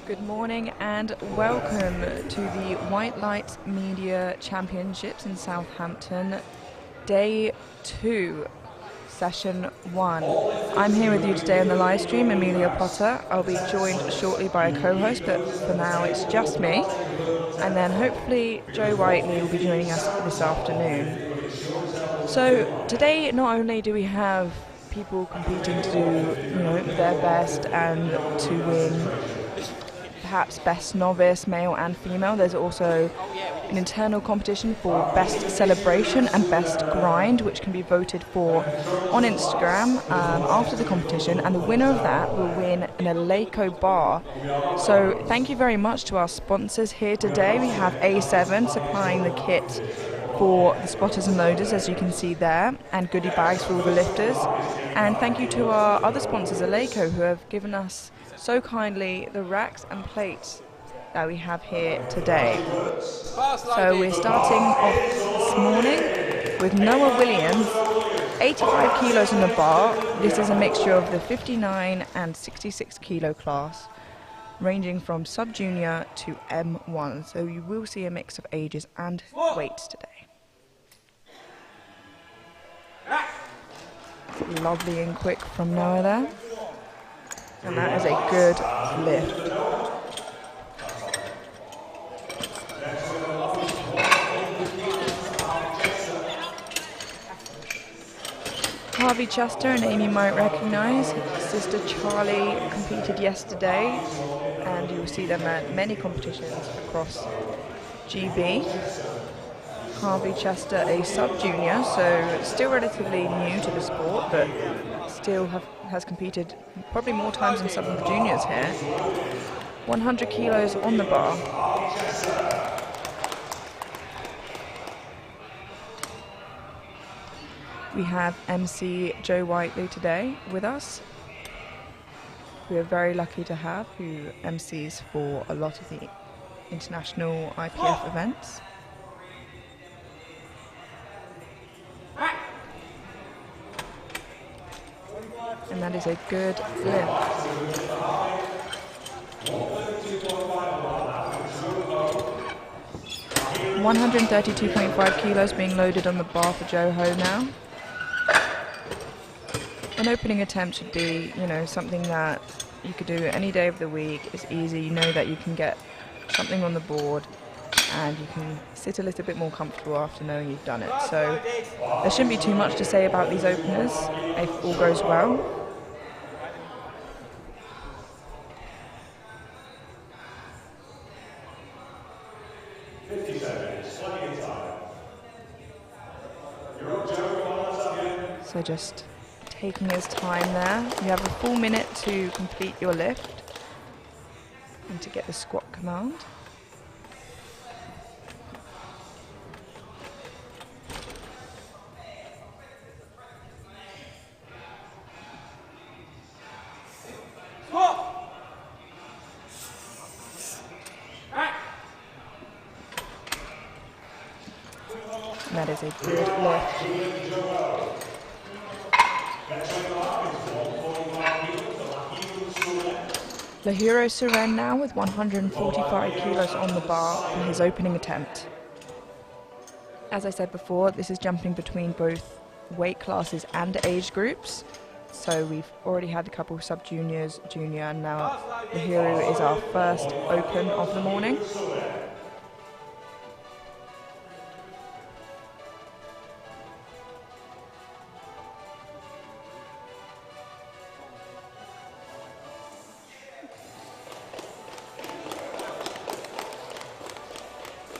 Good morning and welcome to the White Light Media Championships in Southampton, Day 2, Session 1. I'm here with you today on the live stream, Amelia Potter. I'll be joined shortly by a co-host, but for now it's just me. And then hopefully Joe Whiteley will be joining us this afternoon. So today not only do we have people competing to do, their best and to win perhaps best novice, male and female. There's also an internal competition for best celebration and best grind, which can be voted for on Instagram after the competition, and the winner of that will win an Eleiko bar. So thank you very much to our sponsors here today. We have A7 supplying the kit for the spotters and loaders, as you can see there, and goodie bags for all the lifters. And thank you to our other sponsors, Eleiko, who have given us so kindly the racks and plates that we have here today. So we're starting off this morning with Noah Williams, 85 kilos on the bar. This is a mixture of the 59 and 66 kilo class, ranging from sub-junior to M1. So you will see a mix of ages and weights today. Lovely and quick from Noah there. And that is a good lift. Harvey Chester and Amy might recognise. Sister Charlie competed yesterday, and you will see them at many competitions across GB. Harvey Chester, a sub-junior, so still relatively new to the sport, but still has competed probably more times than some of the juniors here. 100 kilos on the bar. We have MC Joe Whiteley today with us. We are very lucky to have, who MCs for a lot of the international IPF events. And that is a good lift. 132.5 kilos being loaded on the bar for Joe Ho now. An opening attempt should be, something that you could do any day of the week. It's easy, you know that you can get something on the board and you can sit a little bit more comfortable after knowing you've done it. So there shouldn't be too much to say about these openers if all goes well. So just taking his time there. You have a full minute to complete your lift and to get the squat command. And that is a good lift. Lahiro Suren now with 145 kilos on the bar for his opening attempt. As I said before, this is jumping between both weight classes and age groups. So we've already had a couple of sub-juniors, junior, and now Lahiro is our first open of the morning.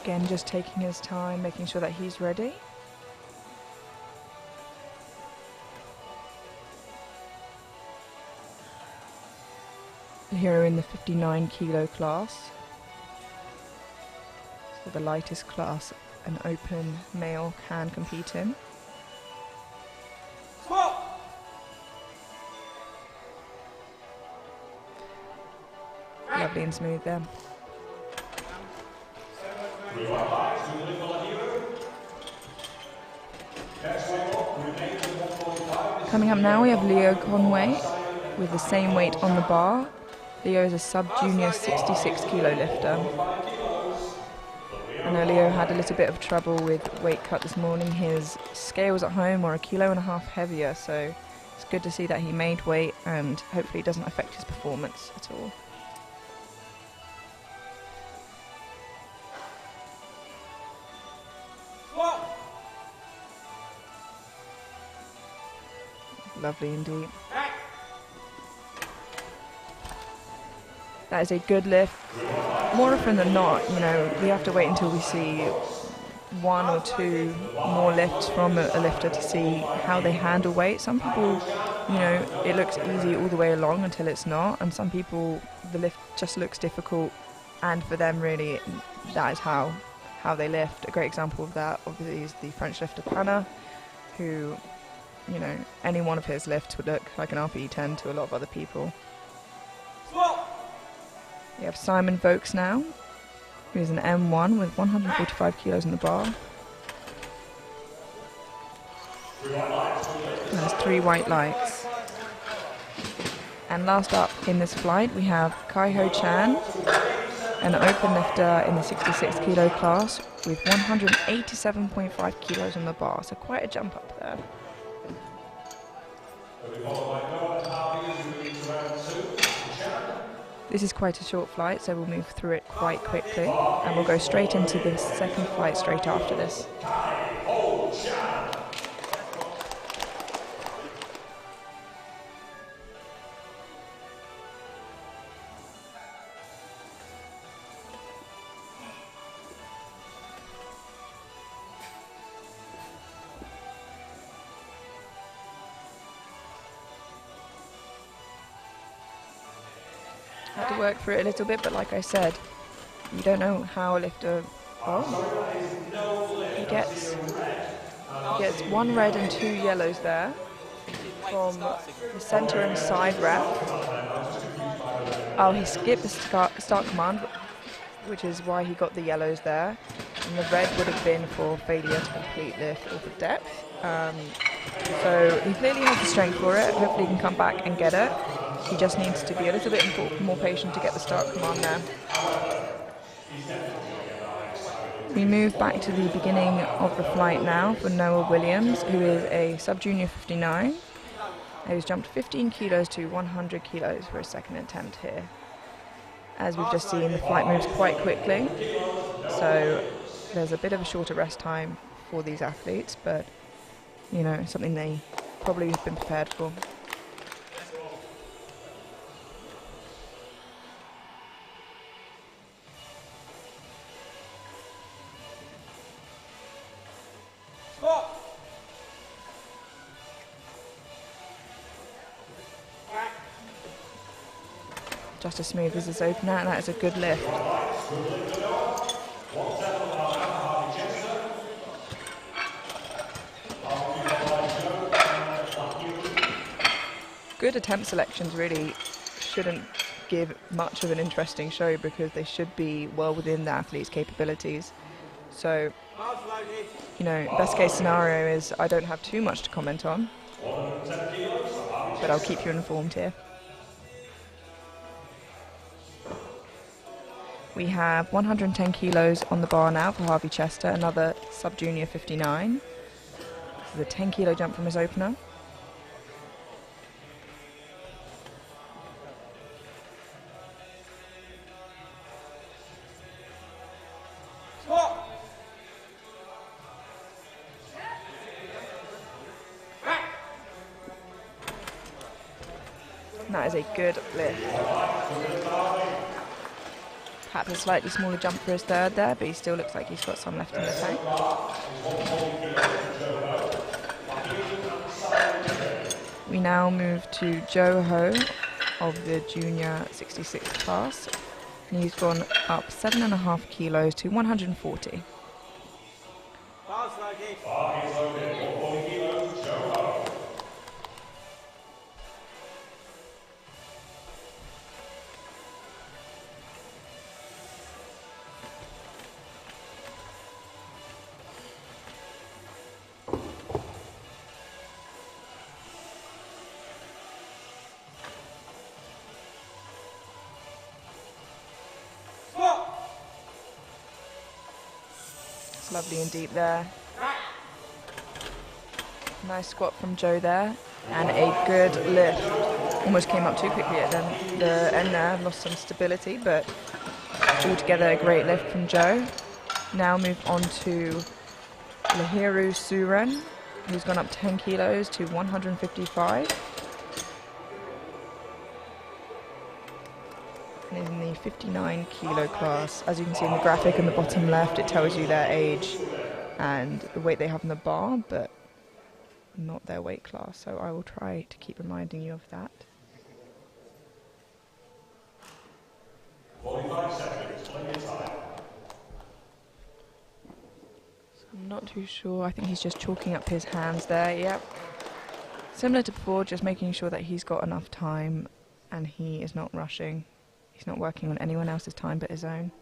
Again, just taking his time, making sure that he's ready. Here in the 59 kilo class. So the lightest class an open male can compete in. Lovely and smooth there. Coming up now, we have Leo Conway with the same weight on the bar, Leo is a sub-junior 66 kilo lifter. I know Leo had a little bit of trouble with weight cut this morning. His scales at home are 1.5 kilos heavier, so it's good to see that he made weight and hopefully it doesn't affect his performance at all. Lovely indeed. That is a good lift. More often than not, you know, we have to wait until we see 1 or 2 more lifts from a lifter to see how they handle weight. Some people, you know, it looks easy all the way along until it's not, and some people the lift just looks difficult, and for them really that is how they lift. A great example of that obviously is the French lifter Pana, who, you know, any one of his lifts would look like an RPE 10 to a lot of other people. We have Simon Vokes now, who is an M1 with 145 kilos in the bar. And has 3 white lights. And last up in this flight we have Kai Ho Chan, an open lifter in the 66 kilo class with 187.5 kilos on the bar, so quite a jump up there. This is quite a short flight, so we'll move through it quite quickly, and we'll go straight into the second flight straight after this. Had to work through it a little bit, but like I said, you don't know how a lifter. He gets 1 red and 2 yellows there from the centre and side rep. Oh, he skipped the start command, which is why he got the yellows there. And the red would have been for failure to complete lift or for depth. So he clearly has the strength for it. Hopefully he can come back and get it. He just needs to be a little bit more patient to get the start command there. We move back to the beginning of the flight now for Noah Williams, who is a sub-junior 59, who's jumped 15 kilos to 100 kilos for his second attempt here. As we've just seen, the flight moves quite quickly, so there's a bit of a shorter rest time for these athletes, but, you know, something they probably have been prepared for. Just as smooth as this opener, and that is a good lift. Good attempt selections really shouldn't give much of an interesting show because they should be well within the athlete's capabilities. So, you know, best case scenario is I don't have too much to comment on, but I'll keep you informed here. We have 110 kilos on the bar now for Harvey Chester, another sub-junior 59. This is a 10 kilo jump from his opener. And that is a good lift. Perhaps a slightly smaller jump for his third there, but he still looks like he's got some left in the tank. We now move to Joe Ho of the junior 66 class. And he's gone up 7.5 kilos to 140. Lovely and deep there. Nice squat from Joe there. And a good lift. Almost came up too quickly at the end there. Lost some stability, but altogether a great lift from Joe. Now move on to Lahiru Suren, who's gone up 10 kilos to 155. And is in the 59 kilo class. As you can see in the graphic in the bottom left, it tells you their age and the weight they have in the bar, but not their weight class. So I will try to keep reminding you of that. 45 seconds, plenty of time. I'm not too sure. I think he's just chalking up his hands there. Yep. Similar to before, just making sure that he's got enough time and he is not rushing. He's not working on anyone else's time but his own.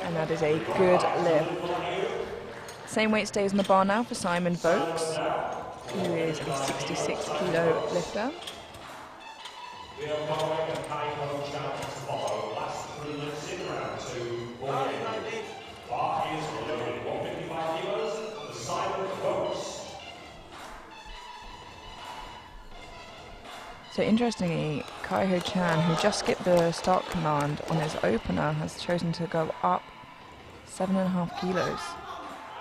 And that is a good lift. Same weight stays on the bar now for Simon Vokes, who is a 66 kilo lifter. So interestingly, Kai-Ho Chan, who just skipped the start command on his opener, has chosen to go up 7.5 kilos,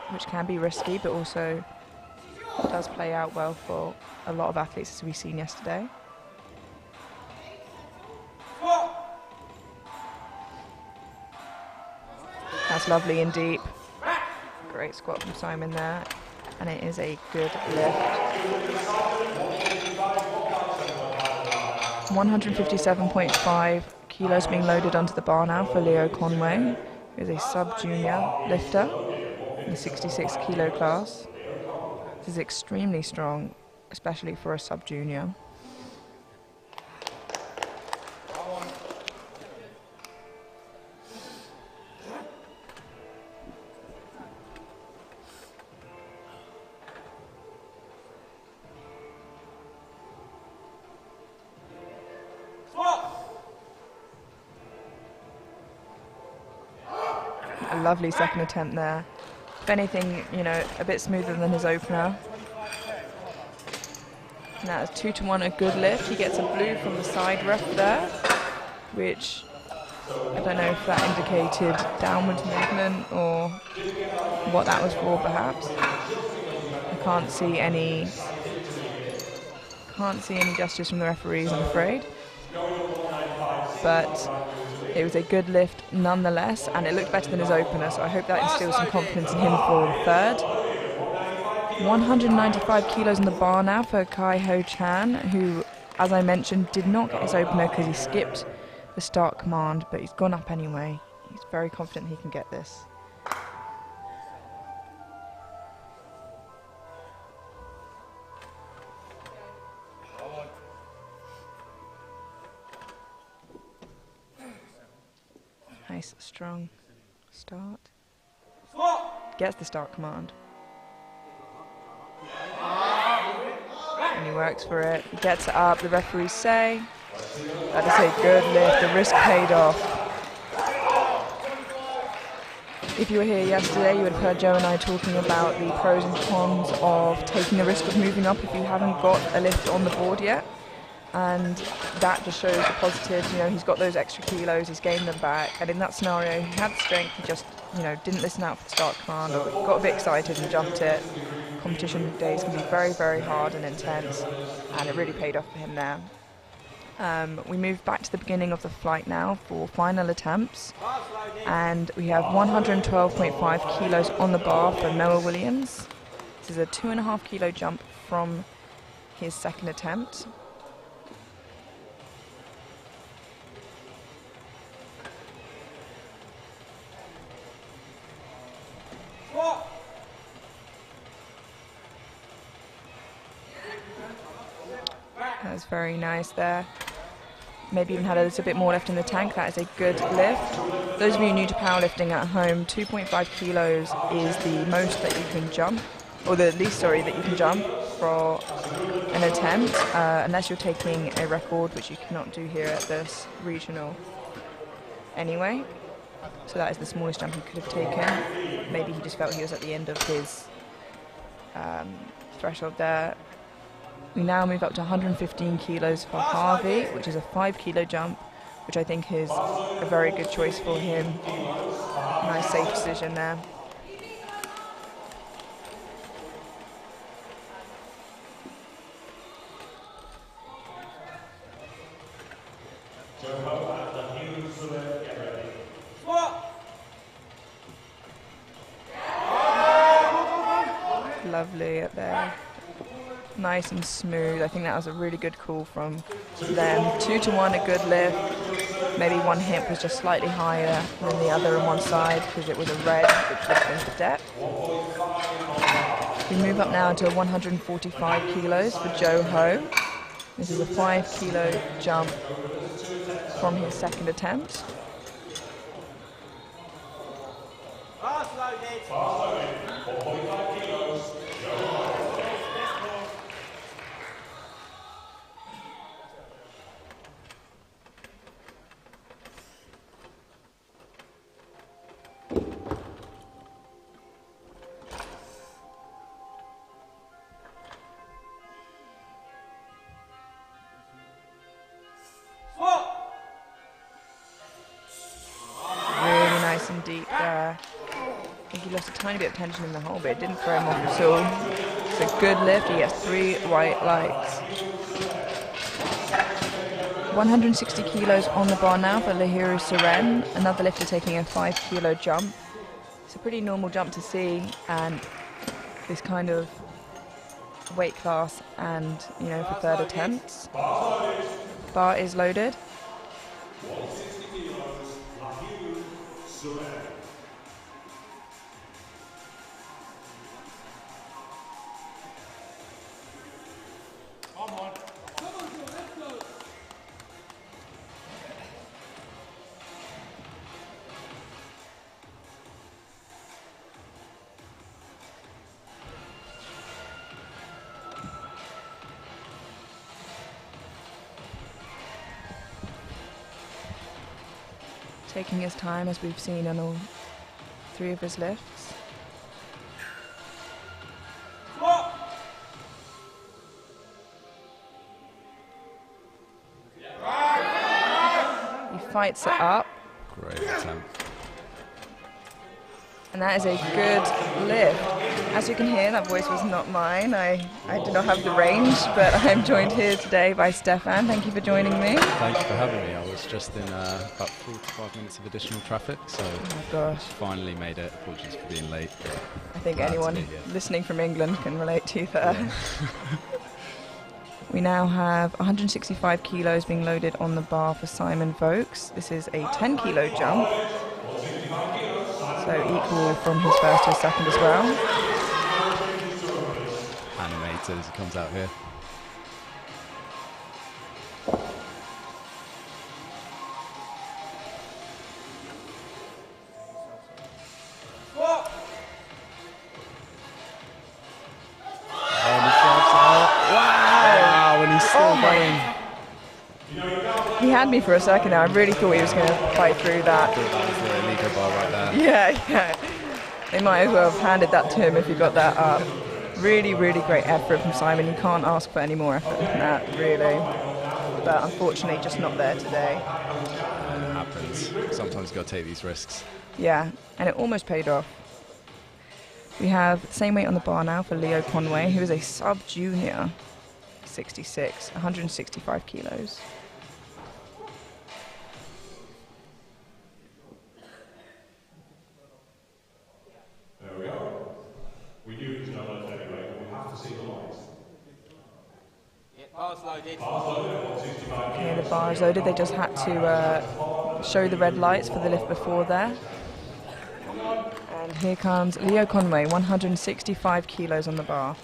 which can be risky, but also does play out well for a lot of athletes, as we've seen yesterday. That's lovely and deep. Great squat from Simon there, and it is a good lift. 157.5 kilos being loaded onto the bar now for Leo Conway, who is a sub-junior lifter in the 66 kilo class. This is extremely strong, especially for a sub-junior. A lovely second attempt there. If anything, you know, a bit smoother than his opener. Now it's 2-1, a good lift. He gets a blue from the side ref there, which I don't know if that indicated downwards movement or what that was for, perhaps. I can't see any gestures from the referees, I'm afraid. But it was a good lift nonetheless, and it looked better than his opener, so I hope that instills some confidence in him for the third. 195 kilos in the bar now for Kai-Ho Chan, who, as I mentioned, did not get his opener because he skipped the start command, but he's gone up anyway. He's very confident he can get this. Nice, strong start. Gets the start command. And he works for it. He gets it up. The referees say that is a good lift. The risk paid off. If you were here yesterday, you would have heard Joe and I talking about the pros and cons of taking the risk of moving up if you haven't got a lift on the board yet. And that just shows the positives. You know, he's got those extra kilos, he's gained them back, and in that scenario he had the strength, he just, you know, didn't listen out for the start command or got a bit excited and jumped it. Competition days can be very, very hard and intense, and it really paid off for him there. We move back to the beginning of the flight now for final attempts, and we have 112.5 kilos on the bar for Noah Williams. This is a 2.5 kilo jump from his second attempt. That's very nice there. maybe even had a little bit more left in the tank. That is a good lift. Those of you new to powerlifting at home, 2.5 kilos is the most that you can jump, or the least, sorry, that you can jump for an attempt, unless you're taking a record, which you cannot do here at this regional anyway. So that is the smallest jump he could have taken. Maybe he just felt he was at the end of his threshold there. We now move up to 115 kilos for Harvey, which is a 5 kilo jump, which I think is a very good choice for him. Nice safe decision there. Lovely up there. Nice and smooth. I think that was a really good call from them. 2 to 1, a good lift. Maybe one hip was just slightly higher than the other on one side because it was a red, which would have been the depth. We move up now to 145 kilos for Joe Ho. This is a 5 kilo jump from his second attempt. And deep there. I think he lost a tiny bit of tension in the hole, but it didn't throw him off at all. It's a good lift. He gets 3 white lights. 160 kilos on the bar now for Lahiru Suren. Another lifter taking a 5 kilo jump. It's a pretty normal jump to see, and this kind of weight class, and you know, for third attempts. Bar is loaded. Taking his time, as we've seen on all 3 of his lifts. He fights it up. Great attempt. And that is a good lift. As you can hear, that voice was not mine. I did not have the range, but I'm joined here today by Stefan. Thank you for joining me. Thank you for having me. I was just in about 45 minutes of additional traffic, so finally made it. Apologies for being late. I think anyone listening from England can relate to you there. Yeah. We now have 165 kilos being loaded on the bar for Simon Vokes. This is a 10 kilo jump, so equal from his first to his second as well. Animated as he comes out here. He had me for a second there. I really thought he was going to fight through that. I thought that was the illegal bar right there. Yeah. They might as well have handed that to him if he got that up. Really, really great effort from Simon. You can't ask for any more effort than that, really. But unfortunately, just not there today. It happens. Sometimes you've got to take these risks. Yeah, and it almost paid off. We have the same weight on the bar now for Leo Conway, who is a sub-junior, 66, 165 kilos. There we go. We knew it was no left anyway, but we have to see the lights. Bar's loaded. Bar's loaded at 165 kilos. Yeah, the bar is loaded. They just had to show the red lights for the lift before there. And here comes Leo Conway, 165 kilos on the bar.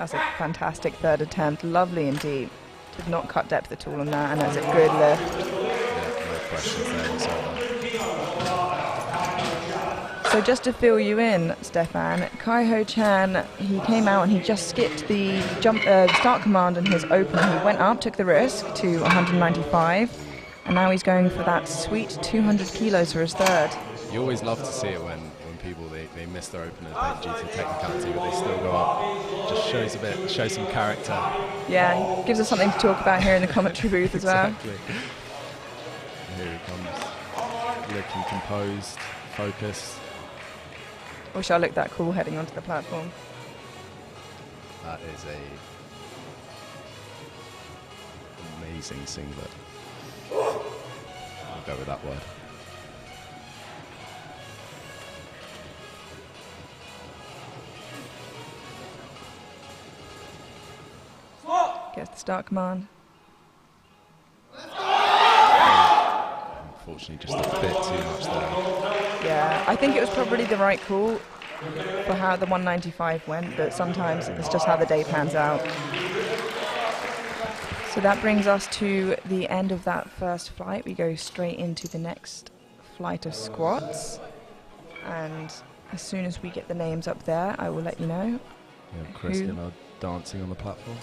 That's a fantastic third attempt. Lovely indeed. Did not cut depth at all on that, and that's a good lift. Yeah, no questions there whatsoever. So just to fill you in, Stefan, Kai Ho Chan, he came out and he just skipped the start command in his opener. He went up, took the risk to 195, and now he's going for that sweet 200 kilos for his third. You always love to see it when people they miss their openers due to technicality, but they still go up. Just shows some character. Yeah, gives us something to talk about here in the commentary booth as well. Exactly. Here he comes, looking composed, focused. Wish I looked that cool heading onto the platform. That is a amazing singlet. I'll go with that word. Gets the start command. Unfortunately, just a bit too much there. Yeah, I think it was probably the right call for how the 195 went, but sometimes it's just how the day pans out. So that brings us to the end of that first flight. We go straight into the next flight of squats. And as soon as we get the names up there, I will let you know. Yeah, Christian are dancing on the platform.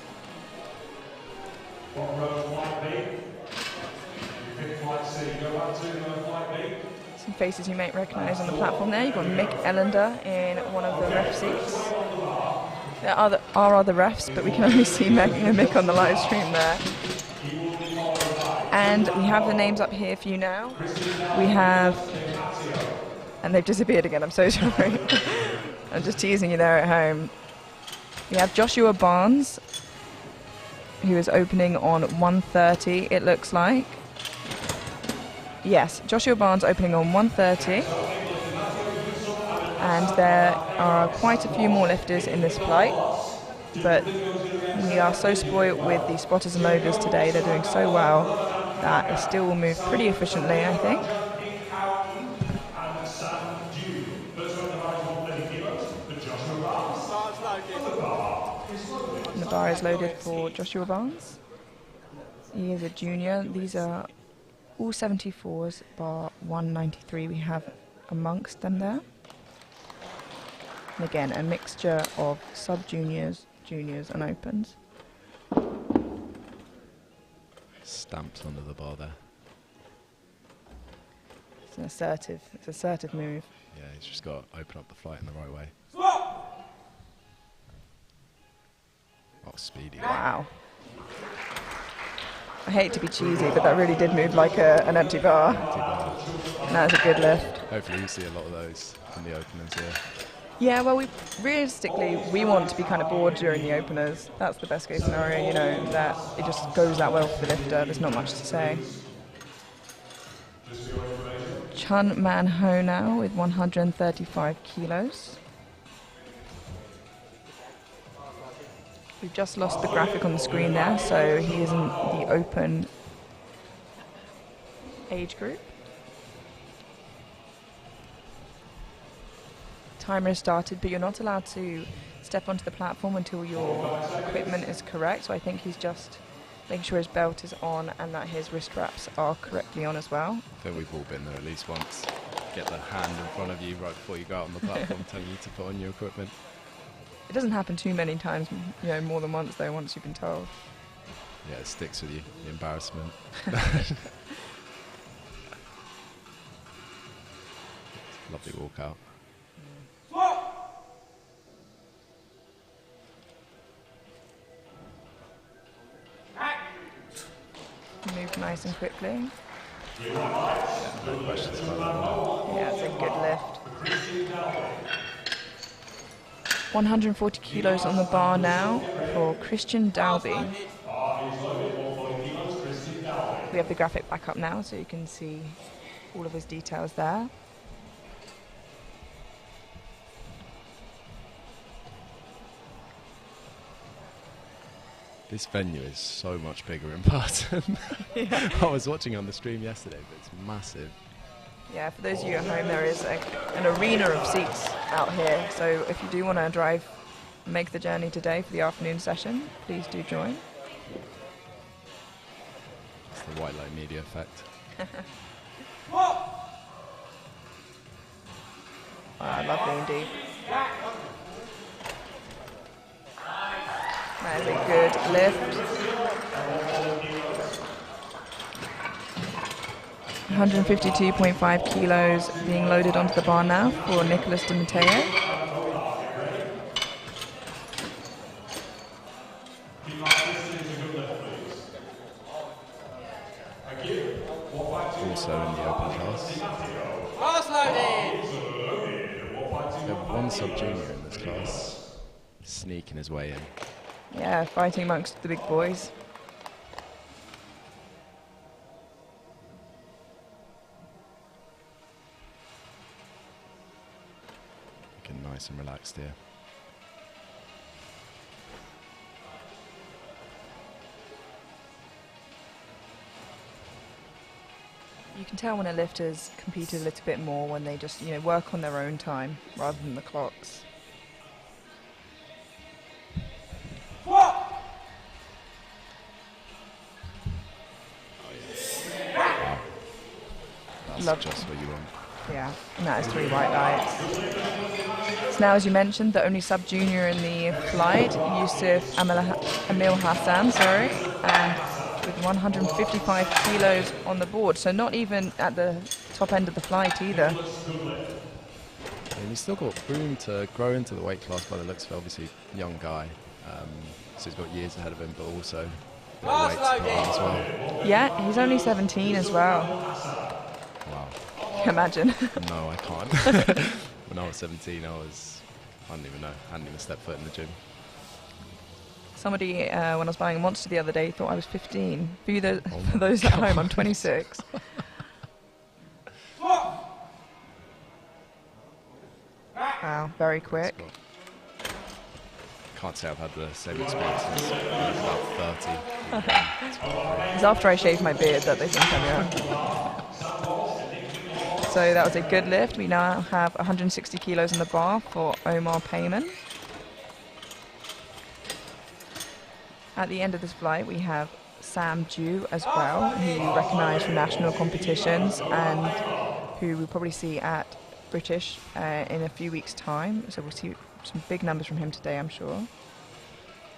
Some faces you may recognise on the platform there. You've got Mick Ellender in one of the ref seats. There are other refs, but we can only see Mick on the live stream there. And we have the names up here for you now. We have... And they've disappeared again, I'm so sorry. I'm just teasing you there at home. We have Joshua Barnes, who is opening on 130, it looks like. Yes, Joshua Barnes opening on 130. And there are quite a few more lifters in this flight, but we are so spoiled with the spotters and loaders today. They're doing so well that it still will move pretty efficiently, I think. And the bar is loaded for Joshua Barnes. He is a junior. These are all 74s, bar 193 we have amongst them there. And again, a mixture of sub-juniors, juniors and opens. Stamped under the bar there. It's an assertive move. Yeah, he's just got to open up the flight in the right way. Oh, speedy. Wow. I hate to be cheesy, but that really did move like an empty bar. And that was a good lift. Hopefully you see a lot of those in the openers here. Yeah, well, realistically, we want to be kind of bored during the openers. That's the best case scenario, you know, that it just goes that well for the lifter. There's not much to say. Chun Man Ho now with 135 kilos. We've just lost the graphic on the screen there, so he is in the open age group. Timer has started, but you're not allowed to step onto the platform until your equipment is correct. So I think he's just making sure his belt is on and that his wrist wraps are correctly on as well. I think we've all been there at least once. Get the hand in front of you right before you go out on the platform telling you to put on your equipment. It doesn't happen too many times, you know, more than once though, once you've been told. Yeah, it sticks with you, the embarrassment. Lovely walkout. Move nice and quickly. Yeah, no questions about that. Yeah, it's a good lift. 140 kilos on the bar now for Christian Dalby. We have the graphic back up now so you can see all of his details there. This venue is so much bigger in person. Yeah. I was watching on the stream yesterday, but it's massive. Yeah, for those of you at home, there is an arena of seats out here. So if you do want to drive make the journey today for the afternoon session, please do join. It's the white light media effect. Lovely indeed. That is a good lift. 152.5 kilos being loaded onto the bar now for Nicholas Di Matteo. Also in the open class. We have one sub-junior in this class, sneaking his way in. Yeah, fighting amongst the big boys. Looking nice and relaxed here. You can tell when a lifter's competed a little bit more when they just, work on their own time rather than the clocks. That's just what you want. Yeah, and that is 3 white lights. So now, as you mentioned, the only sub-junior in the flight, Yusuf Emil Hassan, and with 155 kilos on the board, so not even at the top end of the flight either. And he's still got room to grow into the weight class by the looks of it. Obviously, young guy, so he's got years ahead of him, but also weight to put on as well. Yeah, he's only 17 as well. Wow. Imagine. No, I can't. When I was 17, I didn't even know. I hadn't even stepped foot in the gym. Somebody, when I was buying a Monster the other day, thought I was 15. For those at home, I'm 26. Wow, very quick. Can't say I've had the same experience since I was about 30. It's after I shaved my beard that they think I'm young. So that was a good lift. We now have 160 kilos in the bar for Omar Payman. At the end of this flight, we have Sam Dew as well, who you recognise from national competitions and who we'll probably see at British in a few weeks' time. So we'll see some big numbers from him today, I'm sure.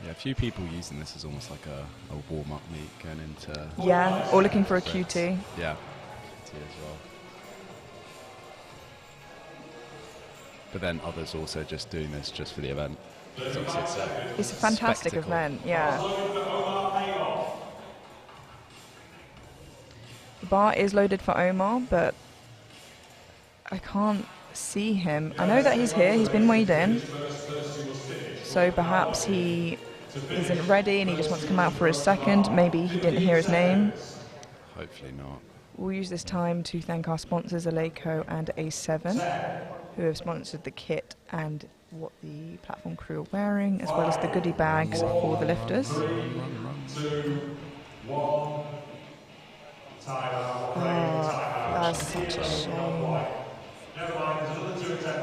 Yeah, a few people using this as almost like a warm-up meet going into... Yeah, or looking for a QT. Yeah, QT as well. But then others also just doing this just for the event. It's a fantastic spectacle. event, yeah. The bar is loaded for Omar, but I can't see him. I know that he's here, he's been weighed in. So perhaps he isn't ready and he just wants to come out for his second. Maybe he didn't hear his name. Hopefully not. We'll use this time to thank our sponsors, Aleco and A7, who have sponsored the kit and what the platform crew are wearing, as well as the goodie bags for the lifters. That's such a shame.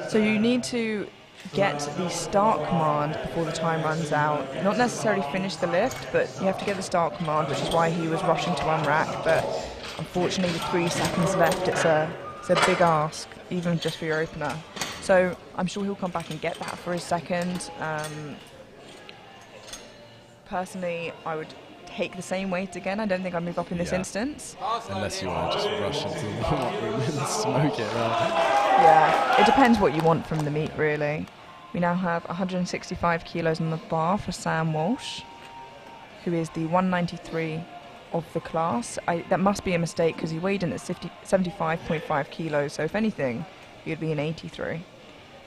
So you need to get the start command before the time runs out. Not necessarily finish the lift, but you have to get the start command, which is why he was rushing to unrack. But unfortunately, with 3 seconds left, it's a big ask, even just for your opener. So I'm sure he'll come back and get that for his second. Personally, I would take the same weight again. I don't think I'd move up in this instance. Unless you want to just rush into the warm-up room and smoke it around. Yeah, it depends what you want from the meet, really. We now have 165 kilos on the bar for Sam Walsh, who is the 193 of the class. That must be a mistake because he weighed in at 75.5 kilos, so if anything, he'd be an 83.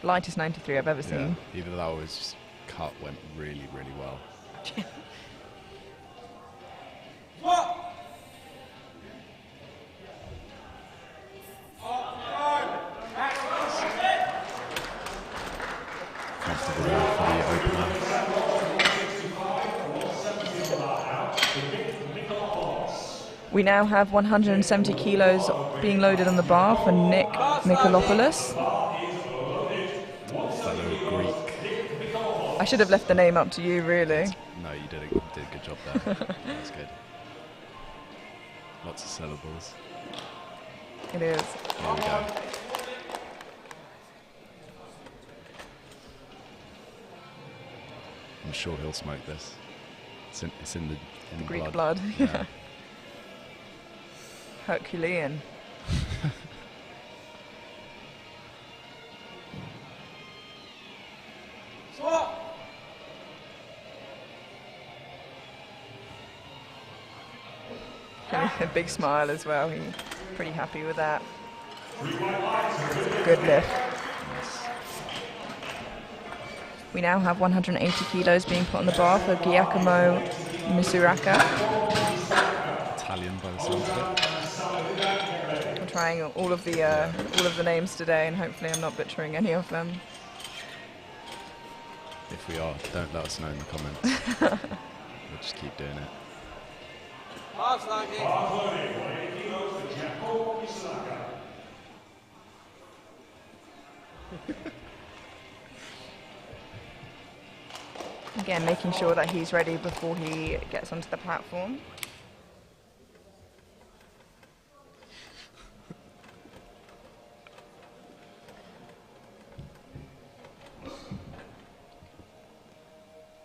Lightest 93 I've ever seen. Either that or his cut went really, really well. Comfortable there for the opener. We now have 170 kilos being loaded on the bar for Nick Nikolopoulos. Fellow Greek. I should have left the name up to you, really. No, you did a good job there. That's good. Lots of syllables. It is. Here we go. I'm sure he'll smoke this. It's in the Greek blood. Yeah. Herculean. A big smile as well. He's pretty happy with that. Good lift. We now have 180 kilos being put on the bar for Giacomo Misuraka. Italian by the sounds of it. I'm trying all of the names today, and hopefully I'm not butchering any of them. If we are, don't let us know in the comments. We'll just keep doing it. Again, making sure that he's ready before he gets onto the platform.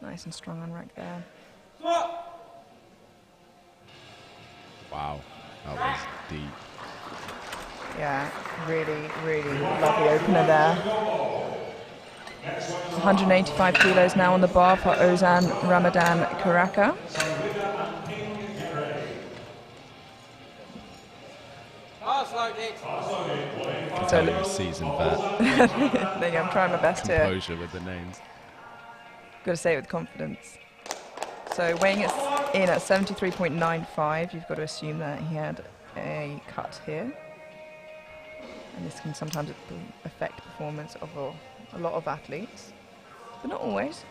Nice and strong on rack there. Wow, that was deep. Yeah, really, really lovely opener there. 185 kilos now on the bar for Ozan Ramadan Karaka. So you're a seasoned vet. There you go, I'm trying my best here. Composure with the names. Got to say it with confidence. So weighing it in at 73.95, you've got to assume that he had a cut here. And this can sometimes affect performance of a lot of athletes, but not always.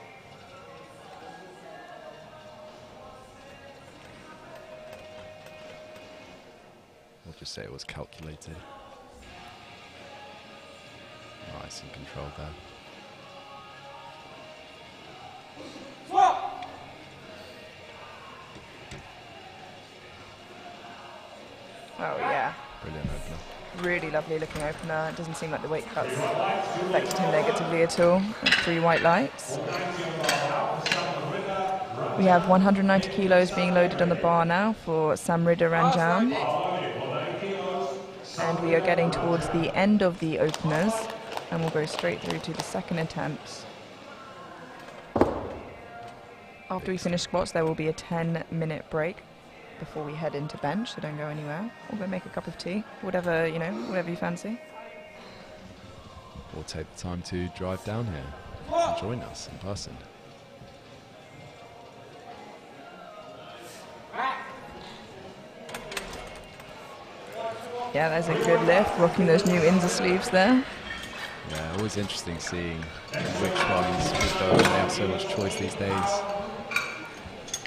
We'll just say it was calculated. Nice and controlled there. Oh yeah. Brilliant opener. Really lovely looking opener. It doesn't seem like the weight cuts affected him negatively at all. 3 white lights. We have 190 kilos being loaded on the bar now for Samrida Ranjan. And we are getting towards the end of the openers, and we'll go straight through to the second attempt. After we finish squats, there will be a 10-minute break before we head into bench, so don't go anywhere. Or go make a cup of tea, whatever you fancy. Or take the time to drive down here and join us in person. Yeah, there's a good lift, rocking those new Inza sleeves there. Yeah, always interesting seeing which ones will go, and they have so much choice these days.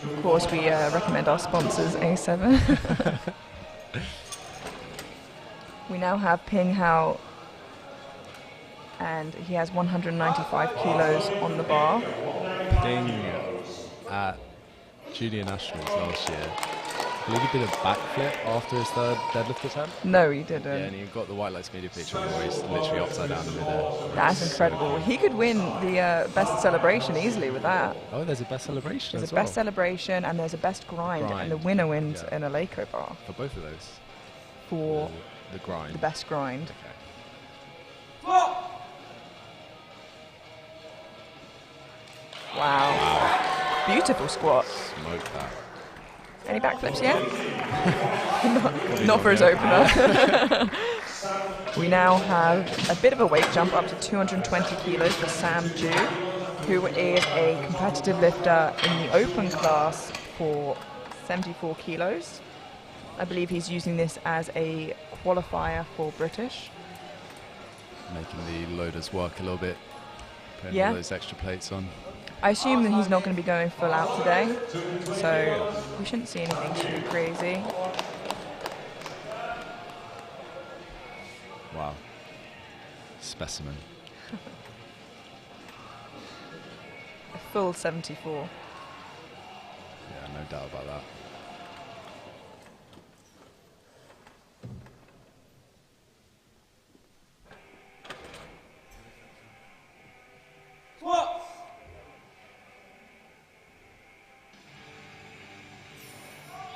Of course, we recommend our sponsors, A7. We now have Ping Hao, and he has 195 kilos on the bar. Ping at Junior Nationals last year, I believe he did a backflip after his third deadlift attempt. No, he didn't. Yeah, and he got the White Lights media picture where he's literally upside down in midair. That's incredible. He could win the best celebration easily with that. Oh, there's a best celebration There's as a well. best celebration and there's a best grind. And the winner wins an Aleco bar. For both of those? For the grind. The best grind. Okay. Wow. Beautiful squat. Smoke that. Any backflips yet? not for his opener. We now have a bit of a weight jump up to 220 kilos for Sam Ju, who is a competitive lifter in the open class for 74 kilos. I believe he's using this as a qualifier for British. Making the loaders work a little bit, putting all those extra plates on. I assume that he's not going to be going full out today, so we shouldn't see anything too crazy. Wow. Specimen. A full 74. Yeah, no doubt about that.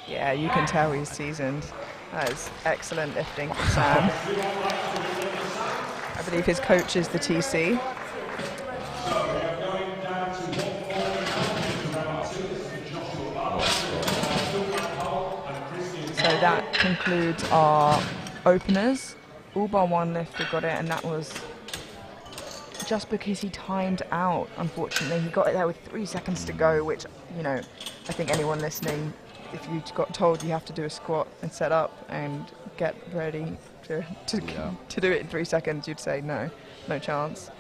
Yeah, you can tell he's seasoned. That is excellent lifting from Sam. I believe his coach is the TC. So that concludes our openers. All bar one lifter got it, and that was just because he timed out, unfortunately. He got it there with 3 seconds to go, which, you know, I think anyone listening, if you got told you have to do a squat and set up and get ready to do it in 3 seconds, you'd say no chance.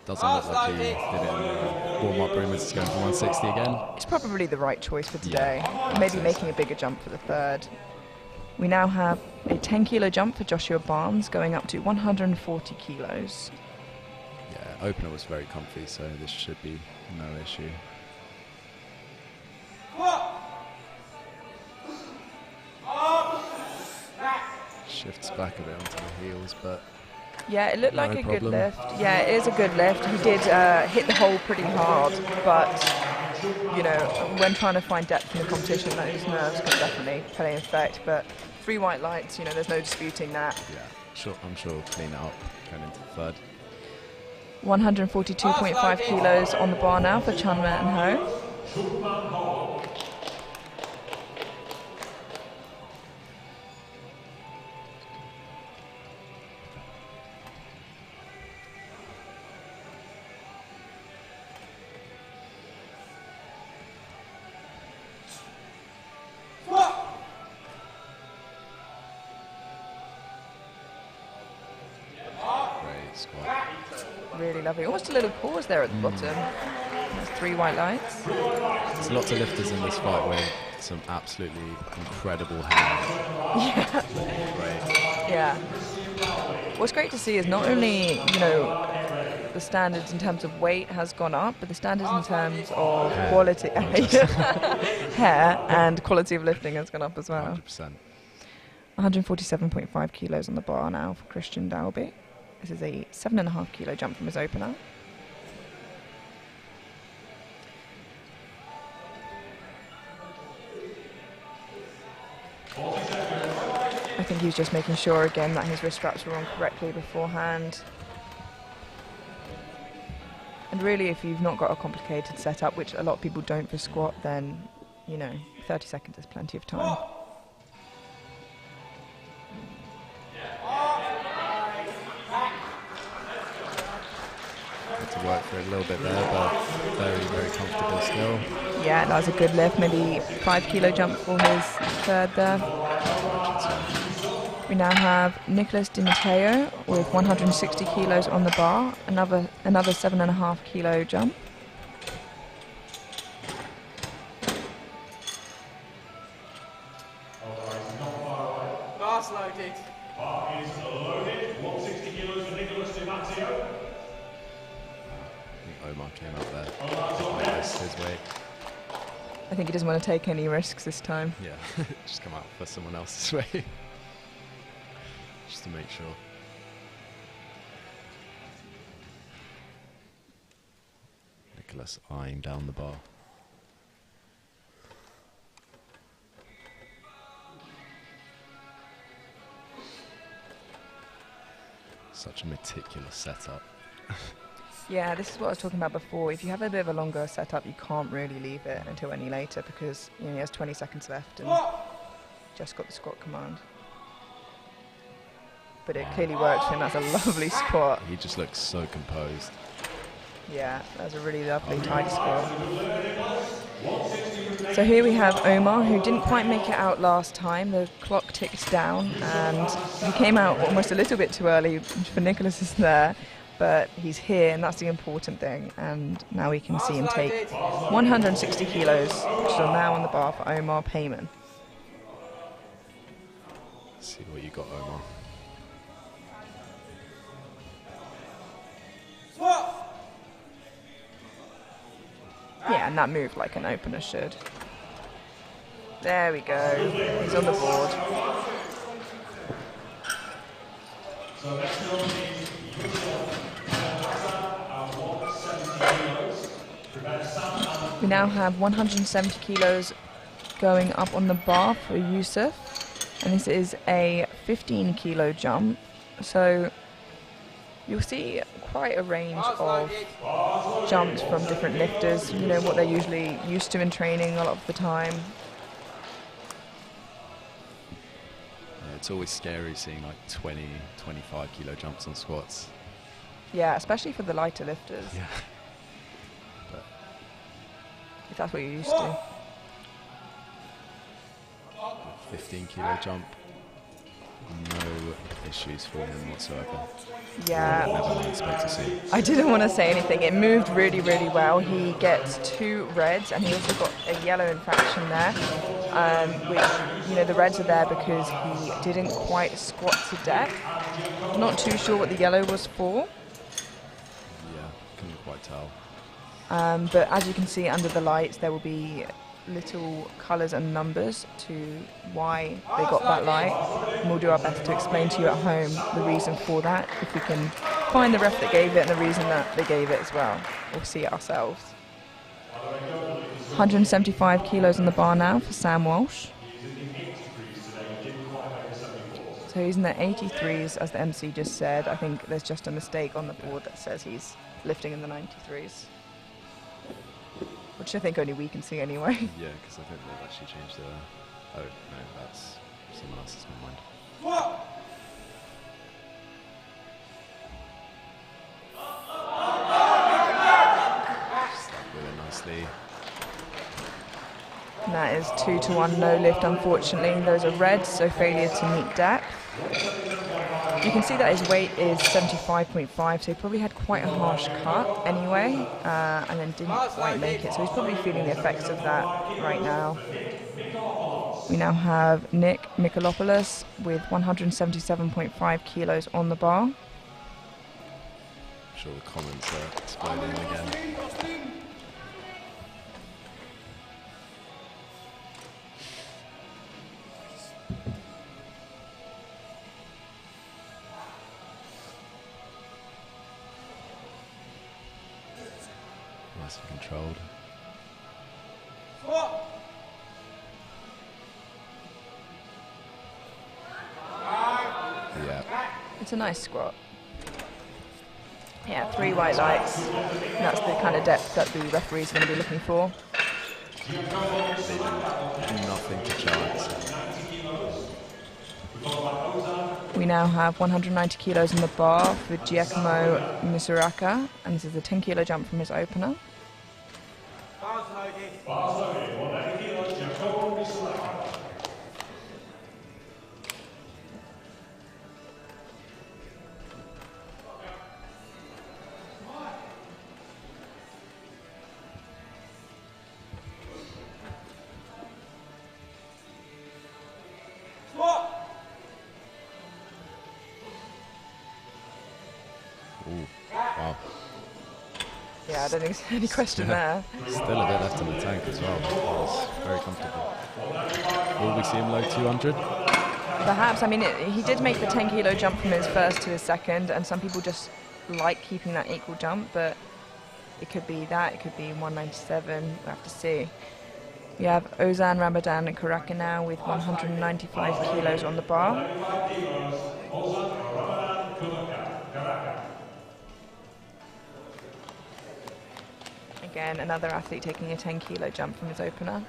Doesn't look like he did it in the warm-up room. It's going for 160 again. It's probably the right choice for today. Maybe making a bigger jump for the third. We now have a 10-kilo jump for Joshua Barnes, going up to 140 kilos. Yeah, opener was very comfy, so this should be no issue. Shifts back a bit onto the heels, but yeah, it looked like a problem. good lift. Yeah, it is a good lift. He did hit the hole pretty hard, but you know, when trying to find depth in the competition, those nerves can definitely play an effect. But 3 white lights, you know, there's no disputing that. Yeah, I'm sure we'll clean it up going into the third. 142.5 kilos on the bar now for Chanma and Ho. Really lovely. Almost a little pause there at the bottom. There's 3 white lights. There's lots of lifters in this fight with some absolutely incredible hands. Yeah. Great. Yeah. What's great to see is not only, you know, the standards in terms of weight has gone up, but the standards in terms of quality, hair and quality of lifting has gone up as well. 100%. 147.5 kilos on the bar now for Christian Dalby. This is a 7.5 kilo jump from his opener. I think he's just making sure again that his wrist straps were on correctly beforehand. And really, if you've not got a complicated setup, which a lot of people don't for squat, then, you know, 30 seconds is plenty of time. To work for it a little bit there, but very, very comfortable still. Yeah, that was a good lift. Maybe 5 kilo jump for his third there. We now have Nicholas Di Matteo with 160 kilos on the bar. Another 7.5 kilo jump. Bar's loaded. Bar is loaded. 160 kilos for Nicholas Di Matteo. Omar came up there. His weight. I think he doesn't want to take any risks this time. Yeah, just come out for someone else's way. Just to make sure. Nicholas eyeing down the bar. Such a meticulous setup. Yeah, this is what I was talking about before. If you have a bit of a longer setup, you can't really leave it until any later because, you know, he has 20 seconds left and just got the squat command. But it clearly worked for him. That's a lovely squat. He just looks so composed. Yeah, that was a really lovely tidy squat. So here we have Omar, who didn't quite make it out last time. The clock ticked down and he came out almost a little bit too early for Nicholas is there. But he's here, and that's the important thing. And now we can see him take 160 kilos, which are now on the bar for Omar Payman. Let's see what you got, Omar. Yeah, and that moved like an opener should. There we go. He's on the board. We now have 170 kilos going up on the bar for Yusuf, and this is a 15 kilo jump. So you'll see quite a range of jumps from different lifters, you know, what they're usually used to in training a lot of the time. Yeah, it's always scary seeing like 20, 25 kilo jumps on squats. Yeah, especially for the lighter lifters, Yeah. But if that's what you're used to. 15 kilo jump, no issues for him whatsoever. Yeah. Never mind, expect to see. I didn't want to say anything. It moved really, really well. He gets 2 reds, and he also got a yellow infraction there, which, you know, the reds are there because he didn't quite squat to deck. Not too sure what the yellow was for. Yeah, couldn't quite tell. But as you can see under the lights, there will be little colours and numbers to why they got that light, and we'll do our best to explain to you at home the reason for that, if we can find the ref that gave it and the reason that they gave it as well, or see it ourselves. 175 kilos on the bar now for Sam Walsh. So he's in the 83s, as the MC just said. I think there's just a mistake on the board that says he's lifting in the 93s. Which I think only we can see anyway. Yeah, because I think they've actually changed the... Oh, no, that's someone else's, never mind. Stuck with it nicely. And that is 2-1 no lift, unfortunately. Those are reds, so failure to meet depth. You can see that his weight is 75.5, so he probably had quite a harsh cut anyway, and then didn't quite make it. So he's probably feeling the effects of that right now. We now have Nick Mikolopoulos with 177.5 kilos on the bar. I'm sure the comments are exploding again. Nice and controlled. Yeah. It's a nice squat. Yeah, 3 white lights. And that's the kind of depth that the referees are going to be looking for. Nothing to chance. We now have 190 kilos in the bar for Giacomo Misuraka, and this is a 10 kilo jump from his opener. Ooh, wow. Yeah, I don't think there's any question there. Still a bit left in the tank as well. It's very comfortable. Will we see him low 200? Perhaps. I mean, he did make the 10 kilo jump from his first to his second, and some people just like keeping that equal jump, but it could be that, it could be 197, we'll have to see. We have Ozan Ramadan Karaka now with 195 kilos on the bar. Again, another athlete taking a 10 kilo jump from his opener.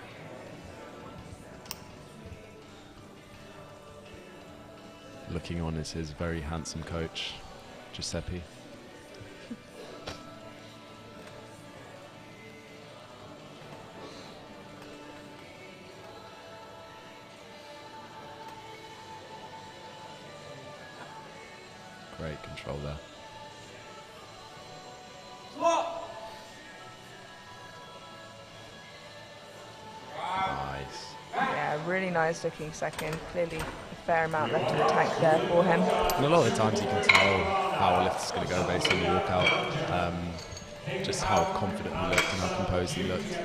Looking on is his very handsome coach, Giuseppe. Great control there. Nice. Yeah, really nice looking second. Clearly a fair amount left in the tank there for him. And a lot of the times you can tell how a lift is going to go based on the walkout. just how confident he looked and how composed he looked.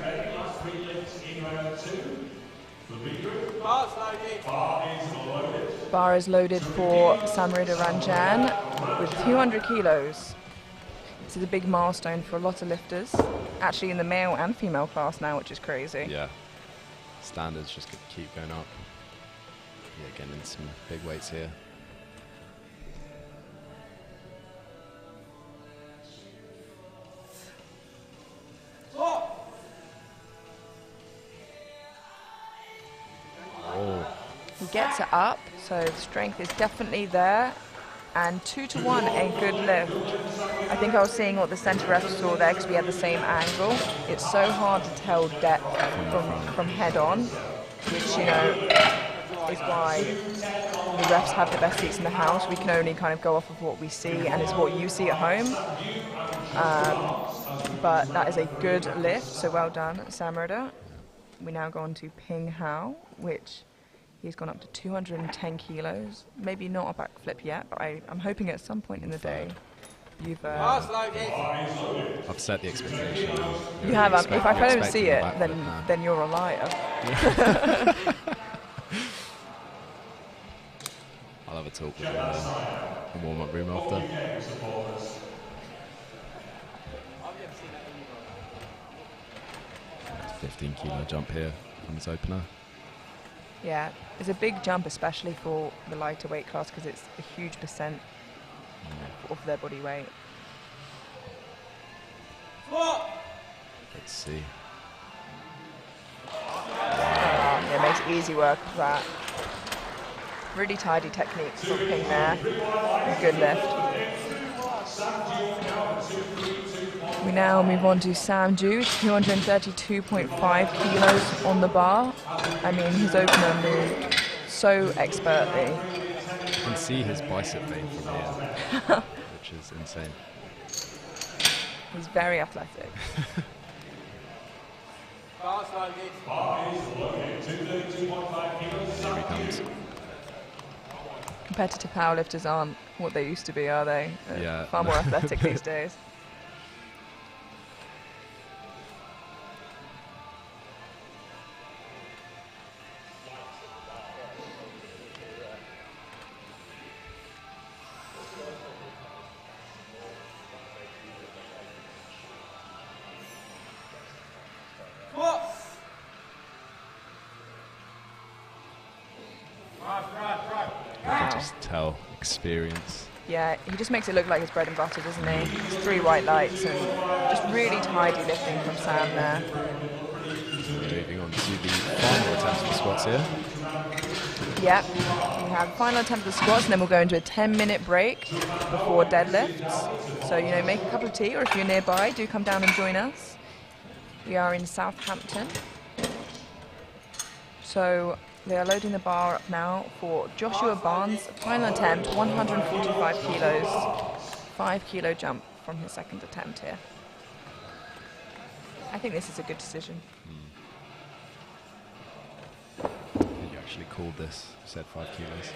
Bar is loaded for Samrida Ranjan with 200 kilos. This is a big milestone for a lot of lifters, actually in the male and female class now, which is crazy. Yeah, standards just keep going up. Yeah, getting in some big weights here. He gets it up, so the strength is definitely there. And 2-to-1, a good lift. I think I was seeing what the centre ref saw there because we had the same angle. It's so hard to tell depth from head on, which, you know, is why the refs have the best seats in the house. We can only kind of go off of what we see, and it's what you see at home. But that is a good lift, so well done, Samrida. We now go on to Ping Hao, which he's gone up to 210 kilos. Maybe not a backflip yet, but I'm hoping at some point in the day you've... I've set the expectation. You have. If I don't see it, then you're a liar. I'll have a talk with him in the warm-up room after. 15-kilo jump here from his opener. Yeah, it's a big jump, especially for the lighter weight class, because it's a huge percent of their body weight. Let's see. Yeah, it makes easy work of that. Really tidy techniques from Ping there. A good lift. We now move on to Sam Ju, 232.5 kilos on the bar. I mean, his opener moved so expertly. You can see his bicep vein from here, which is insane. He's very athletic. Here he comes. Competitive powerlifters aren't what they used to be, are they? Yeah. Far more athletic these days. Just tell experience. Yeah, he just makes it look like his bread and butter, doesn't he? It's 3 white lights and just really tidy lifting from Sam there. Moving on to the final attempt of the squats here. Yep, we have final attempt of the squats, and then we'll go into a 10-minute break before deadlifts. So, you know, make a cup of tea, or if you're nearby, do come down and join us. We are in Southampton. So they are loading the bar up now for Joshua Barnes' final attempt, 145 kilos, 5-kilo jump from his second attempt here. I think this is a good decision. You actually called this, said 5 kilos.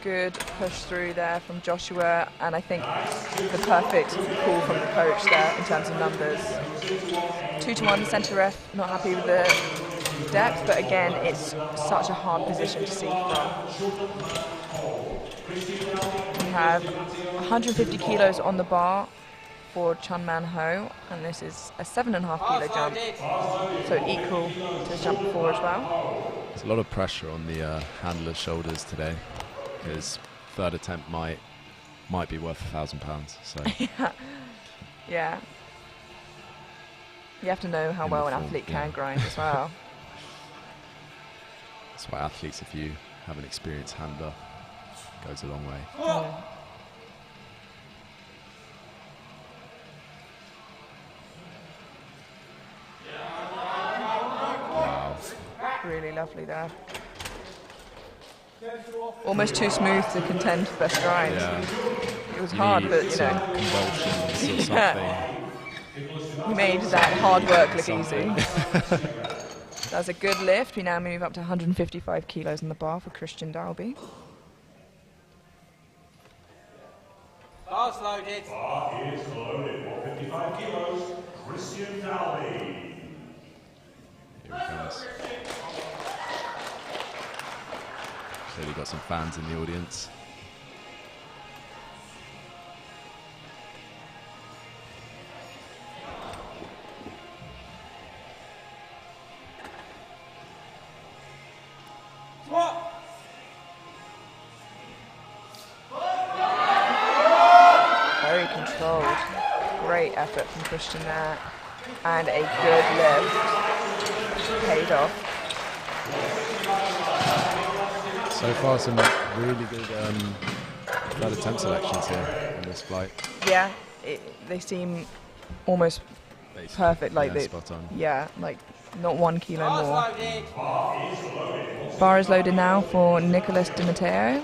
Good push through there from Joshua, and I think the perfect call from the coach there in terms of numbers. 2-to-1, centre ref not happy with the depth, but again, it's such a hard position to see from. We have 150 kilos on the bar for Chun Man Ho, and this is a 7.5-kilo jump, so equal to the jump before as well. There's a lot of pressure on the handler's shoulders today. His third attempt might be worth £1,000. So yeah. You have to know how well an athlete can grind as well. That's why athletes, if you have an experienced handler, goes a long way. Yeah. Wow. Really lovely there. Almost too smooth to contend for best grind. Yeah. It was hard, but you know. Convulsions or something. He made that hard work look easy. That's a good lift. We now move up to 155 kilos in the bar for Christian Dalby. Bar's loaded. Bar is loaded. 155 kilos. Christian Dalby. Here he comes. Clearly got some fans in the audience. Very controlled. Great effort from Christian there. And a good lift. Paid off. So far, some really good flight attempt selections here on this flight. Yeah, they seem almost perfect. Like yeah, spot on. Yeah, like not 1 kilo Bar's more. loaded. Bar is loaded now for Nicholas Di Matteo. Here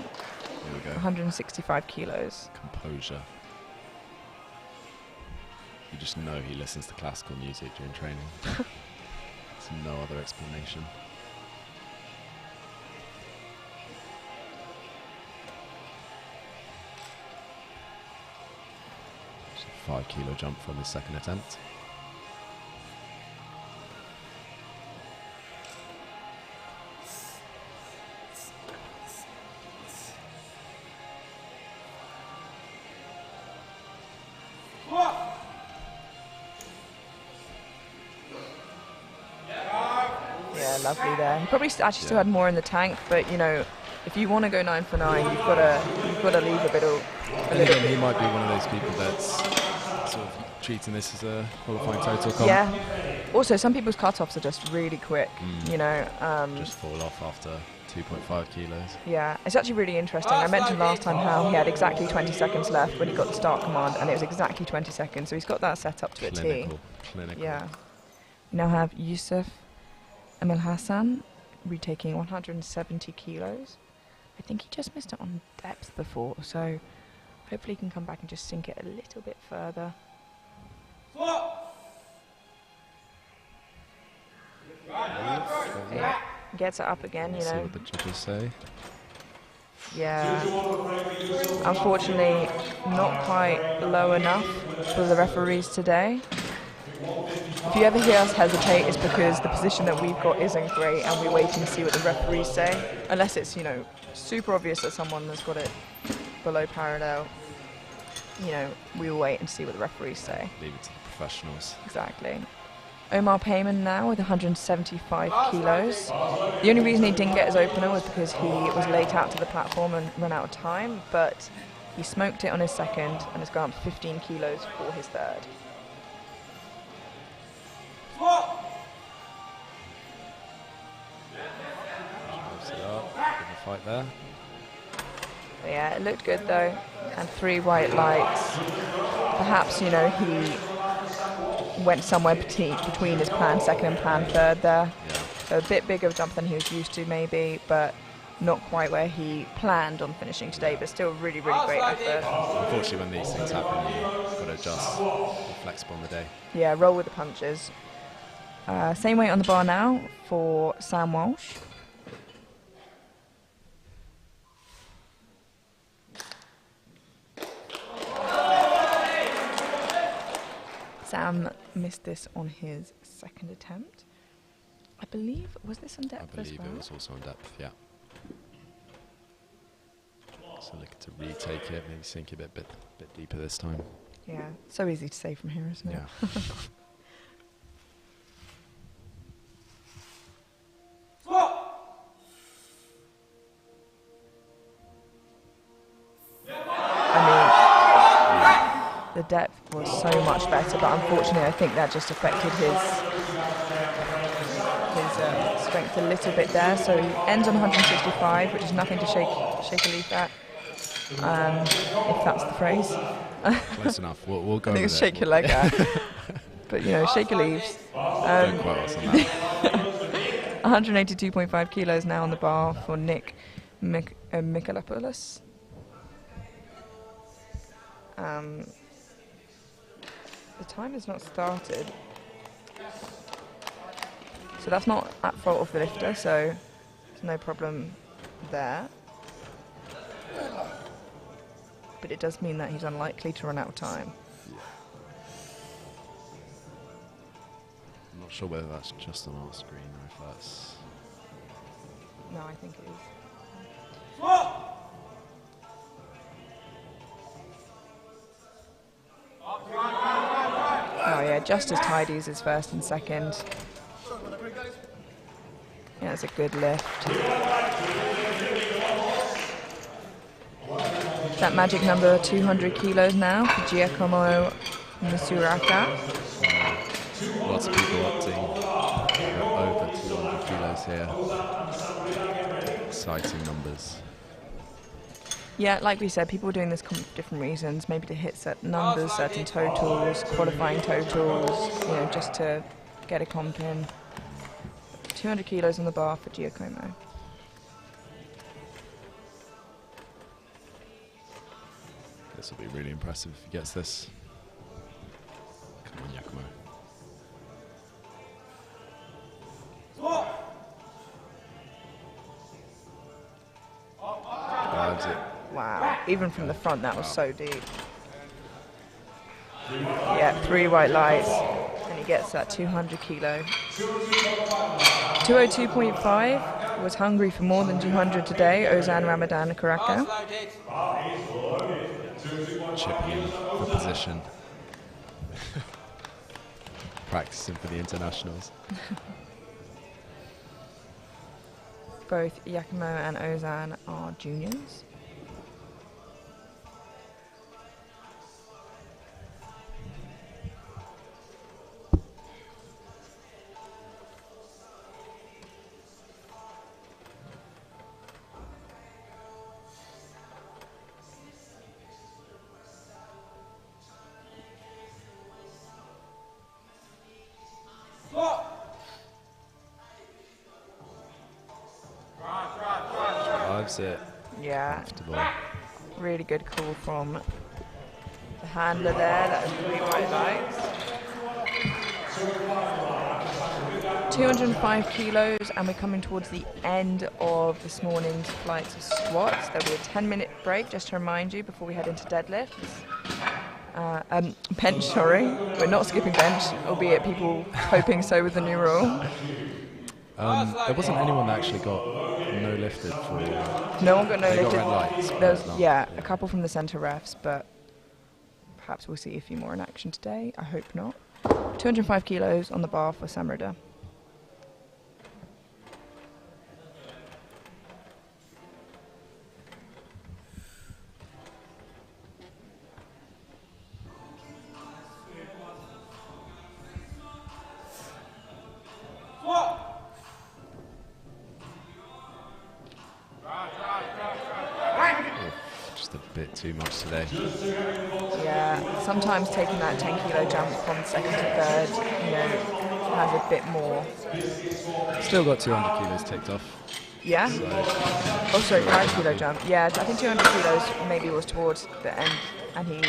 we go. 165 kilos. Composure. You just know he listens to classical music during training. There's no other explanation. Just a 5 kilo jump from his second attempt. Yeah, lovely there. He probably actually still had more in the tank, but you know, if you want to go 9 for 9, you've got to leave a little He might be one of those people that's sort of treating this as a qualifying total comp. Yeah. Also, some people's cut-offs are just really quick. You know. Just fall off after 2.5 kilos. Yeah, it's actually really interesting. I mentioned last time how he had exactly 20 seconds left when he got the start command, and it was exactly 20 seconds. So he's got that set up to a T. Clinical. Yeah. We now have Yusuf Emil Hassan retaking 170 kilos. I think he just missed it on depth before, so hopefully he can come back and just sink it a little bit further. Yeah. Gets it up again, you See know. what the judges say. Yeah. Unfortunately, not quite low enough for the referees today. If you ever hear us hesitate, it's because the position that we've got isn't great and we're waiting to see what the referees say. Unless it's, you know, super obvious that someone has got it below parallel, you know, we'll wait and see what the referees say. Leave it to the professionals. Exactly. Omar Payman now with 175 kilos. The only reason he didn't get his opener was because he was late out to the platform and ran out of time, but he smoked it on his second and has gone up 15 kilos for his third. Moves it up. Good fight there. But yeah, it looked good though. And 3 white lights. Perhaps, you know, he went somewhere between his planned second and planned third there. Yeah. So a bit bigger of a jump than he was used to maybe, but not quite where he planned on finishing today, but still really, really great effort. Unfortunately, when these things happen, you've got to adjust. Be flexible on the day. Yeah, roll with the punches. Same weight on the bar now for Sam Walsh. Sam missed this on his second attempt. I believe, was this on depth I as believe well? it was also on depth, yeah. So looking to retake it, maybe sink it a bit deeper this time. Yeah, so easy to say from here, isn't it? Yeah. The depth was so much better, but unfortunately I think that just affected his strength a little bit there. So he ends on 165, which is nothing to shake a leaf at, if that's the phrase. Close enough. We'll go I think with it's it. shake your leg at. But you know, shake your leaves. Don't quote us on that. 182.5 kilos now on the bar for Nick Mikalopoulos. The time has not started. So that's not at fault of the lifter, so there's no problem there. But it does mean that he's unlikely to run out of time. I'm not sure whether that's just on our screen or if that's... No, I think it is. Oh yeah, just as tidy as his first and second. Yeah, it's a good lift. That magic number 200 kilos now for Giacomo Misuraka. Lots of people opting over 200 kilos here. Exciting numbers. Yeah, like we said, people are doing this for different reasons. Maybe to hit certain numbers, certain totals, qualifying totals, you know, just to get a comp in. 200 kilos on the bar for Giacomo. This will be really impressive if he gets this. Come on, Giacomo. Drives it. Wow, even from the front, that was so deep. Yeah, 3 white lights, and he gets that 200 kilo. 202.5, was hungry for more than 200 today, Ozan Ramadan Karaka. Chipping in for position. Practicing for the internationals. Both Giacomo and Ozan are juniors. Drives it. Yeah, Comfortable. really good call from the handler there. That was 3 white lights. 205 kilos, and we're coming towards the end of this morning's flights of squats. There'll be a 10-minute break, just to remind you, before we head into deadlifts. Bench, sorry. We're not skipping bench, albeit people hoping so with the new rule. There wasn't anyone that actually got no lifted for... No one got no They got lifted. red lights, There was, but not- yeah, a couple from the centre refs, but perhaps we'll see a few more in action today. I hope not. 205 kilos on the bar for Samrida. Just a bit too much today. Yeah, sometimes taking that 10 kilo jump from second to third, you know, has a bit more. Still got 200 kilos ticked off. Yeah? So Oh, sorry, 5 kilo jump. Yeah, I think 200 kilos maybe was towards the end, and he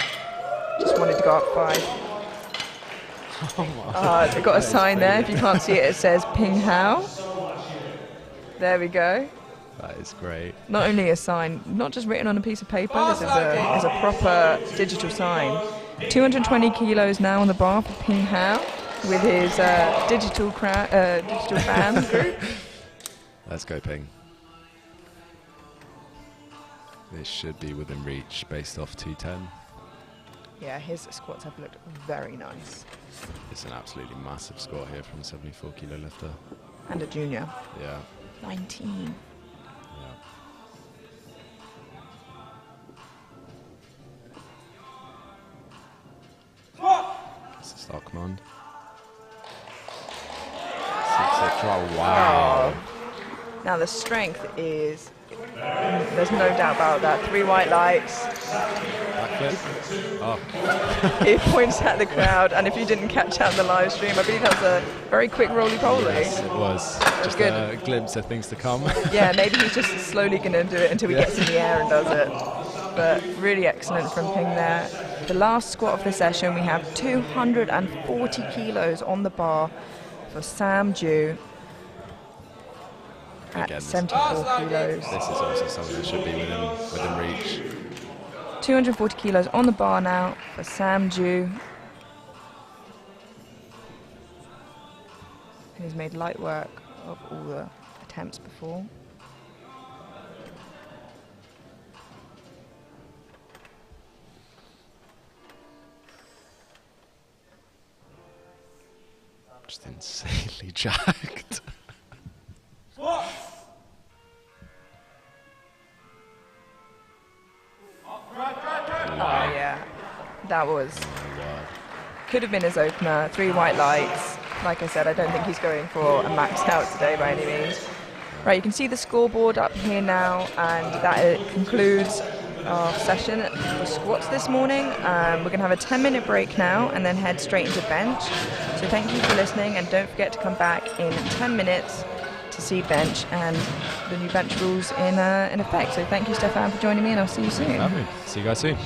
just wanted to go up 5. They've got a sign there. If you can't see it, it says Ping Hao. There we go. that is great. Not only a sign, not just written on a piece of paper, this is a proper digital sign. 220 kilos now on the bar for Ping Hao with his digital fan group. Let's go, Ping. This should be within reach based off 210. Yeah, his squats have looked very nice. It's an absolutely massive squat here from a 74 kilo lifter. And a junior. Yeah. 19. It's a start command. 6 wow. Now the strength is, there's no doubt about that. 3 white lights. Backflip. Oh, He points at the crowd, and if you didn't catch out the live stream, I believe that was a very quick roly-poly. yes, it was. Just good. a glimpse of things to come. Yeah, maybe he's just slowly going to do it until he gets in the air and does it. But really excellent from Ping there. The last squat of the session, we have 240 kilos on the bar for Sam Ju at Again, 74 kilos. This is also something that should be within reach. 240 kilos on the bar now for Sam Ju. He's made light work of all the attempts before. Just insanely jacked. What? Oh yeah, that was, could have been his opener. 3 white lights. Like I said, I don't think he's going for a max out today by any means. Right, you can see the scoreboard up here now, and that concludes our session for squats this morning. We're going to have a 10-minute break now and then head straight into bench. So thank you for listening, and don't forget to come back in 10 minutes to see bench and the new bench rules in effect. So thank you, Stefan, for joining me, and I'll see you soon. Lovely. See you guys soon.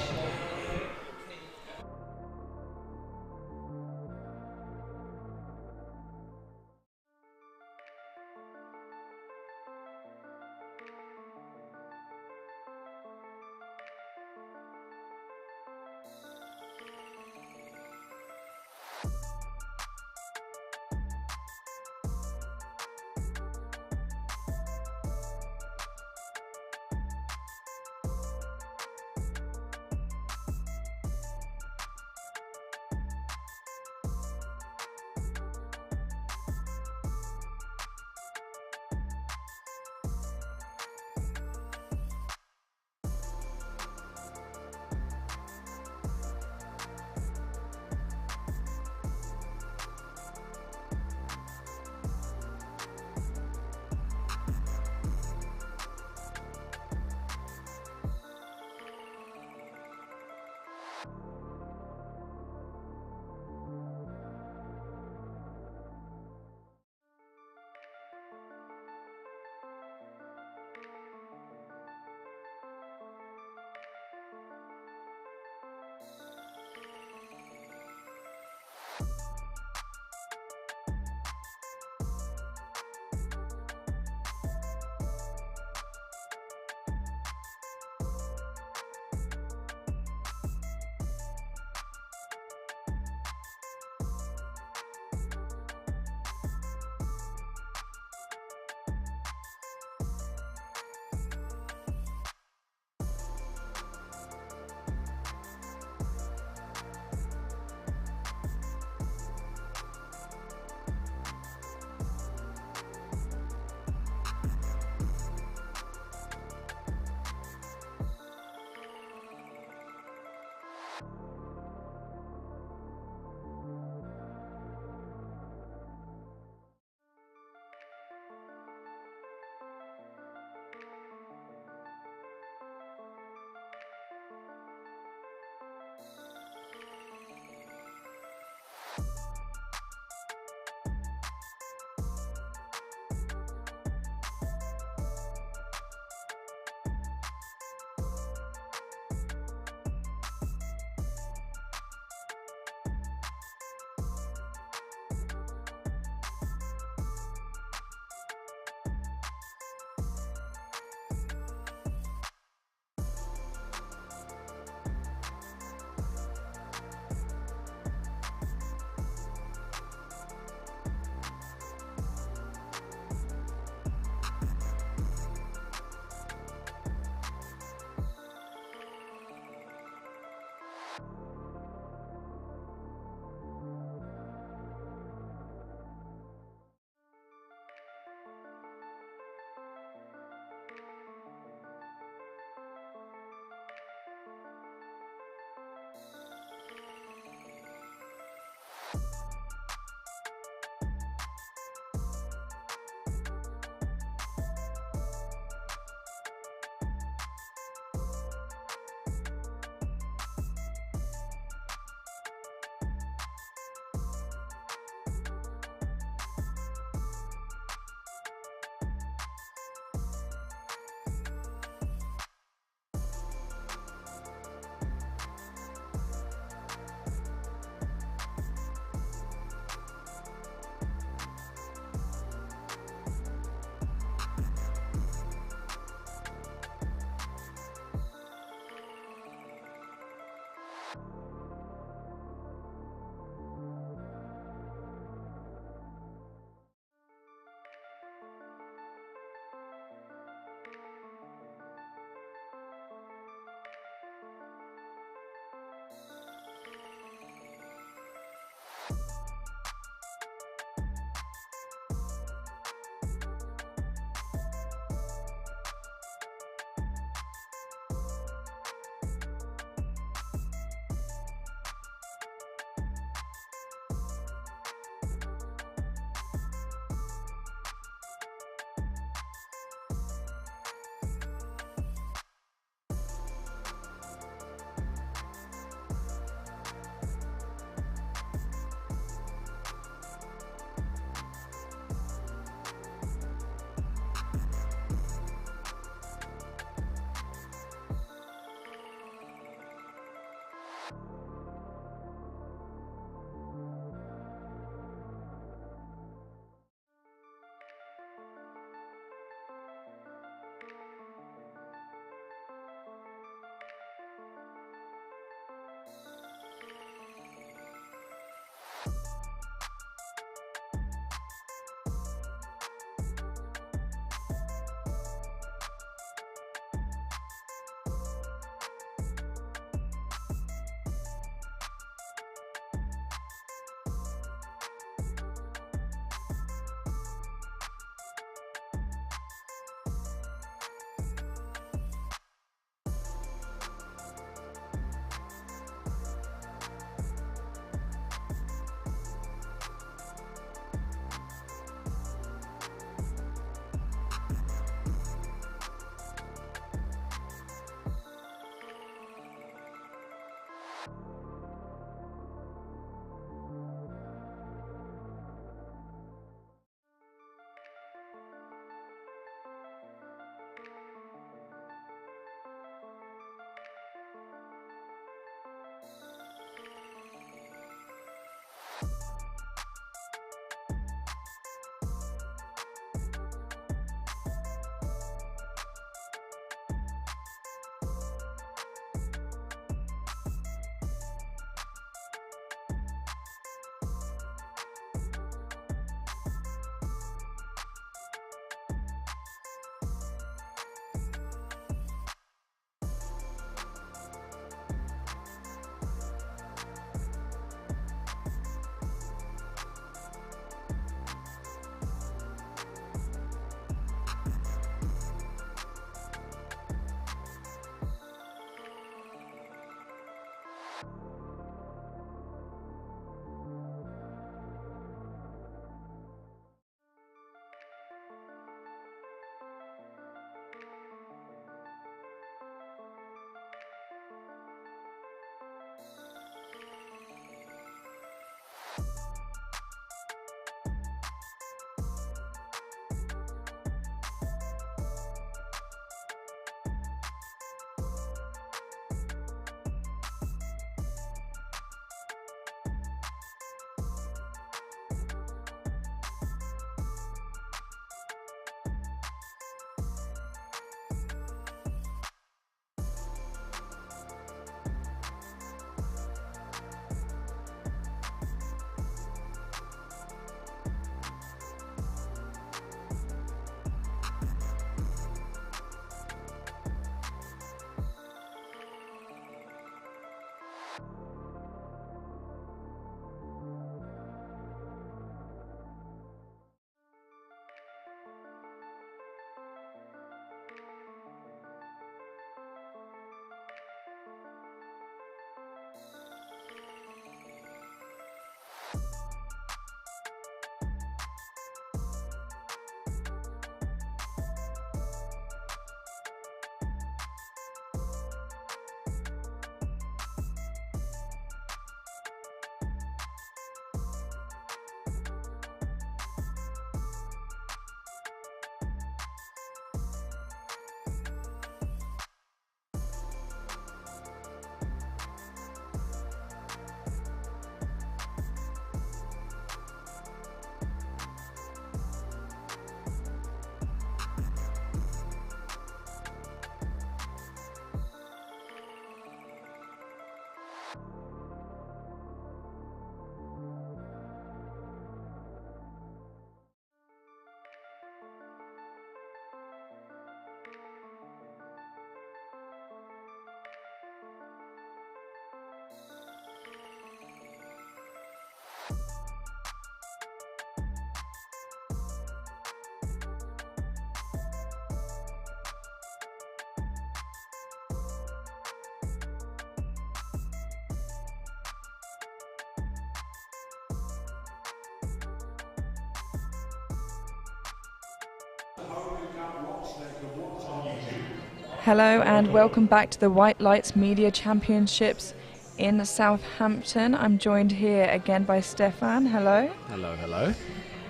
Hello and welcome back to the White Lights Media Championships in Southampton. I'm joined here again by Stefan. Hello. Hello, hello.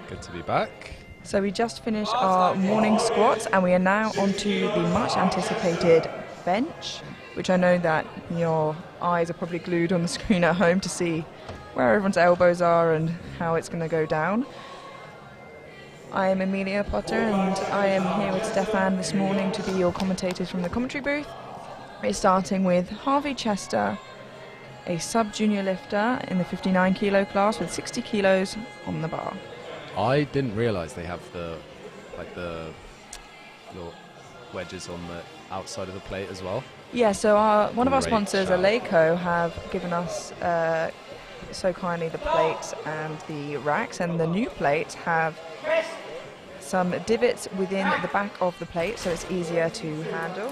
Good to be back. So we just finished our morning squats and we are now onto the much anticipated bench, which I know that your eyes are probably glued on the screen at home to see where everyone's elbows are and how it's going to go down. I am Amelia Potter and I am here with Stefan this morning to be your commentators from the commentary booth. We're starting with Harvey Chester, a sub-junior lifter in the 59 kilo class with 60 kilos on the bar. I didn't realise they have the little wedges on the outside of the plate as well. Yeah, so one of our Great sponsors, shout. Aleco, have given us so kindly the plates and the racks, and the new plates have some divots within the back of the plate, so it's easier to handle.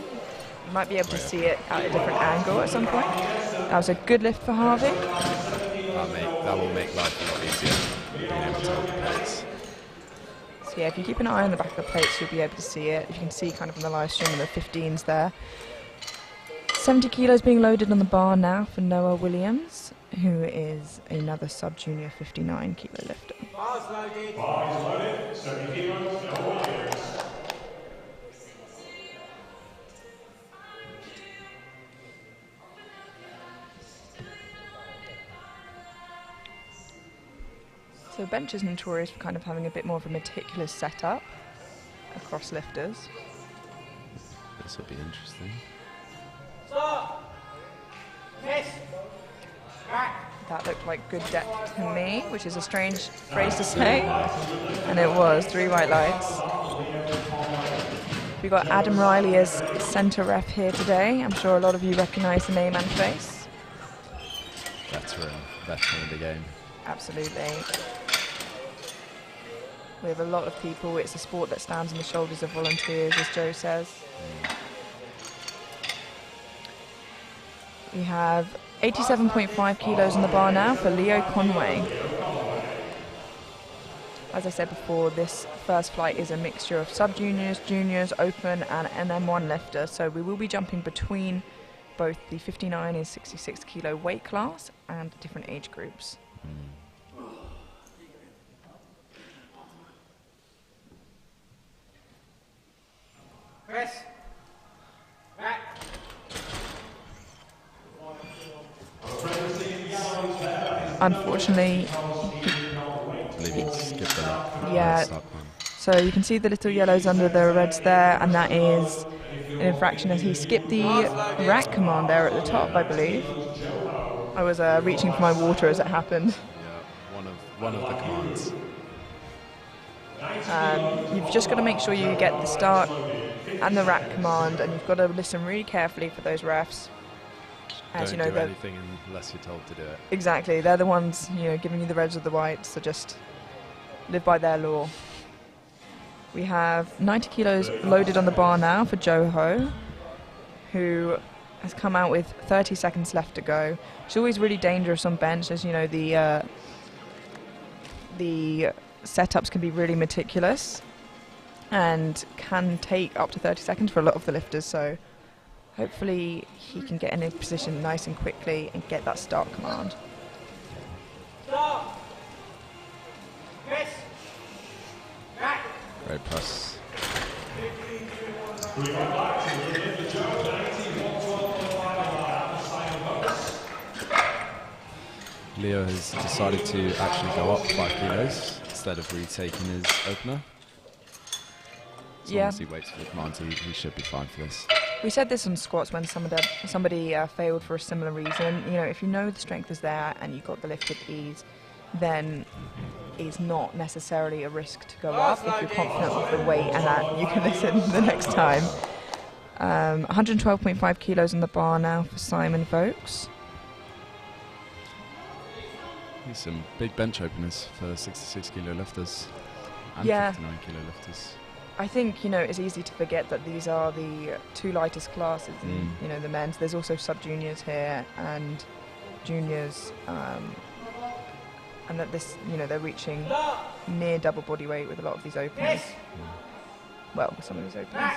You might be able to see it at a different angle at some point. That was a good lift for Harvey. That will make life a lot easier, being able to hold the plates. So yeah, if you keep an eye on the back of the plates, you'll be able to see it. You can see kind of in the live stream the 15s there. 70 kilos being loaded on the bar now for Noah Williams, who is another sub-junior 59 kilo lifter. Bars loaded. Bars loaded, 70 kilos, Noah Williams. So bench is notorious for kind of having a bit more of a meticulous setup across lifters. This will be interesting. Stop. Miss. Back. That looked like good depth to me, which is a strange phrase to say, and it was. 3 white lights. We've got Adam Riley as centre ref here today. I'm sure a lot of you recognise the name and face. Veteran of the game. Absolutely. We have a lot of people. It's a sport that stands on the shoulders of volunteers, as Joe says. We have 87.5 kilos on the bar now for Leo Conway. As I said before, this first flight is a mixture of sub-juniors, juniors, open and an M1 lifter, so we will be jumping between both the 59 and 66 kilo weight class and different age groups. Press. Back. Unfortunately, I believe he skipped the lap. Yeah. so you can see the little yellows under the reds there, and that is an infraction as he skipped the rack command there at the top, I believe. I was reaching for my water as it happened. Yeah, one of the commands. You've just got to make sure you get the start and the rack command, and you've got to listen really carefully for those refs. As Don't you know, do anything unless you're told to do it. exactly, they're the ones giving you the reds or the whites, so just live by their law. We have 90 kilos loaded on the bar now for Joe Ho, who has come out with 30 seconds left to go. It's always really dangerous on bench, as you know, the setups can be really meticulous and can take up to 30 seconds for a lot of the lifters, so hopefully he can get in a position nice and quickly and get that start command. Stop. Miss. Back. Great press. Leo has decided to actually go up 5 kilos instead of retaking his opener. As long as he waits for the command, he should be fine for this. We said this on squats when somebody failed for a similar reason. If you know the strength is there and you got the lift with ease, then it's not necessarily a risk to go up if you're confident with the weight and that you can listen the next time. 112.5 kilos on the bar now for Simon Vokes. These some big bench openers for 66 kilo lifters and Yeah. 59 kilo lifters. I think, it's easy to forget that these are the 2 lightest classes in, the men's. There's also sub-juniors here and juniors, and that this, they're reaching near double body weight with a lot of these openers. well, with some of his openers.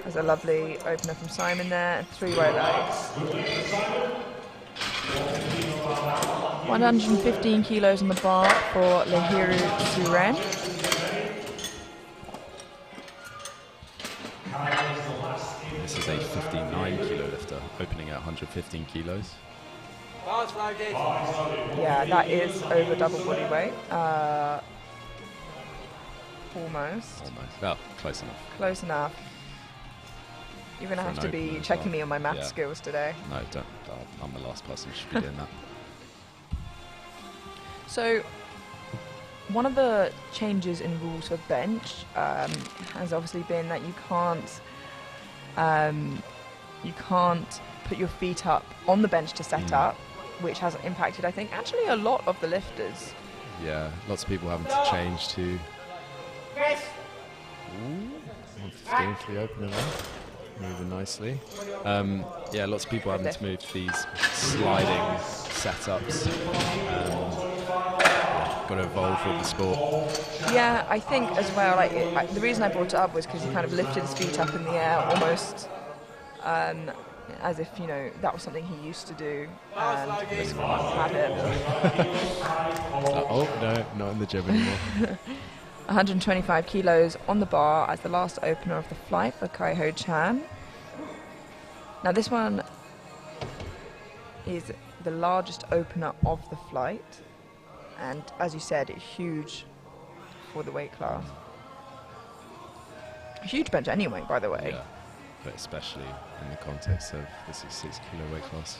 There's a lovely opener from Simon there, and 3 right legs. 115 kilos on the bar for Lehiru Suren. This is a 59 kilo lifter, opening at 115 kilos. Bars loaded. Yeah, that is over double body weight. Almost. Well, close enough. Close enough. You're going to For have an to be opener as checking well. me on my math Yeah. skills today. No, don't. I'm the last person who should be doing that. So, one of the changes in rules for bench has obviously been that you can't put your feet up on the bench to set up, which has impacted, I think, actually a lot of the lifters. Yeah, lots of people having to change to. Chris. 115 for the opener there. Moving nicely. Yeah, lots of people having to move to these sliding setups. Got to evolve with the sport. Yeah, I think as well, like, the reason I brought it up was because he kind of lifted his feet up in the air almost as if, you know, that was something he used to do, and this had it. Oh, no, not in the gym anymore. 125 kilos on the bar as the last opener of the flight for Kai Ho Chan. Now this one is the largest opener of the flight, and as you said, huge for the weight class. A huge bench anyway, by the way. Yeah, but especially in the context of this is 6 kilo weight class.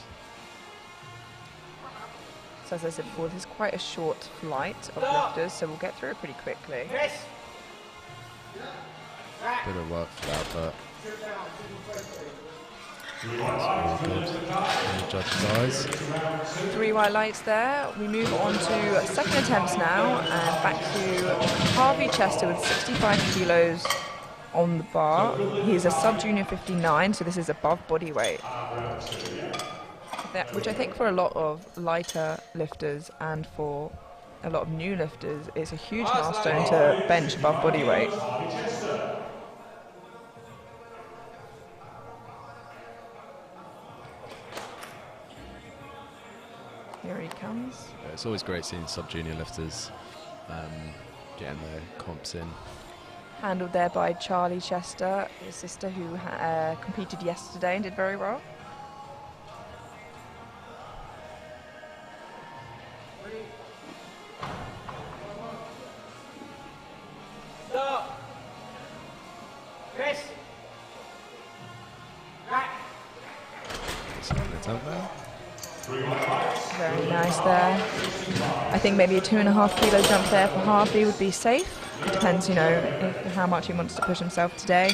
So as I said before, this is quite a short flight of lifters, so we'll get through it pretty quickly. Chris. Bit of work for that, but it's really good in the judge's eyes. 3 white lights there. We move on to second attempts now, and back to Harvey Chester with 65 kilos on the bar. He's a sub-junior 59, so this is above body weight. Which I think for a lot of lighter lifters and for a lot of new lifters, it's a huge milestone to bench above body weight. Here he comes. Yeah, it's always great seeing sub-junior lifters getting their comps in. Handled there by Charlie Chester, his sister, who competed yesterday and did very well. Stop. Chris. Back. Second attempt there. Very nice there. I think maybe a 2.5 kilo jump there for Harvey would be safe. It depends, you know, how much he wants to push himself today.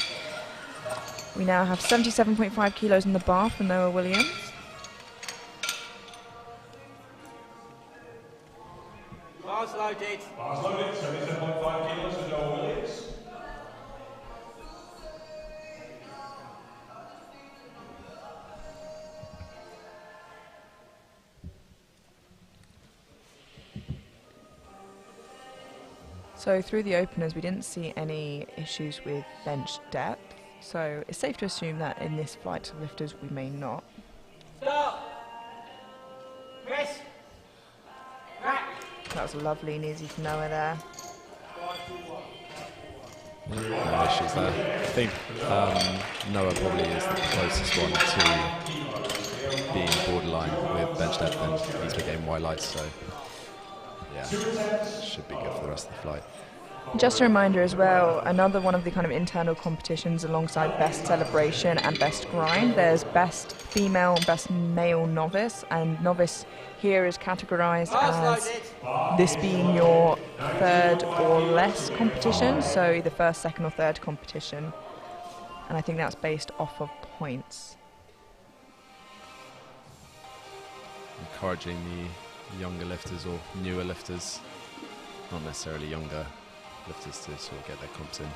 We now have 77.5 kilos in the bar for Noah Williams. Bars loaded. Bars loaded, 77.5 kilos for Noah Williams. So through the openers, we didn't see any issues with bench depth. So it's safe to assume that in this flight of lifters, we may not. Stop. Chris. Back. That was lovely and easy for Noah there. No issues there. I think Noah probably is the closest one to being borderline with bench depth, and he's been getting white lights, so yeah, should be good for the rest of the flight. Just a reminder as well, another one of the kind of internal competitions alongside Best Celebration and Best Grind. There's Best Female and Best Male Novice, and Novice here is categorized as this being your third or less competition, so either first, second or third competition. And I think that's based off of points. Encouraging the younger lifters or newer lifters, not necessarily younger lifters, to sort of get their comps in.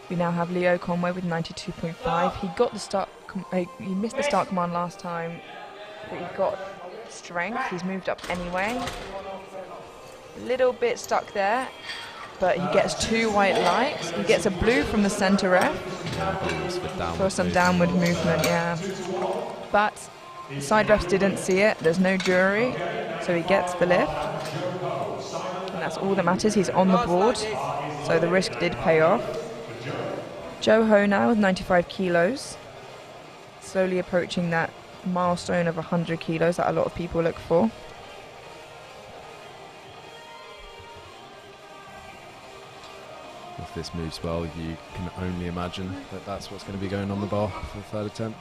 We now have Leo Conway with 92.5. He got the start, he missed the start command last time, but he got strength. He's moved up anyway. A little bit stuck there. but he gets 2 white lights. He gets a blue from the center ref for some downward movement, yeah. But side refs didn't see it. There's no jury, so he gets the lift. And that's all that matters. He's on the board, so the risk did pay off. Joe Ho now with 95 kilos, slowly approaching that milestone of 100 kilos that a lot of people look for. If this moves well, you can only imagine that that's what's going to be going on the bar for the third attempt.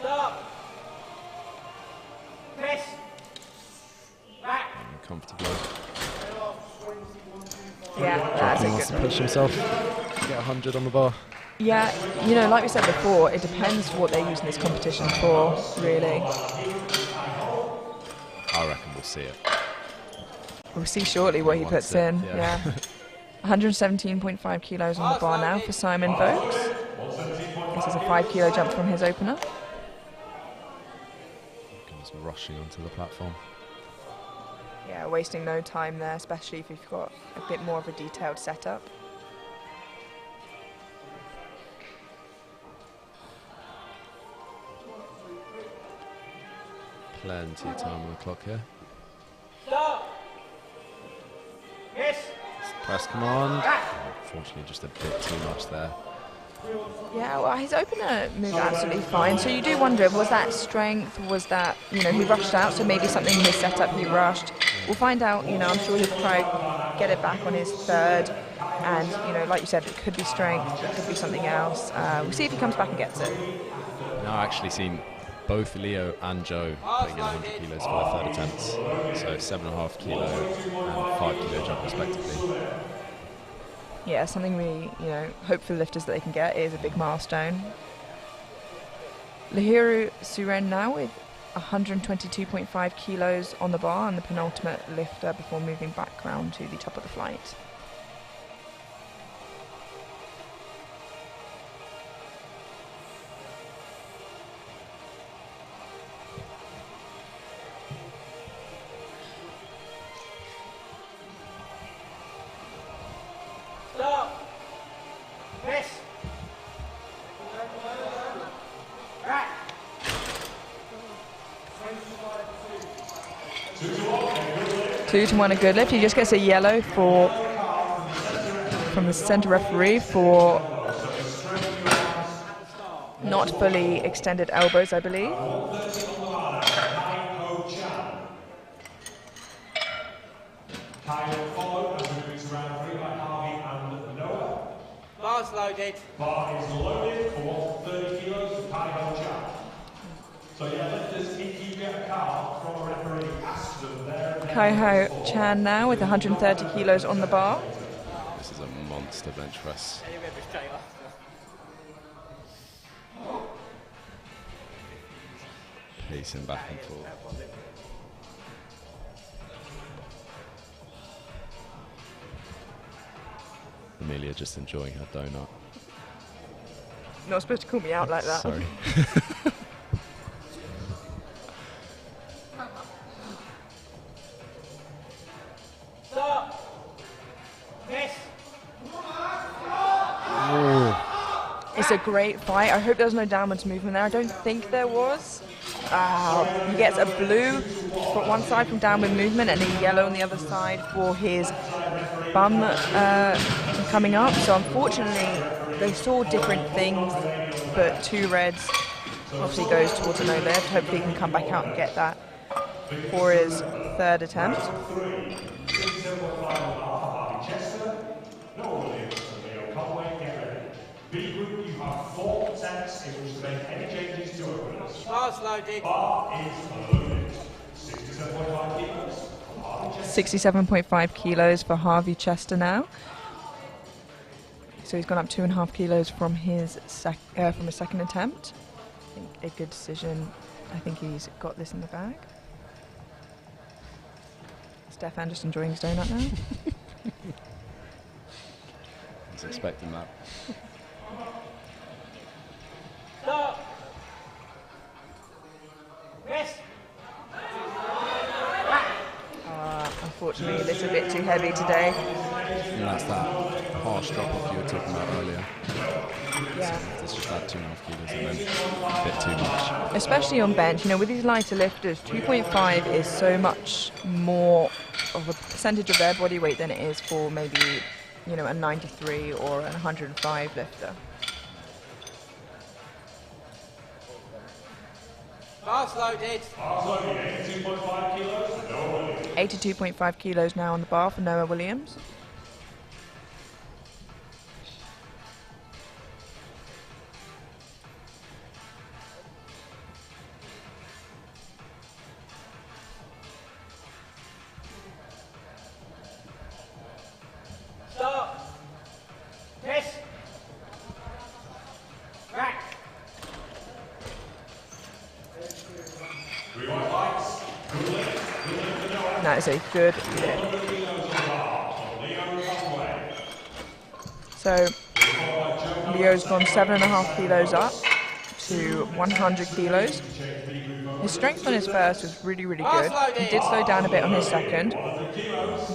Stop. Press. Back. And comfortably. Yeah, that's He a wants to good push himself to get 100 on the bar. Yeah, you know, like we said before, it depends what they're using this competition for, really. I reckon we'll see it. We'll see shortly what he Wants puts it, in. yeah. Yeah. 117.5 kilos on the bar now for Simon Vokes. This is a 5 kilo jump from his opener. Just rushing onto the platform. Yeah, wasting no time there, especially if you've got a bit more of a detailed setup. Plenty of time on the clock here. Stop. Yes. Press command. Unfortunately, just a bit too much there. Yeah, well, his opener moved absolutely fine. So you do wonder, was that strength? Was that, you know, he rushed out, so maybe something in his setup he rushed. We'll find out, you know, I'm sure he'll try get it back on his third. And, you know, like you said, it could be strength, it could be something else. We'll see if he comes back and gets it. Now I've actually seen both Leo and Joe putting in 100 kilos for their third attempts. So 7.5 kilo and 5 kilo jump respectively. Yeah, something we, you know, hope for the lifters that they can get is a big milestone. Lahiru Suren now with 122.5 kilos on the bar and the penultimate lifter before moving back round to the top of the flight. Stop. Press. Back. 2-1 a good lift. He just gets a yellow from the centre referee for not fully extended elbows, I believe. Bar's loaded. Bar is loaded for 30 kilos of Kai-Ho Chan. So yeah, lifters, if you get a card from a referee, ask them there. Kai-Ho Chan now with 130 kilos on the bar. This is a monster bench press. Pacing back and forth. Amelia just enjoying her donut. Not supposed to call me out like that. Sorry. Stop. Yes. It's a great fight. I hope there's no downwards movement there. I don't think there was. He gets a blue for one side from downward movement and a yellow on the other side for his bum coming up. So unfortunately, they saw different things, but 2 reds obviously goes towards a no lift. Hopefully he can come back out and get that for his third attempt. B group, you have 4 attempts in which to make any changes to openers. Bar's loaded. Bar is loaded. 67.5 kilos. 67.5 kilos for Harvey Chester now. So he's gone up 2.5 kilos from his second attempt. I think a good decision. I think he's got this in the bag. Stefan just enjoying his donut now. I was expecting that. Stop. Yes. unfortunately a little bit too heavy today. And that's that harsh drop-off you were talking about earlier. Yeah. So it's just that 2.5 kilos and then a bit too much. Especially on bench, you know, with these lighter lifters, 2.5 is so much more of a percentage of their body weight than it is for maybe, you know, a 93 or a 105 lifter. Bars loaded. 82.5 kilos. Noah Williams. 82.5 kilos now on the bar for Noah Williams. Stop. Miss. Rack. That is a good lift. So Leo's gone 7.5 kilos up to 100 kilos. His strength on his first was really, really good. He did slow down a bit on his second,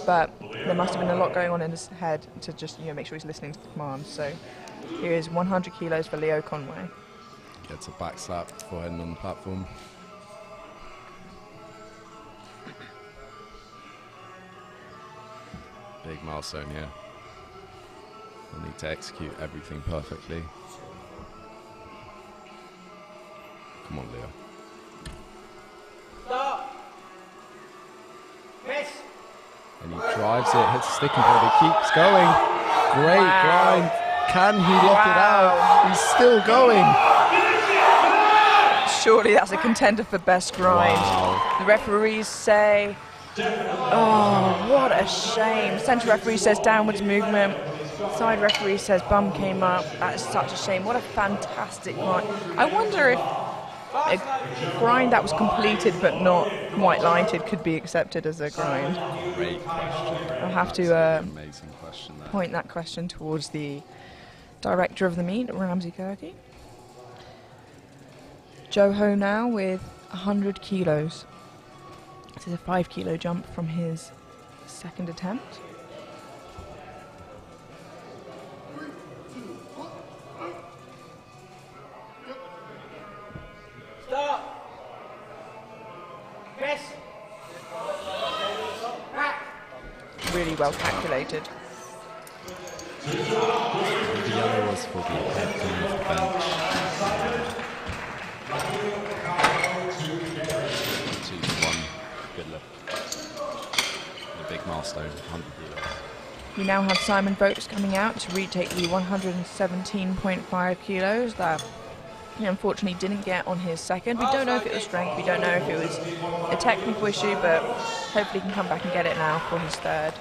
but there must have been a lot going on in his head to just, you know, make sure he's listening to the commands. So here is 100 kilos for Leo Conway. Gets a back slap before heading on the platform. Big milestone here. We'll need to execute everything perfectly. Come on, Leo. Stop. Miss. And he drives it, hits the sticking point, he keeps going. Great grind. Can he lock it out? He's still going. Surely that's a contender for best grind. Wow. The referees say, oh, what a shame. Centre referee says downwards movement. Side referee says bum came up. That is such a shame. What a fantastic grind. I wonder if a grind that was completed but not white lighted could be accepted as a grind. Great question. I'll have to Amazing question there. point that question towards the director of the meet, Ramsey Kirky. Joho now with 100 kilos. This is a 5 kilo jump from his second attempt. Stop. Miss. Rack. Really well calculated. The yellow was for the head coming off the bench. 2-1. Good lift. A big milestone, 100 kilos. We now have Simon Vokes coming out to retake the 117.5 kilos that he unfortunately didn't get on his second. We don't know if it was strength, we don't know if it was a technical issue, but hopefully he can come back and get it now for his third.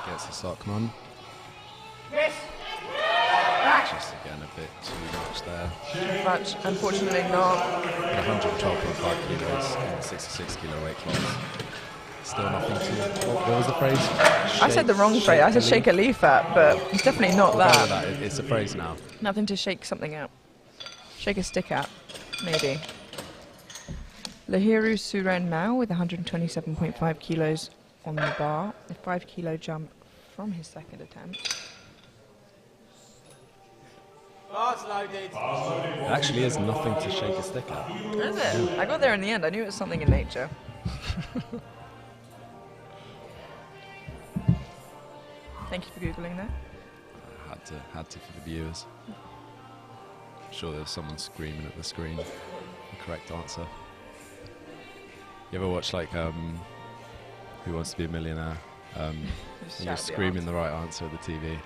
Gets the start, come on. Miss. Just again a bit too much there. But unfortunately not. 112.5 kilos in the 66 kilo weight class. Still nothing to. What was the phrase? I said the wrong phrase. I said shake a leaf at, but it's definitely not that. It's a phrase now. Nothing to shake something at. Shake a stick at, maybe. Lahiru Suren now with 127.5 kilos on the bar. A 5 kilo jump from his second attempt. Bars loaded. It actually is nothing to shake a stick at. Is it? I got there in the end. I knew it was something in nature. Thank you for Googling that. Had to for the viewers. I'm sure there's someone screaming at the screen. The correct answer. You ever watch like Who Wants to Be a Millionaire? And you're screaming the right answer at the TV.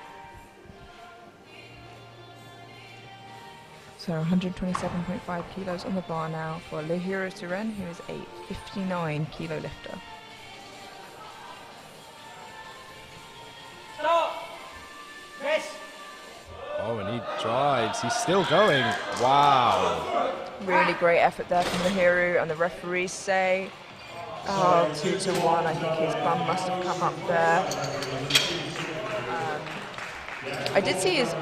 So 127.5 kilos on the bar now for Lahiru Suren, who is a 59 kilo lifter. Stop. Miss. Oh, and he drives. He's still going. Wow. Really great effort there from Lahiru, and the referees say, oh, 2-1. I think his bum must have come up there. I did see his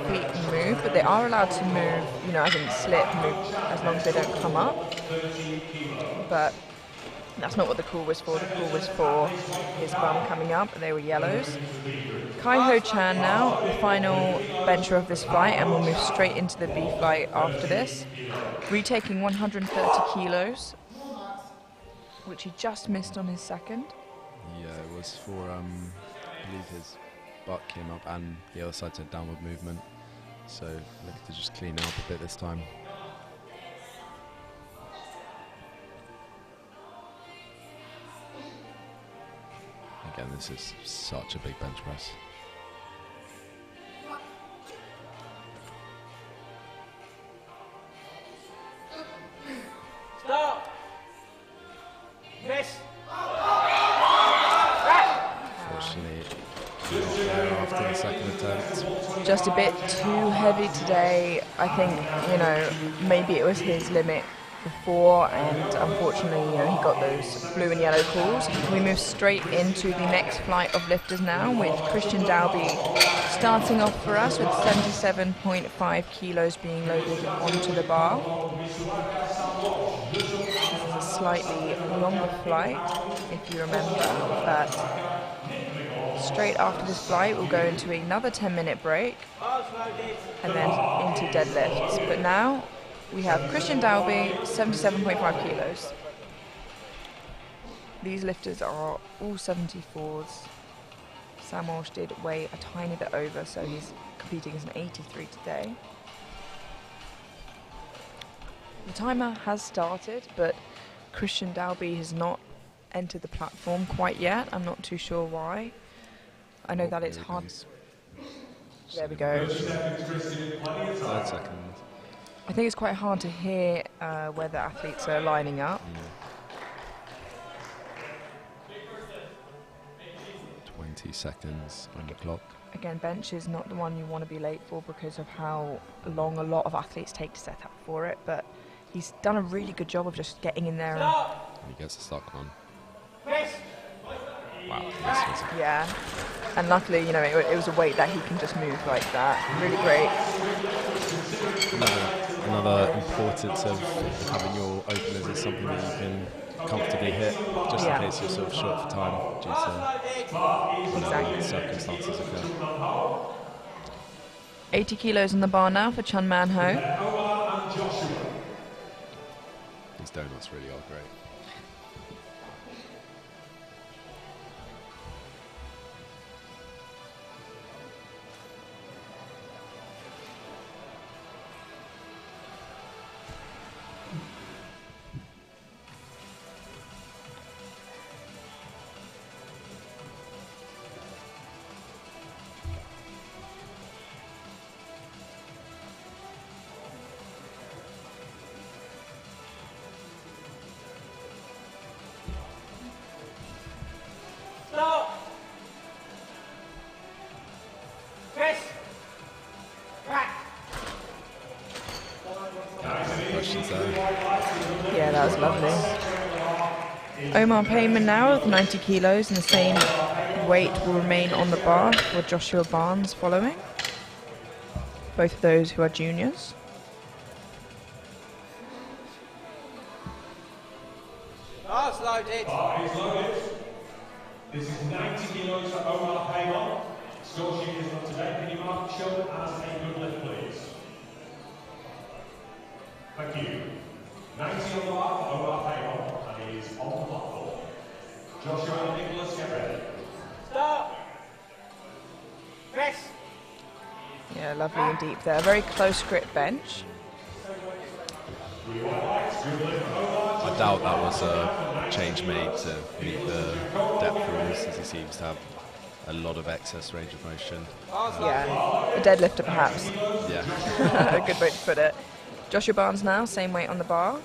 feet move, but they are allowed to move, you know, as in slip, move, as long as they don't come up. But that's not what the call was for. The call was for his bum coming up. They were yellows. Kai Ho Chan now, the final bencher of this flight, and we'll move straight into the B flight after this. Retaking 130 kilos, which he just missed on his second. Yeah, it was for, I believe his butt came up and the other side said downward movement. So looking to just clean up a bit this time. Again, this is such a big bench press. Stop. Miss. Unfortunately, not there after the second attempt. Just a bit too heavy today. I think, you know, maybe it was his limit before, and unfortunately, you know, he got those blue and yellow calls. We move straight into the next flight of lifters now, with Christian Dalby starting off for us with 77.5 kilos being loaded onto the bar. This is a slightly longer flight, if you remember, but straight after this flight we'll go into another 10-minute break and then into deadlifts. But now we have Christian Dalby, 77.5 kilos. These lifters are all 74s. Sam Walsh did weigh a tiny bit over, so he's competing as an 83 today. The timer has started, but Christian Dalby has not entered the platform quite yet. I'm not too sure why. I know that it's hard. There we go. 5 seconds. I think it's quite hard to hear where the athletes are lining up. 20 seconds on the clock. Again, bench is not the one you want to be late for because of how long a lot of athletes take to set up for it, but he's done a really good job of just getting in there. And He gets the stock on. Miss. Wow, this was yeah, and luckily, you know, it was a weight that he can just move like that. Really great. another importance of having your openers is something that you can comfortably hit, just in case you're sort of short for time due to Exactly. circumstances occur. 80 kilos on the bar now for Chun Man Ho. These donuts really are great. Stop. Miss. Back. Questions there? Yeah, that was lovely. Omar Payman now with 90 kilos, and the same weight will remain on the bar for Joshua Barnes following. Both of those who are juniors. Bar's loaded. Bar is loaded. This is 90 kilos for Omar Paymon. Score sheet is up to date. Can you mark show as a good lift, please? Thank you. 90 on the bar for Omar Paymon, and he is on the platform. Joshua and Nicholas, get ready. Stop. Miss. Yeah, lovely and deep there. Very close grip bench. I doubt that was a change made to meet the depth rules, as he seems to have a lot of excess range of motion. Yeah, a deadlifter perhaps. Yeah. A good way to put it. Joshua Barnes now, same weight on the bar.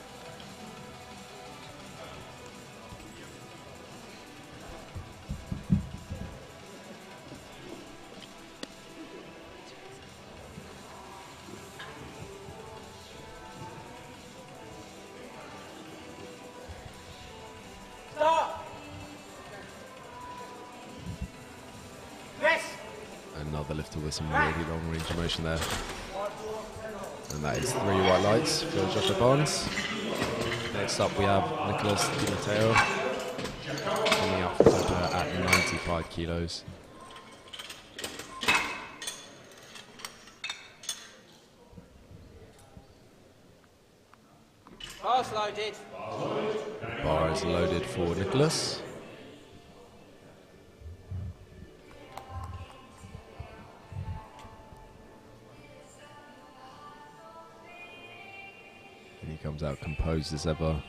another lifter with some really long range of motion there. And that is 3 white lights for Joshua Barnes. Next up we have Nicholas Di Matteo coming up for his opener at 95 kilos. Bar's loaded. Bar is loaded for Nicholas. And he comes out composed as ever.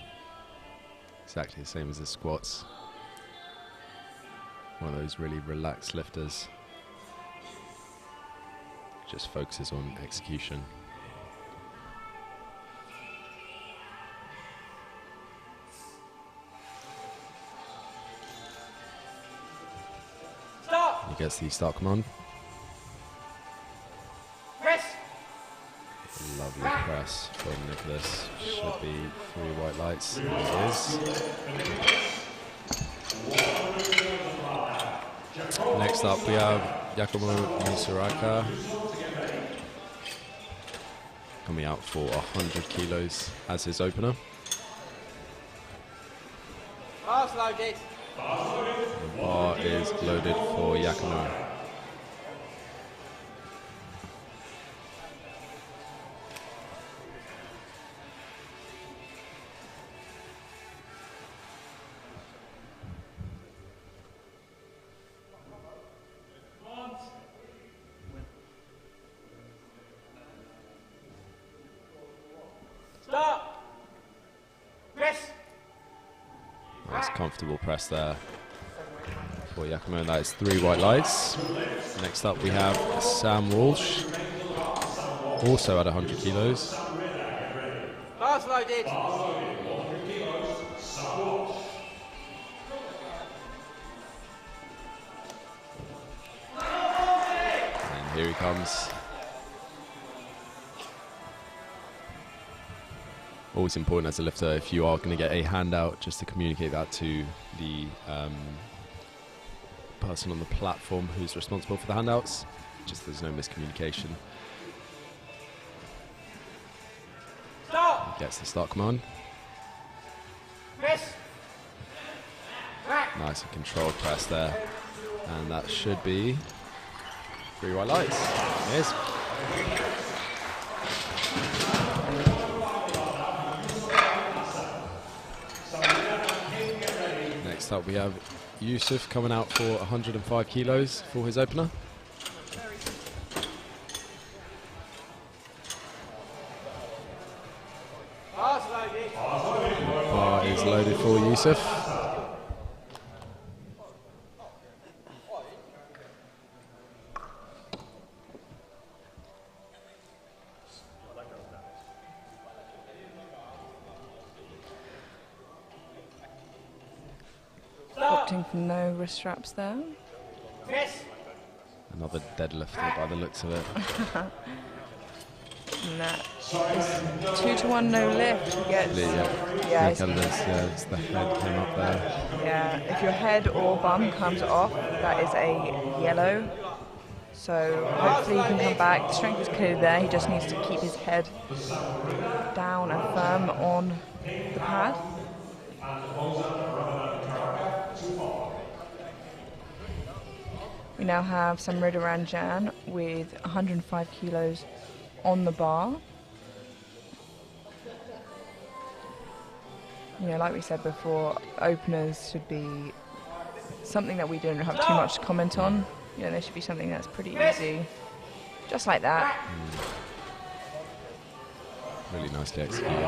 Exactly the same as his squats. One of those really relaxed lifters. Just focuses on execution. Stop. He gets the start command. Press. Lovely press from Nicholas. Should be 3 white lights. It is. Next up we have Giacomo Misuraka coming out for 100 kilos as his opener. Bar's loaded. The bar is loaded for Giacomo. Stop. Press. Nice comfortable press there for Giacomo, and that is 3 white lights. Next up we have Sam Walsh, also at 100 kilos. Bar's loaded. And here he comes. Always important as a lifter, if you are going to get a handout, just to communicate that to the person on the platform who's responsible for the handouts, just there's no miscommunication. Stop. He gets the start command. Press. Back. Nice and controlled press there. And that should be 3 white lights. It is. Next up we have Yusuf coming out for 105 kilos for his opener. Bar's loaded. Bar is loaded for Yusuf. Opting for no wrist straps there. Press. Another deadlifter by the looks of it. And that is 2-to-1 no lift. He gets, Yeah, it's the head came up there. yeah, if your head or bum comes off, that is a yellow. So hopefully he can come back. The strength is clear there. He just needs to keep his head down and firm on the pad. We now have Samrida Ranjan with 105 kilos on the bar. You know, like we said before, openers should be something that we don't have too much to comment on. You know, they should be something that's pretty easy. Just like that. Really nicely executed.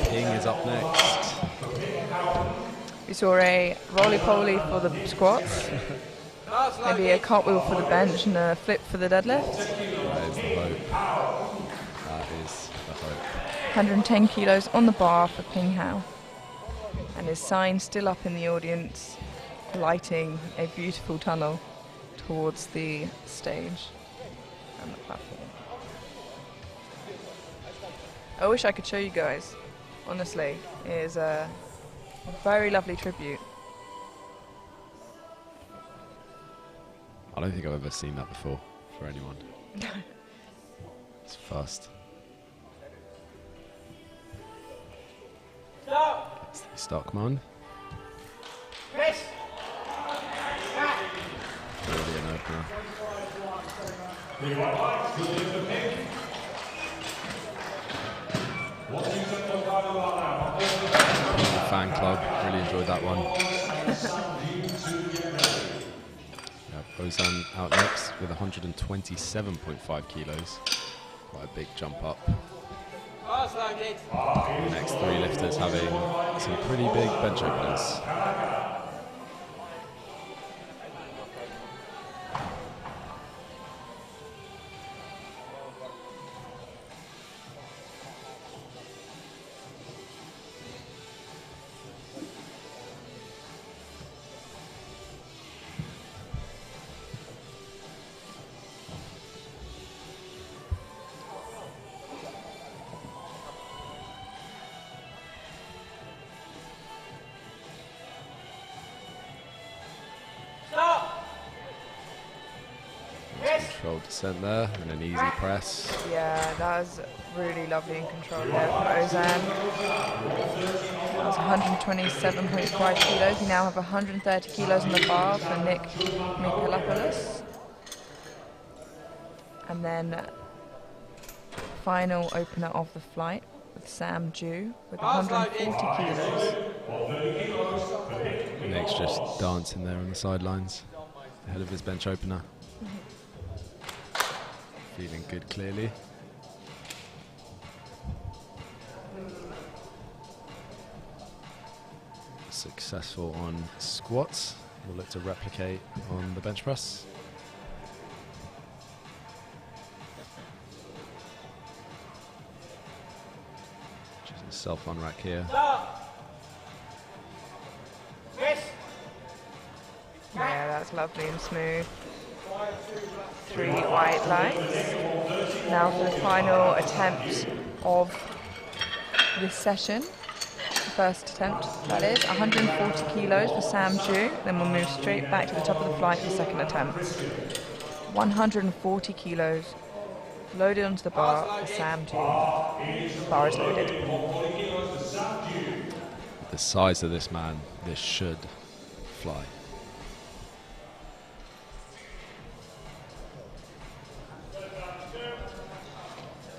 Ping is up next. We saw a roly-poly for the squats, Bar's loaded. maybe a cartwheel for the bench and a flip for the deadlift. That is the hope. That is the hope. 110 kilos on the bar for Ping Hao. And his sign still up in the audience, lighting a beautiful tunnel towards the stage and the platform. I wish I could show you guys, honestly. It is a very lovely tribute. I don't think I've ever seen that before for anyone. It's fast. Stop. It's the start command. Press. Really an opener. Fan club, really enjoyed that one. Ozan out next with 127.5 kilos. Quite a big jump up. The next three lifters having some pretty big bench openers. Controlled descent there and an easy press. Yeah, that was really lovely and controlled there from Ozan. That was 127.5 kilos. We now have 130 kilos on the bar for Nick Mikalopoulos. And then final opener of the flight with Sam Jew with 140 kilos. Nick's just dancing there on the sidelines ahead of his bench opener. Feeling good, clearly. Successful on squats. We'll look to replicate on the bench press. Just a self-on rack here. Yeah, that's lovely and smooth. 3 white lights. Now for the final attempt of this session. The first attempt, that is, 140 kilos for Sam Jew. Then we'll move straight back to the top of the flight for the second attempt. 140 kilos loaded onto the bar for Sam Jew. The bar is loaded. The size of this man, this should fly.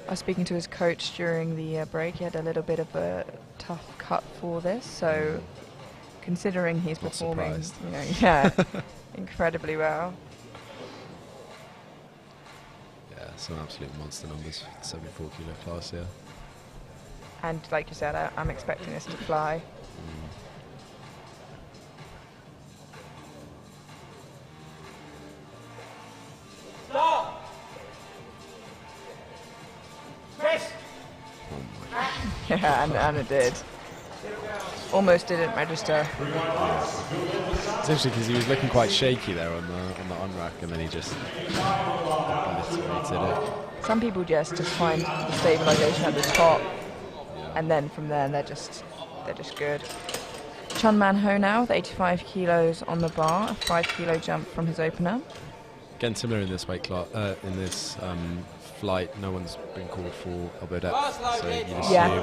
I was speaking to his coach during the break. He had a little bit of a tough cut for this, so considering he's Not performing, surprised. you know, yeah, incredibly well. Yeah, some absolute monster numbers for the 74 kilo class here. And like you said, I'm expecting this to fly. Stop. Press. Yeah, and it did. Almost didn't register. It's interesting because he was looking quite shaky there on the unrack, and then he just obliterated it. Some people just find the stabilization at the top, and then from there they're just good. Chun Man Ho now with 85 kilos on the bar, a 5 kilo jump from his opener. Again, similar in this weight class, in this flight, no one's been called for elbow depth, so you'd assume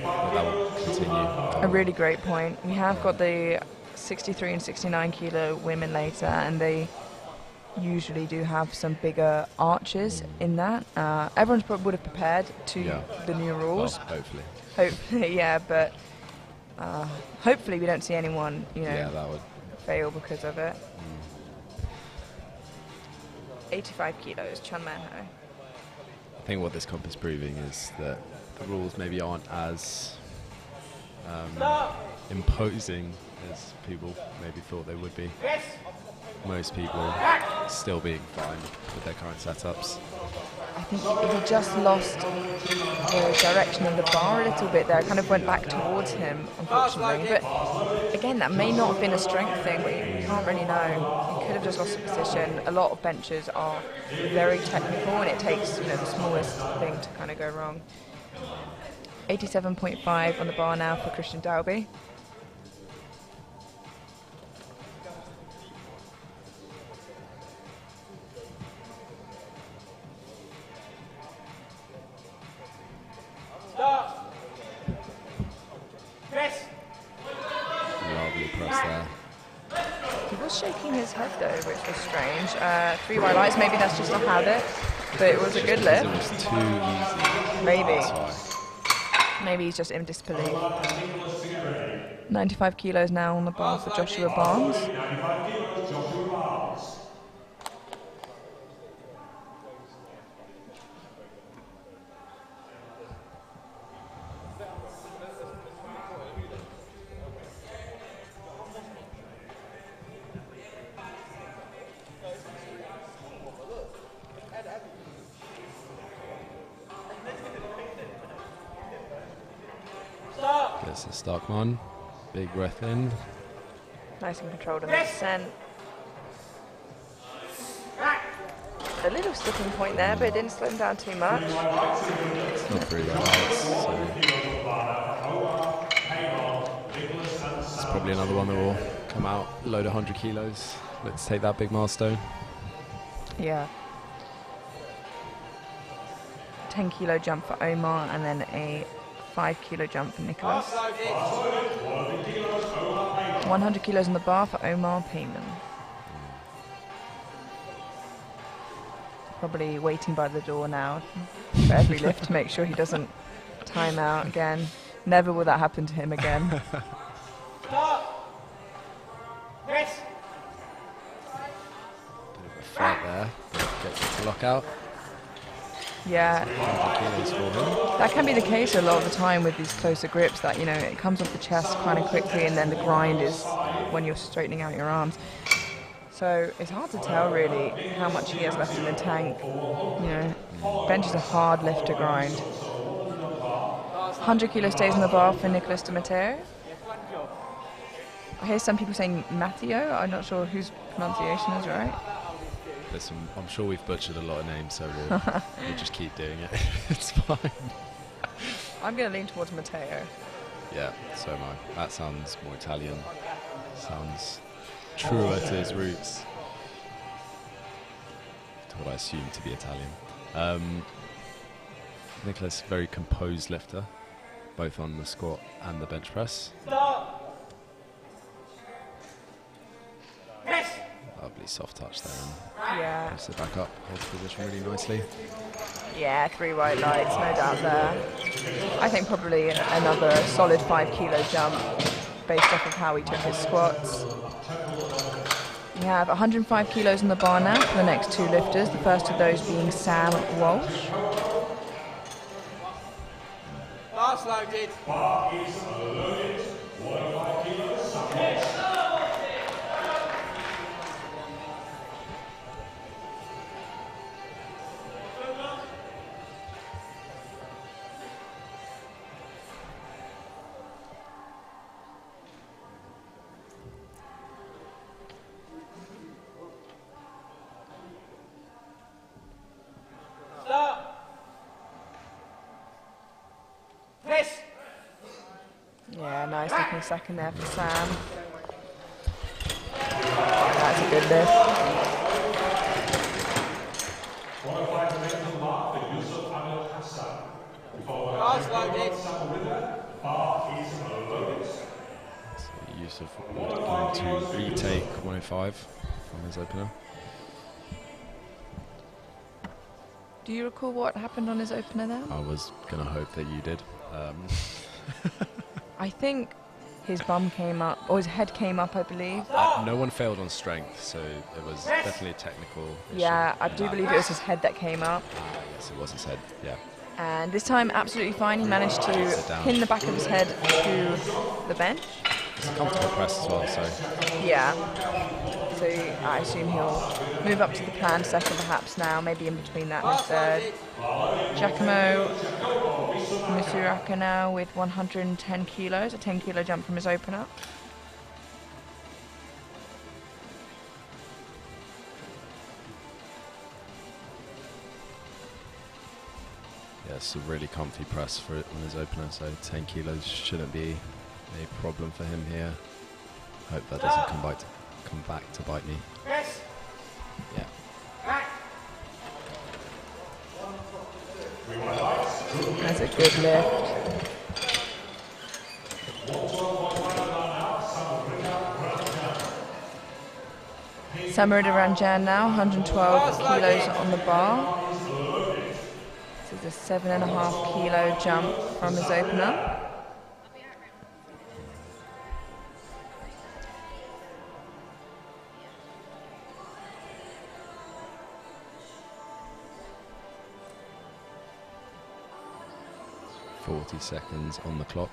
that will continue. A really great point. We have got the 63 and 69 kilo women later, and they usually do have some bigger arches in that. Everyone would have prepared to the new rules. Well, hopefully. Hopefully, yeah, but hopefully we don't see anyone, you know, that would fail because of it. 85 kilos, Chun Man Ho. I think what this comp is proving is that the rules maybe aren't as imposing as people maybe thought they would be. Most people still being fine with their current setups. I think he just lost the direction of the bar a little bit there. Kind of went back towards him, unfortunately. But again, that may not have been a strength thing. We can't really know. He could have just lost the position. A lot of benches are very technical, and it takes, you know, the smallest thing to kind of go wrong. 87.5 on the bar now for Christian Dalby. Press. Lovely press there. He was shaking his head though, which was strange. 3 white lights, maybe that's just a habit, but it was a good Because lift. it was too easy. Maybe. That's why. Maybe he's just in disbelief. 95 kilos now on the bar for Joshua Barnes. 95 kilos, Joshua Barnes. Gets the start one. Big breath in. Nice and controlled on the descent. A little sticking point there, but it didn't slow him down too much. It's not very nice. So it's probably another one that will come out, load 100 kilos. Let's take that big milestone. Yeah. 10 kilo jump for Omar and then a 5 kilo jump for Nicholas. 100 kilos on the bar for Omar Payman. Probably waiting by the door now for every lift to make sure he doesn't time out again. Never will that happen to him again. Stop. Press. Bit of a fight there. Gets it to lock out. Yeah, 100 kilos for him. that can be the case a lot of the time with these closer grips, that, you know, it comes off the chest kind of quickly and then the grind is when you're straightening out your arms. So it's hard to tell really how much he has left in the tank. You know, bench is a hard lift to grind. 100 kilo stays in the bar for Nicholas Di Matteo. I hear some people saying Matteo. I'm not sure whose pronunciation is right. Listen, I'm sure we've butchered a lot of names, so we'll just keep doing it. It's fine. I'm going to lean towards Matteo. Yeah, so am I. That sounds more Italian. Sounds truer to his roots. To what I assume to be Italian. Nicholas, very composed lifter, both on the squat and the bench press. Stop. Press. Lovely soft touch there. Yeah, Press it back up, holds position really nicely. yeah, 3 white lights, no doubt there. I think probably another solid 5 kilo jump based off of how he took his squats. We have 105 kilos in the bar now for the next 2 lifters, the first of those being Sam Walsh. Bar's loaded. Bar is loaded. 105 kilos, Sam Walsh. Stop. Press. Yeah, nice looking second there for Sam. That's a good lift. 105 remains on the bar for Yusuf Amil Hassan. Bar's loaded. Bar is loaded. So Yusuf going to retake 105 from his opener. Do you recall what happened on his opener there? I was going to hope that you did. I think his bum came up, or his head came up, I believe. No one failed on strength, so it was definitely a technical issue. Yeah, I do believe it was his head that came up. Yes, it was his head, yeah. And this time, absolutely fine. He managed to pin the back of his head to the bench. It's a comfortable press as well, so Yeah. So I assume he'll move up to the planned second perhaps now, maybe in between that and the third. Giacomo Misuraka now with 110 kilos, a 10 kilo jump from his opener. yeah, it's a really comfy press for it on his opener, so 10 kilos shouldn't be a problem for him here. Hope that doesn't come back to bite me. Press. Yeah. Back. That's a good lift. Samarudaranjan now, 112 kilos on the bar. This is a 7.5 kilo jump from his opener. .40 on the clock.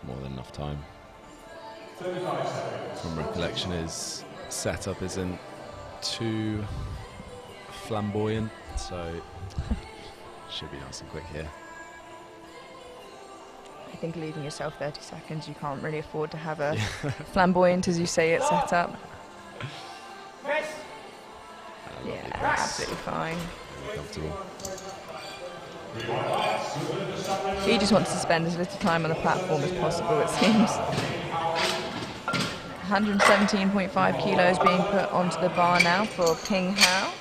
More than enough time. From recollection, his setup isn't too flamboyant, so should be nice and quick here. I think leaving yourself 30 seconds, you can't really afford to have a flamboyant, as you say, it set up. Yeah, absolutely fine. Very comfortable. He just wants to spend as little time on the platform as possible, it seems. 117.5 kilos being put onto the bar now for Ping Hao,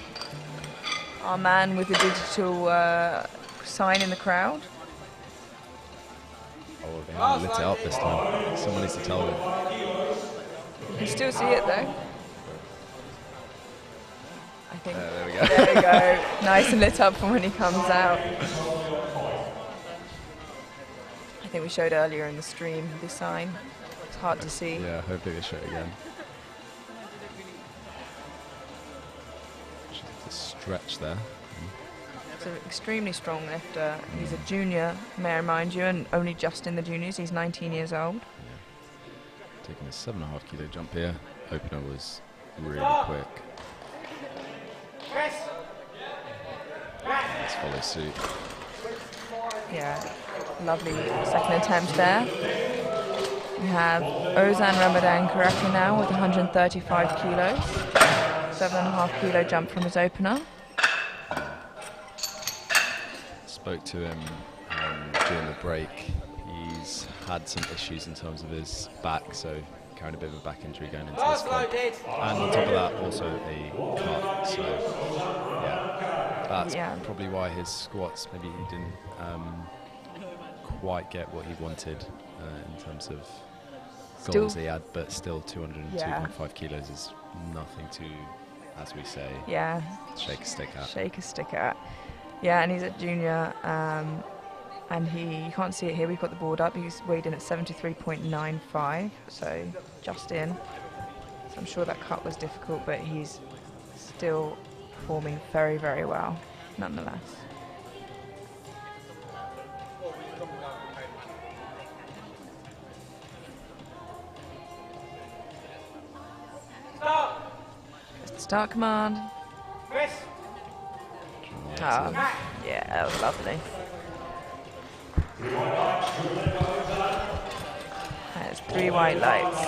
our man with the digital sign in the crowd. Oh, they haven't lit it up this time. Someone needs to tell them. You can still see it though. I think. There we go. There we go. Nice and lit up for when he comes out. I think we showed earlier in the stream the sign. It's hard to see. Yeah, hopefully they show it again. Just a stretch there. He's an extremely strong lifter. He's a junior, may I remind you, and only just in the juniors. He's 19 years old. Yeah. Taking a 7.5 kilo jump here. Opener was really quick. Let's follow suit. Yeah, lovely second attempt there. We have Ozan Ramadan Karaka now with 135 kilos. 7.5 kilo jump from his opener. Spoke to him during the break. He's had some issues in terms of his back, so carrying a bit of a back injury going into this comp. And on top of that, also a cut. So yeah, that's probably why his squats maybe he didn't quite get what he wanted in terms of goals he had, but still 202.5 kilos is nothing to, as we say, shake a stick at. Shake a stick at. Yeah, and he's at junior, and you can't see it here, we've got the board up, he's weighed in at 73.95, so just in. So I'm sure that cut was difficult, but he's still performing very, very well, nonetheless. Start command. Oh, yeah, that was lovely. There's 3 white lights.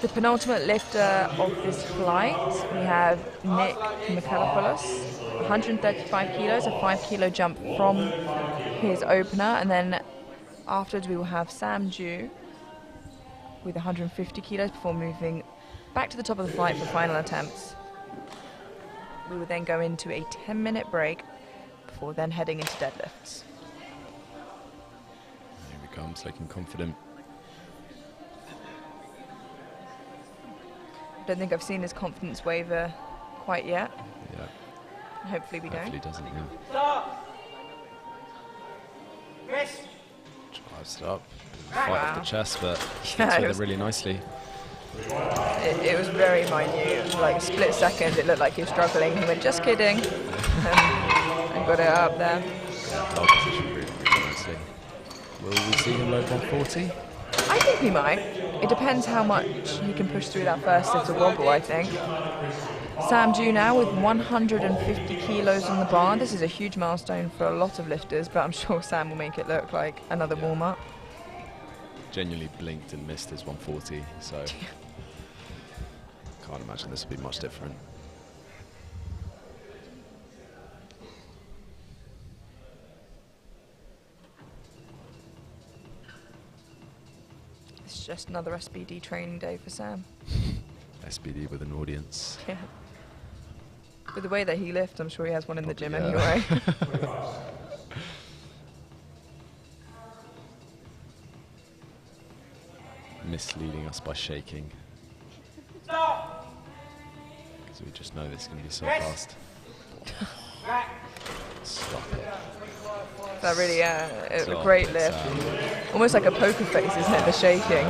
The penultimate lifter of this flight, we have Nick Michalopoulos, 135 kilos, a 5 kilo jump from his opener, and then afterwards we will have Sam Ju with 150 kilos before moving back to the top of the flight for final attempts. We will then go into a 10-minute break before then heading into deadlifts. Here he comes, looking confident. I don't think I've seen his confidence waver quite yet. Yeah. Hopefully we don't. Hopefully he doesn't, yeah. Drives it up. Fight off the chest, but fits with it really nicely. It was very minute, like a split second. It looked like he was struggling. He went, just kidding, and got it up there. Low position really nicely. Will we see him load 140? I think we might. It depends how much he can push through that first little wobble, I think. Sam Ju now with 150 kilos on the bar. This is a huge milestone for a lot of lifters, but I'm sure Sam will make it look like another warm-up. Genuinely blinked and missed his 140, so can't imagine this will be much different. It's just another SBD training day for Sam. SBD with an audience. Yeah. With the way that he lifts, I'm sure he has one in the gym Yeah. anyway. Misleading us by shaking. So we just know this is going to be so fast. Stop it. That really, a great lift. Almost like a poker face, isn't it? The shaking.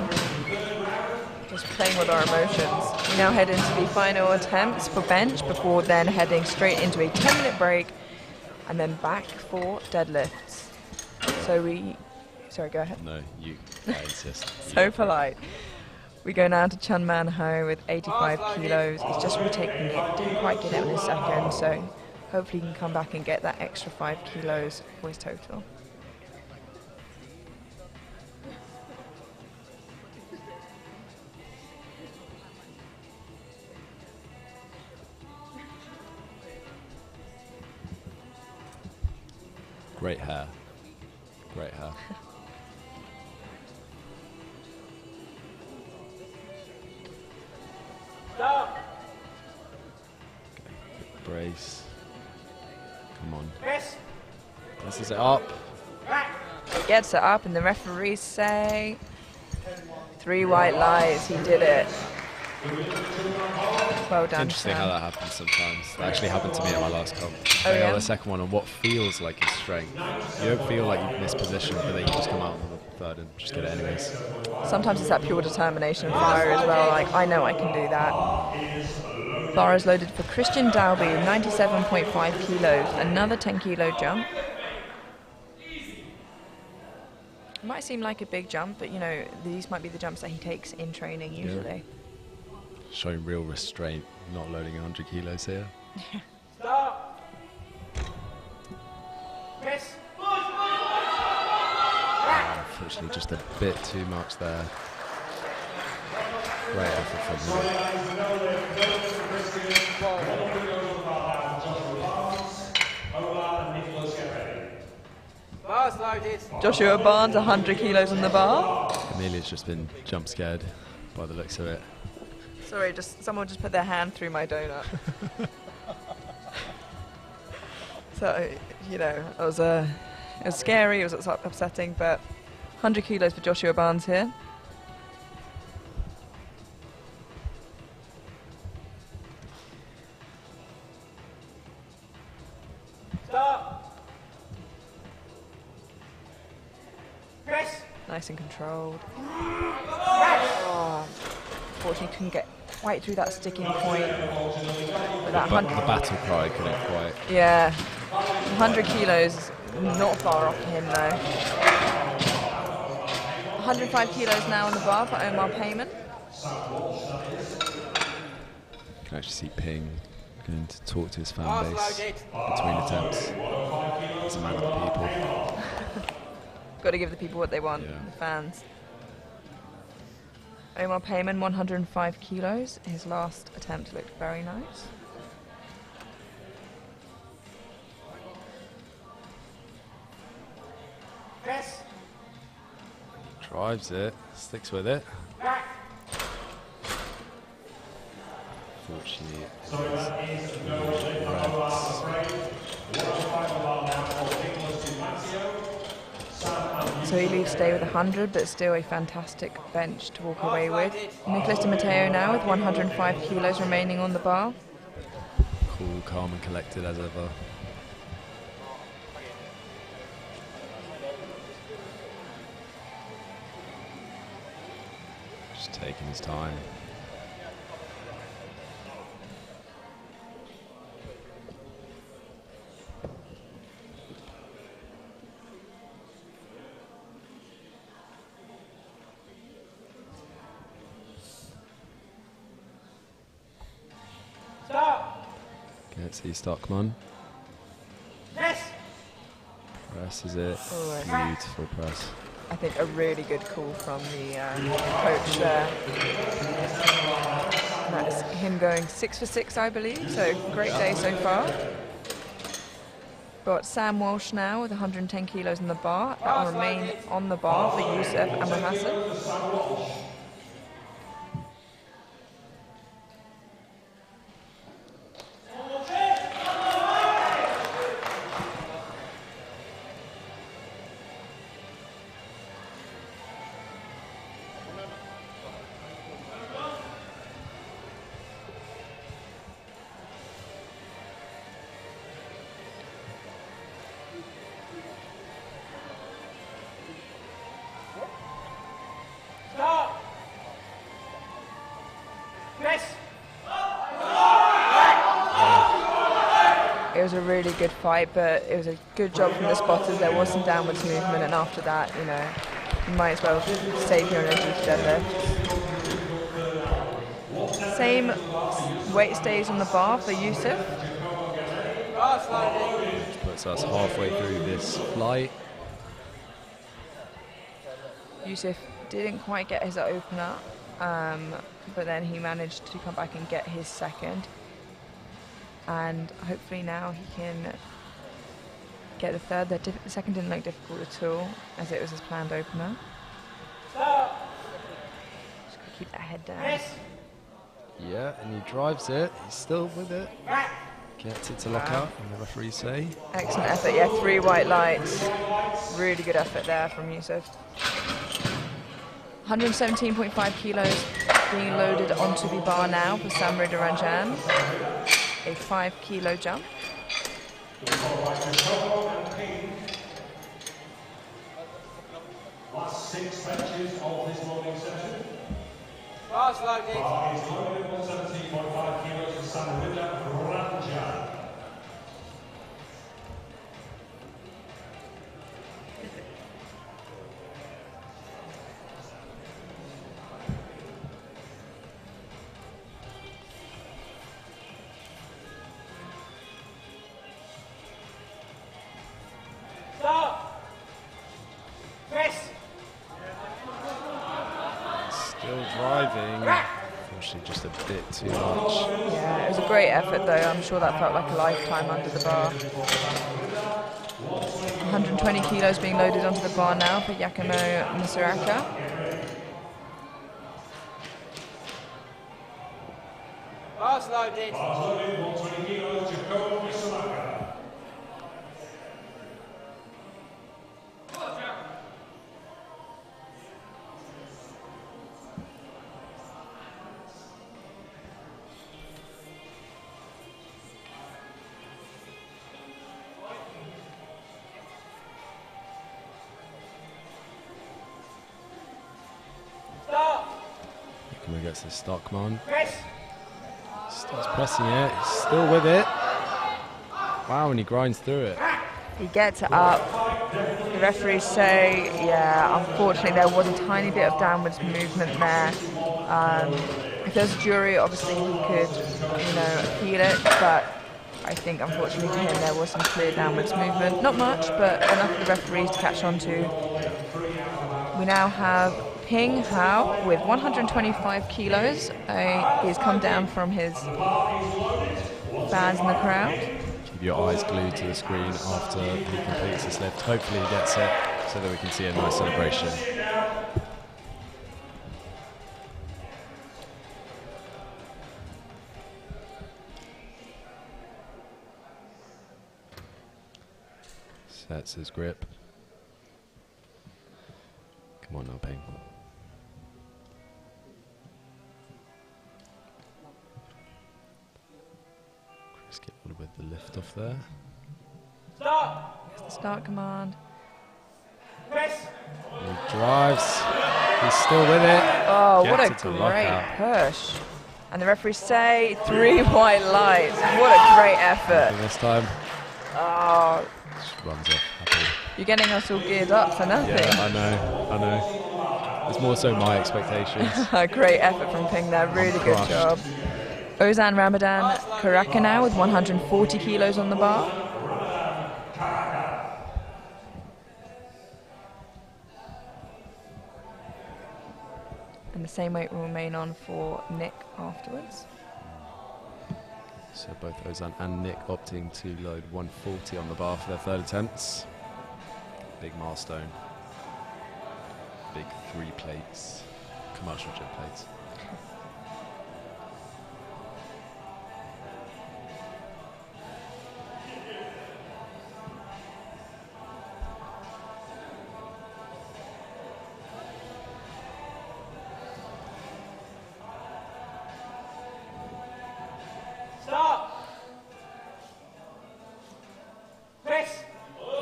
Just playing with our emotions. We now head into the final attempts for bench before then heading straight into a 10-minute break and then back for deadlifts. So we... Sorry, go ahead. No, I insist. So polite. We go now to Chun Man Ho with 85 kilos. He's just retaking it. Didn't quite get it in a second, so hopefully he can come back and get that extra 5 kilos for his total. Great hair. Great hair. Stop. Brace. Come on. Press. This is it up. Back. He gets it up and the referees say 3 white lights. He did it. Well done, Interesting how Sam. that happens sometimes. That actually happened to me at my last comp. Oh, yeah? The second one on what feels like is strength. You don't feel like you've missed position, but then you just come out on the third and just get it anyways. Sometimes it's that pure determination and fire as well. Like, I know I can do that. Bar is loaded for Christian Dalby, 97.5 kilos. Another 10 kilo jump. It might seem like a big jump, but you know, these might be the jumps that he takes in training usually. Showing real restraint, not loading 100 kilos here. Stop. Press. Unfortunately, just a bit too much there. Great effort from him. Bars loaded. Joshua Barnes, 100 kilos on the bar. Amelia's just been jump scared by the looks of it. Sorry, someone just put their hand through my donut. So, you know, it was scary, it was upsetting, but 100 kilos for Joshua Barnes here. Stop. Press. Nice and controlled. Oh, unfortunately couldn't get quite through that sticking point. But that But the battle cry couldn't quite. yeah, 100 kilos, not far off him though. 105 kilos now on the bar for Omar Payman. You can actually see Ping going to talk to his fan Bars base loaded. between attempts. He's a man of the people. Got to give the people what they want, Yeah. the fans. Omar Payman, 105 kilos. His last attempt looked very nice. Press. Drives it, sticks with it. Back. Fortunately, So he leaves today with 100, but still a fantastic bench to walk away with. Nicholas Di Matteo now with 105 kilos remaining on the bar. cool, calm and collected as ever. Just taking his time. Stop. Let's see, Stockman. Press. Presses it. Oh, Beautiful press. I think a really good call from the coach there. And that's him going 6 for 6, I believe. So great day so far. Got Sam Walsh now with 110 kilos in the bar. That will remain on the bar for Yusuf Amr Hassan. was a really good fight, but it was a good job from the spotters. There was some downwards movement, and after that, you know, you might as well save your energy to deadlift. Same weight stays on the bar for Yusuf. Which puts us halfway through this flight. Yusuf didn't quite get his opener, but then he managed to come back and get his second. And hopefully now he can get the third. The second didn't look difficult at all, as it was his planned opener. Just gotta keep that head down. Yeah, and he drives it. He's still with it. Gets it to lock out, and the referees say. Excellent effort, yeah, 3 white lights. Really good effort there from Yusuf. 117.5 kilos being loaded onto the bar now for Samra Duranjan. A 5 kilo jump. Last 6 benches of this morning session. Fast loaded. Bar is loaded 117.5 kilos for Samra Duranjan. Start. Press. Still driving. Unfortunately, just a bit too much. Yeah, it was a great effort though. I'm sure that felt like a lifetime under the bar. 120 kilos being loaded onto the bar now for Giacomo Misaraka. Fast loaded. Bar loaded 120 kilos, Jacobo Misaraka. Start. Giacomo gets the start command. Press. Starts pressing it. He's still with it. Wow, and he grinds through it. He gets it up. The referees say, yeah, unfortunately there was a tiny bit of downwards movement there. If there was a jury, obviously he could, you know, appeal it, but I think unfortunately to him there was some clear downwards movement. Not much, but enough for the referees to catch on to. We now have Ping Hao with 125 kilos. He's come down from his fans in the crowd. Keep your eyes glued to the screen after he completes this lift. Hopefully he gets it so that we can see a nice celebration. Sets his grip. Come on now, Ping. Chris Kitwood with the lift off there. Start. Start command. Press. He drives. He's still with it. Oh, Gets what a it to lock great out. push. And the referees say 3 white lights. What a great effort. And this time, Oh, just runs off happy. you're getting us all geared up for nothing. Yeah, I know. It's more so my expectations. Great effort from Ping there, really good crushed. job. Ozan Ramadan Karaka now with 140 kilos on the bar. And the same weight will remain on for Nick afterwards. So both Ozan and Nick opting to load 140 on the bar for their third attempts. Big milestone. Big 3 plates. Commercial gym plates. Start. Press.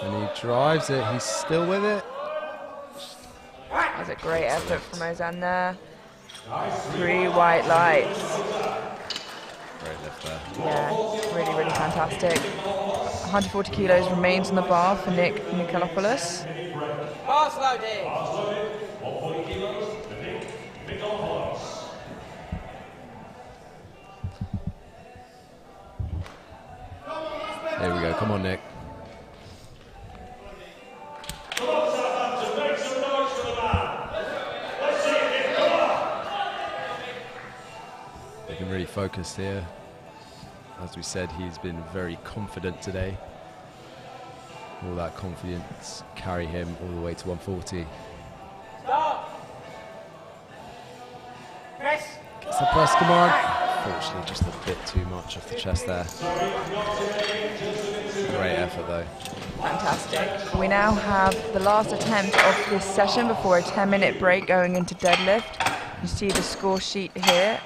And he drives it. He's still with it. That was a great effort from Ozan there. 3 white lights. Great lift there. Yeah, really, really fantastic. 140 kilos remains on the bar for Nick Nikolopoulos. Pass loading. 140 kilos for Nick Nikolopoulos. Here we go. Come on, Nick. Come on, Southampton, make some noise for the man. Let's see it, Nick, come on. They can really focus here. As we said, he's been very confident today. All that confidence carry him all the way to 140. Stop. Press. Gets the press, come on. Unfortunately, just a bit too much off the chest there. Great effort though. Fantastic. We now have the last attempt of this session before a 10-minute break going into deadlift. You see the score sheet here.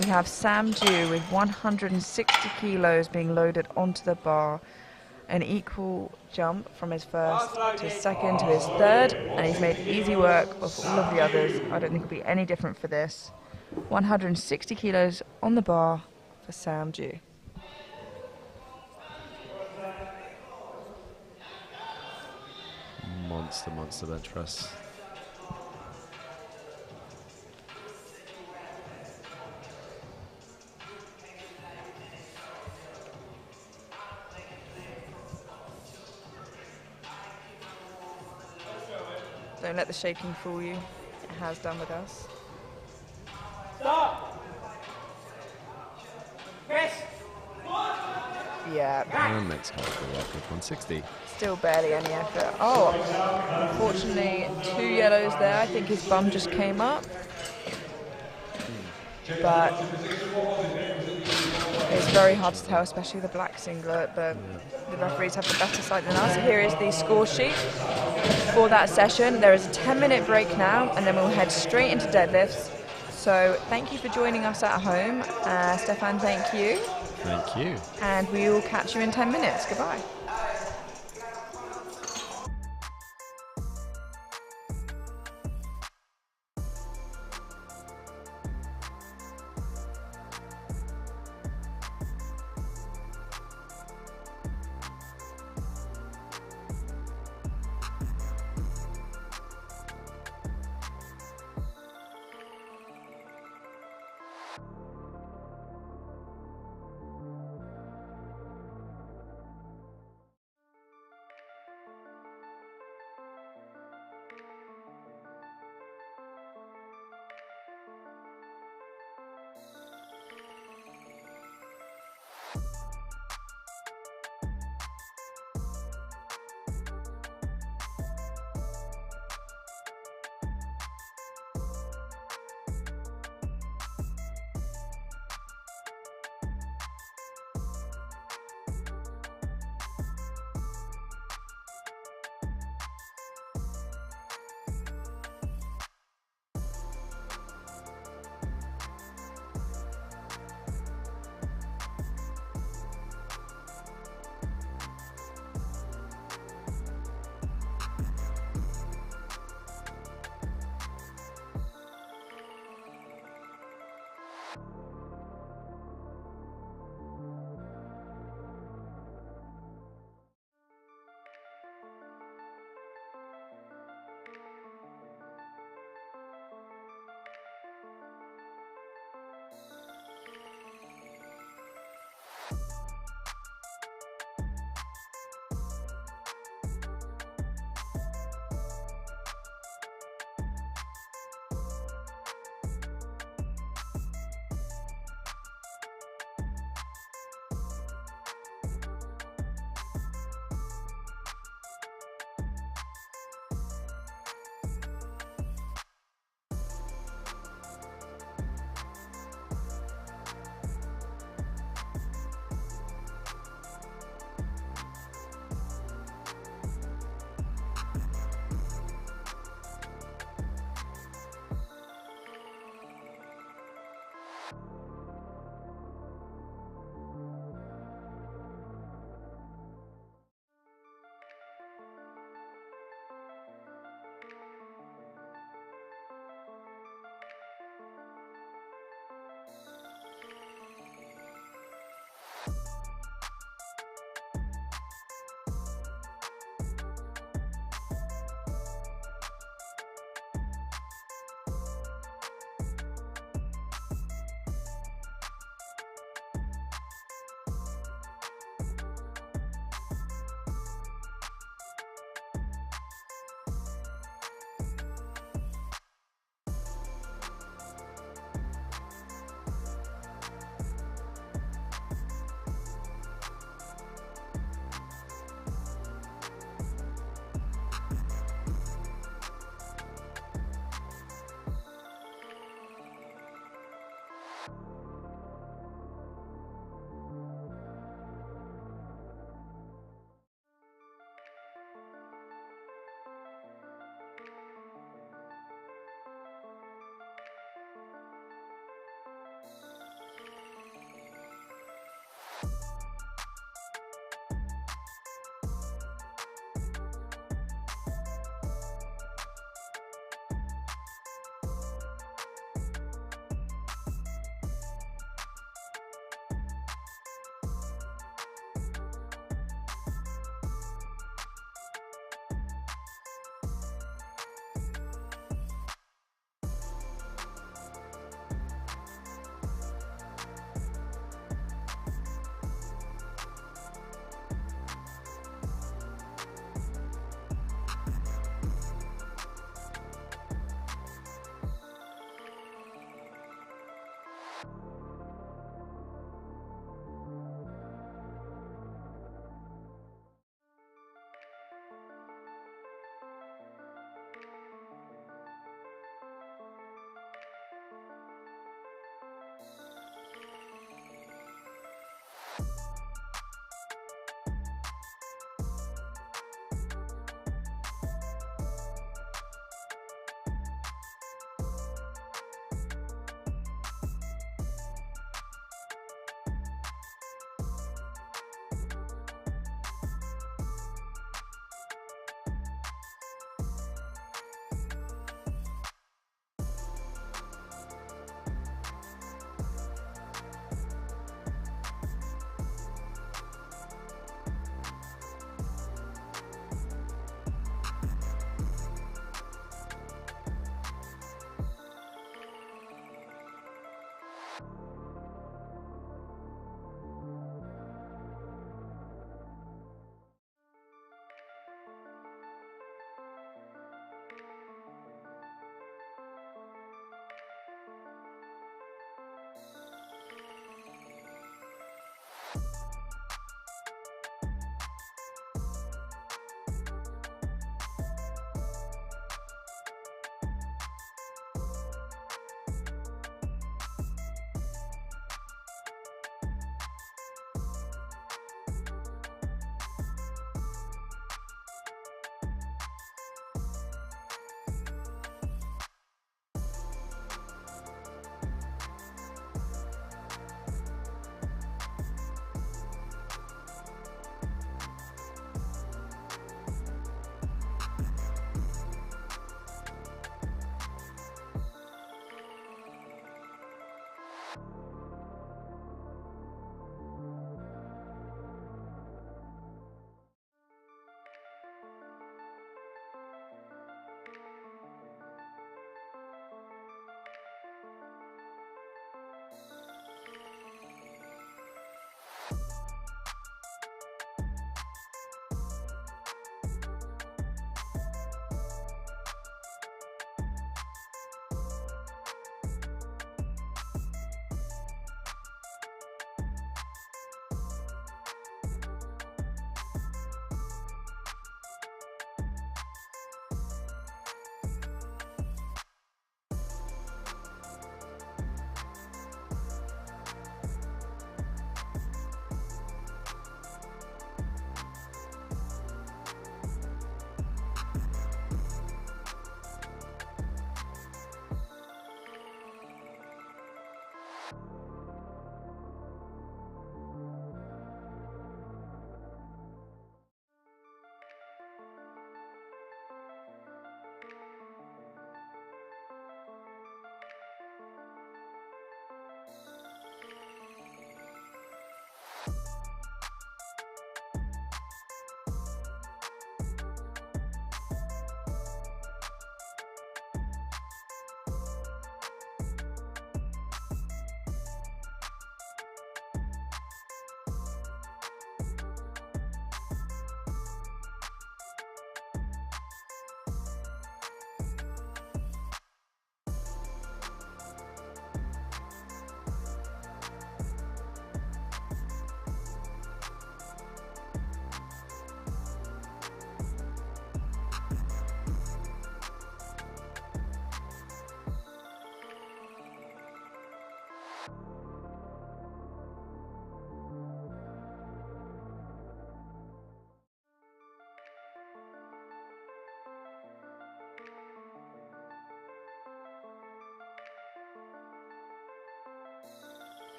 We have Sam Dew with 160 kilos being loaded onto the bar. An equal jump from his first to his second to his third, and he's made easy work of all of the others. I don't think it'll be any different for this. 160 kilos on the bar for Sam Dew. Monster bench press. Don't let the shaking fool you. It has done with us. Stop. Press. Yeah, And makes hard for work with 160. still barely any effort. Oh, unfortunately, 2 yellows there. I think his bum just came up. But it's very hard to tell, especially the black singlet, but the referees have the better sight than us. Here is the score sheet for that session. There is a 10-minute break now, and then we'll head straight into deadlifts. So thank you for joining us at home. Stefan, thank you. Thank you. And we will catch you in 10 minutes. Goodbye.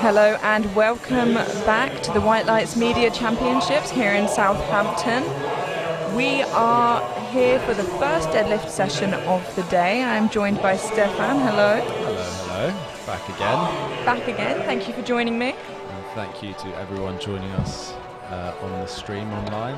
Hello and welcome back to the White Lights Media Championships here in Southampton. We are here for the first deadlift session of the day. I'm joined by Stefan. Hello. Hello. Back again. Back again. Thank you for joining me. And thank you to everyone joining us on the stream online.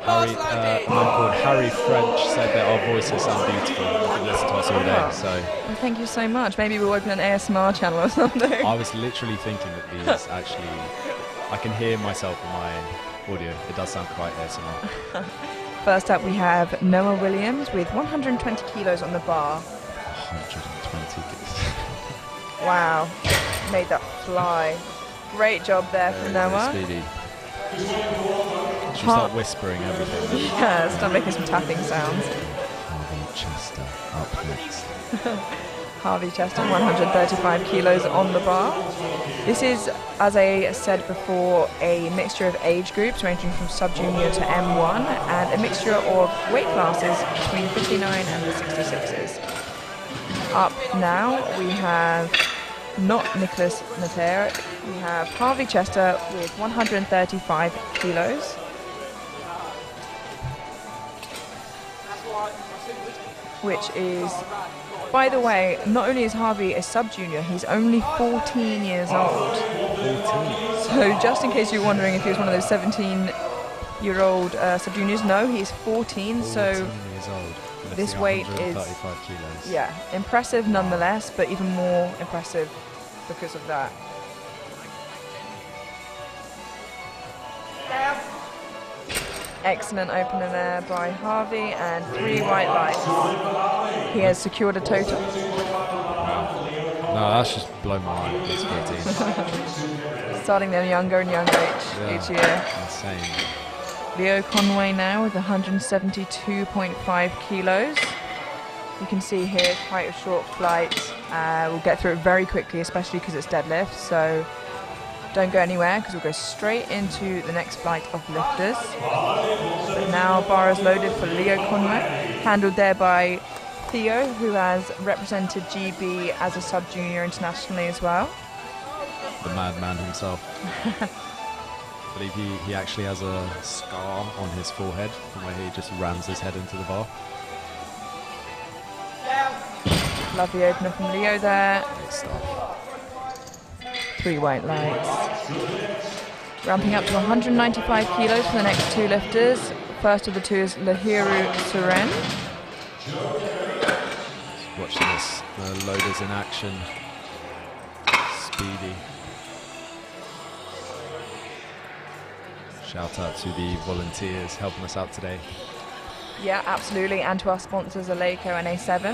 A man called Harry French said that our voices sound beautiful. You can listen to us all day. So well, thank you so much. Maybe we'll open an ASMR channel or something. I was literally thinking that these actually, I can hear myself in my audio. It does sound quite ASMR. First up, we have Noah Williams with 120 kilos on the bar. 120 kilos. Wow, made that fly. Great job there for Noah. Speedy. Should we start whispering everything? Yeah, start making some tapping sounds. Harvey Chester up next. Harvey Chester, 135 kilos on the bar. This is, as I said before, a mixture of age groups ranging from sub-junior to M1 and a mixture of weight classes between 59 and the 66s. Up now we have not Nicholas Nater, we have Harvey Chester with 135 kilos. Which is, by the way, not only is Harvey a sub-junior, he's only 14 years old. 14. So just in case you're wondering if he was one of those 17-year-old sub-juniors, no, he's 14, so 14 years old. this weight is 135 kilos. Yeah, impressive nonetheless, but even more impressive because of that. Excellent opener there by Harvey and 3 white lights. He has secured a total. No, that's just blown my mind. He's 14. Starting them younger and younger each year. Insane. Leo Conway now with 172.5 kilos. You can see here quite a short flight. We'll get through it very quickly, especially because it's deadlift. So don't go anywhere because we'll go straight into the next flight of lifters. But now bar is loaded for Leo Conway, handled there by Theo, who has represented GB as a sub-junior internationally as well. The madman himself. I believe he actually has a scar on his forehead from where he just rams his head into the bar. Lovely opener from Leo there. Great stuff. 3 white lights. Ramping up to 195 kilos for the next 2 lifters. First of the 2 is Lahiru Suren. Watching this, the loaders in action. Speedy. Shout out to the volunteers helping us out today. Yeah, absolutely. And to our sponsors, Aleco and A7.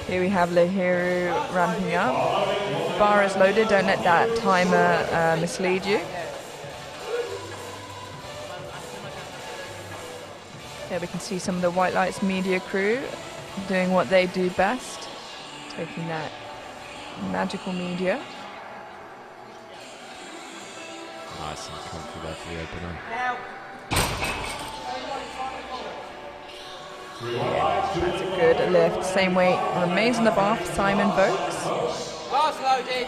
Here we have Lahiru ramping up. Bar is loaded, don't let that timer mislead you. Here we can see some of the White Lights media crew doing what they do best, taking that magical media. Nice and comfy there for the opener. That's a good lift. Same weight remains on the bar for Simon Vokes. Pass loaded.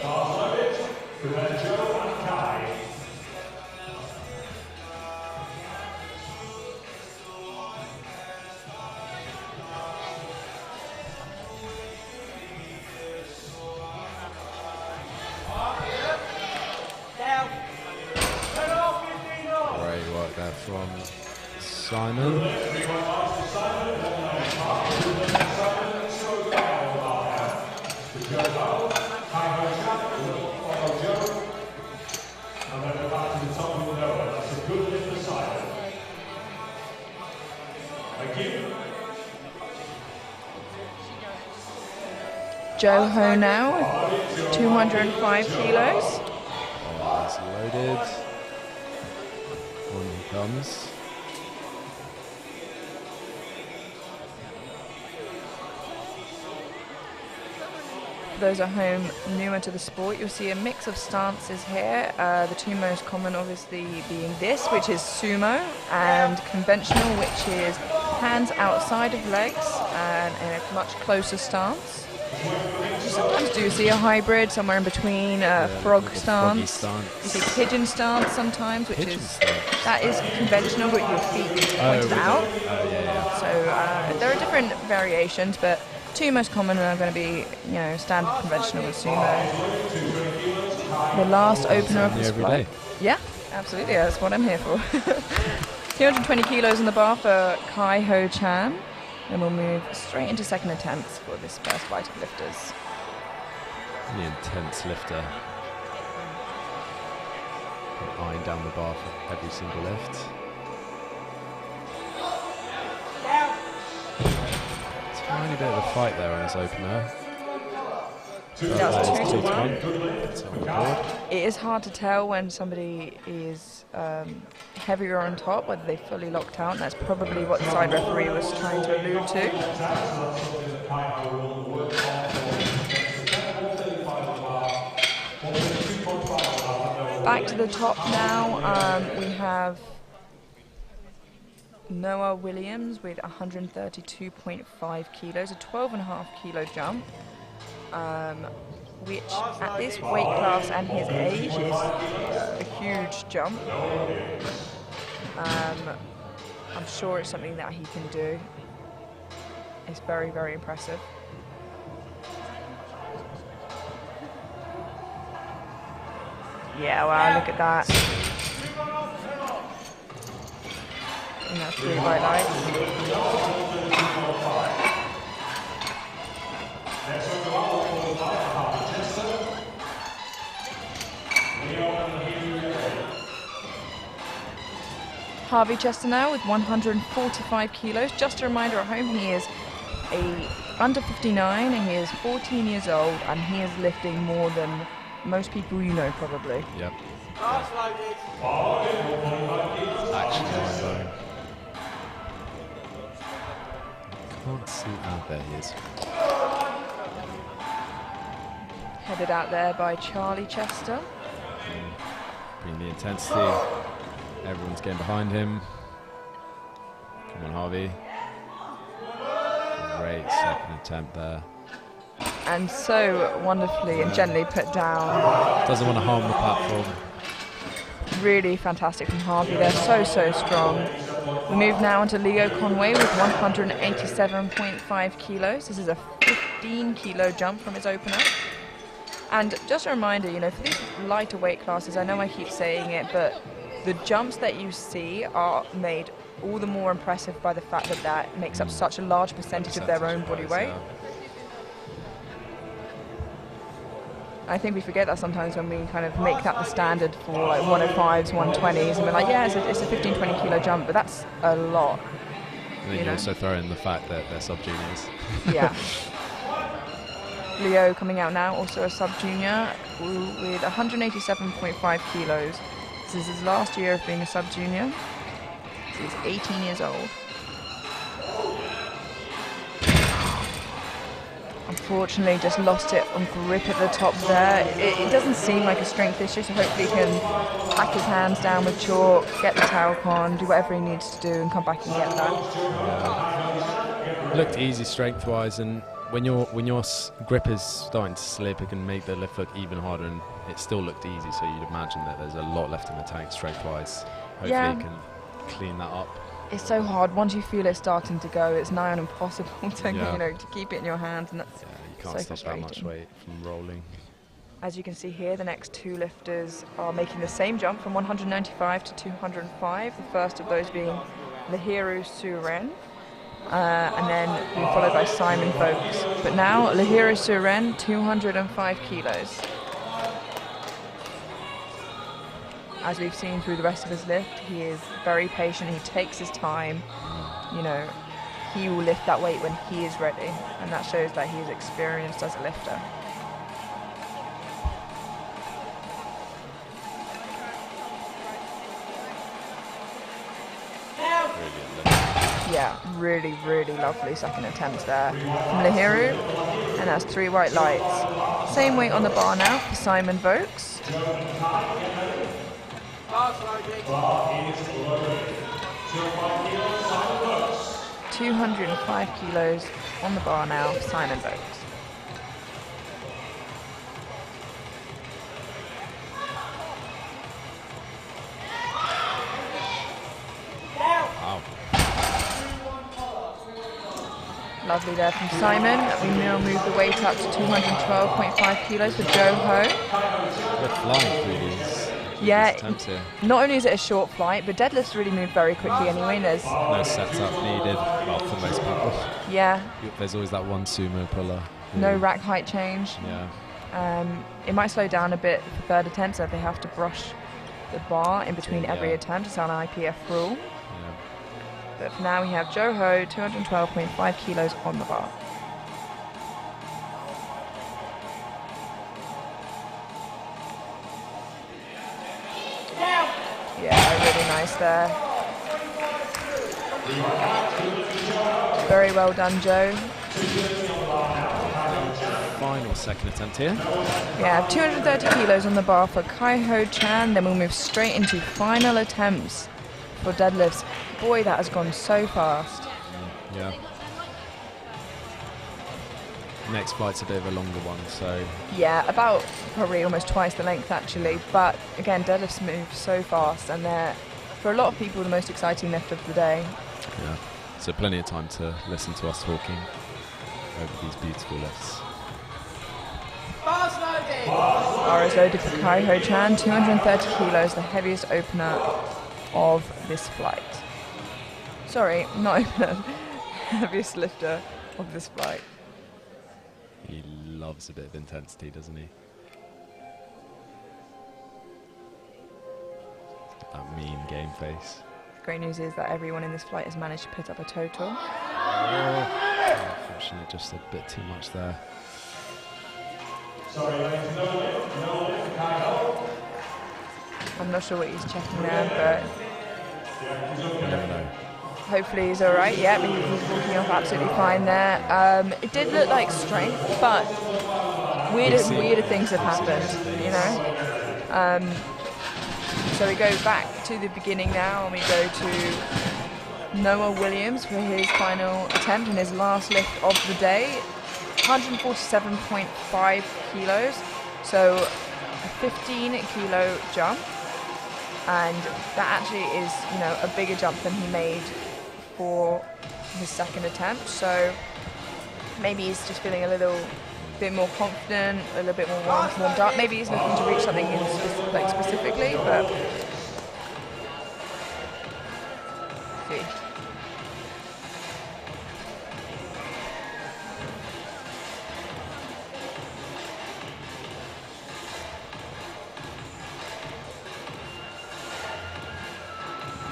Great work there from Simon. Joe Ho now, 205 kilos. That's loaded. comes. For those at home newer to the sport, you'll see a mix of stances here. The two most common obviously being this, which is sumo, and conventional, which is hands outside of legs and in a much closer stance. You sometimes do see a hybrid somewhere in between, frog stance. You see pigeon stance sometimes, which that is conventional, but your feet pointed out. So there are different variations, but two most common are going to be, standard conventional and sumo. The last opener of the sport. Yeah, absolutely. That's what I'm here for. 220 kilos in the bar for Kai Ho Chan. And we'll move straight into second attempts for this first flight of lifters. The intense lifter. Eyeing down the bar for every single lift. Tiny bit of a fight there on his opener. That's 2-1. It's on the board. It is hard to tell when somebody is heavier on top, whether they fully locked out, and that's probably what the side referee was trying to allude to. Back to the top now, we have Noah Williams with 132.5 kilos, a 12.5 kilo jump. Which at this weight class and his age is a huge jump. I'm sure it's something that he can do. It's very, very impressive. Yeah, wow, look at that. And that's 3 white lights. Harvey Chester now with 145 kilos. Just a reminder at home, he is under 59 and he is 14 years old and he is lifting more than most people you know probably. Yep. Actually, can't see out there he is. Headed out there by Charlie Chester. Bring the intensity. Everyone's getting behind him. Come on, Harvey. Great second attempt there. And so wonderfully and gently put down. Doesn't want to harm the platform. Really fantastic from Harvey. They're so, so strong. We move now into Leo Conway with 187.5 kilos. This is a 15 kilo jump from his opener. And just a reminder, for these lighter weight classes, I know I keep saying it, but the jumps that you see are made all the more impressive by the fact that that makes up such a large percentage of their own body weight. Yeah. I think we forget that sometimes when we kind of make that the standard for like 105s, 120s, and we're like, yeah, it's a 15, 20 kilo jump, but that's a lot. And then you also throw in the fact that they're sub-juniors. Yeah. Leo coming out now, also a sub-junior with 187.5 kilos. This is his last year of being a sub-junior. He's 18 years old. Unfortunately, just lost it on grip at the top there. It doesn't seem like a strength issue, so hopefully he can pack his hands down with chalk, get the talc on, do whatever he needs to do, and come back and get that. Yeah. Looked easy strength-wise, and when your grip is starting to slip, it can make the lift look even harder, and it still looked easy, so you'd imagine that there's a lot left in the tank strength-wise. Hopefully he can clean that up. It's so hard. Once you feel it starting to go, it's nigh on impossible to, to keep it in your hands, and that's you can't stop that much weight from rolling. As you can see here, the next two lifters are making the same jump from 195 to 205. The first of those being Lahiru Suren, and then being followed by Simon Folks. But now Lahiru Suren, 205 kilos. As we've seen through the rest of his lift, he is very patient. He takes his time. He will lift that weight when he is ready, and that shows that he is experienced as a lifter. Brilliant. Lift. Yeah, really, really lovely second attempt there from Lahiru. And that's 3 white lights. Same weight on the bar now for Simon Vokes. Pass loading. 205 kilos on the bar now for Simon Vokes. Wow. Lovely there from Simon. We now move the weight up to 212.5 kilos for Joe Ho. We're flying through these. Yeah, These attempts here. not only is it a short flight, but deadlifts really move very quickly anyway. There's No setup needed. Well, for most people. yeah, There's always that one sumo puller. no rack height change. Yeah. It might slow down a bit for third attempts if they have to brush the bar in between every Yeah. attempt. It's an IPF rule. Yeah. But for now we have Joe Ho, 212.5 kilos on the bar. Yeah, really nice there. Very well done, Joe. Final second attempt here. Yeah, 230 kilos on the bar for Kai-Ho Chan. Then we'll move straight into final attempts for deadlifts. Boy, that has gone so fast. Yeah. Next flight's a bit of a longer one, so Yeah, about probably almost twice the length actually. But again, deadlifts move so fast, and they're, for a lot of people, the most exciting lift of the day. yeah. So plenty of time to listen to us talking over these beautiful lifts. Pass loading. Bar is loaded for Kai-Ho Chan, 230 kilos, the heaviest opener of this flight. Sorry, not opener, heaviest lifter of this flight. He loves a bit of intensity, doesn't he? That mean game face. Great news is that everyone in this flight has managed to put up a total. Unfortunately, just a bit too much there. I'm not sure what he's checking there, You never know. but hopefully he's all right. Yeah, he's walking off absolutely fine there. It did look like strength, but weirder things have happened, you know. So we go back to the beginning now, and we go to Noah Williams for his final attempt and his last lift of the day. 147.5 kilos, so a 15 kilo jump, and that actually is, you know, a bigger jump than he made for his second attempt. So maybe he's just feeling a little bit more confident, a little bit more warmed up. Maybe he's looking to reach something specifically, but see.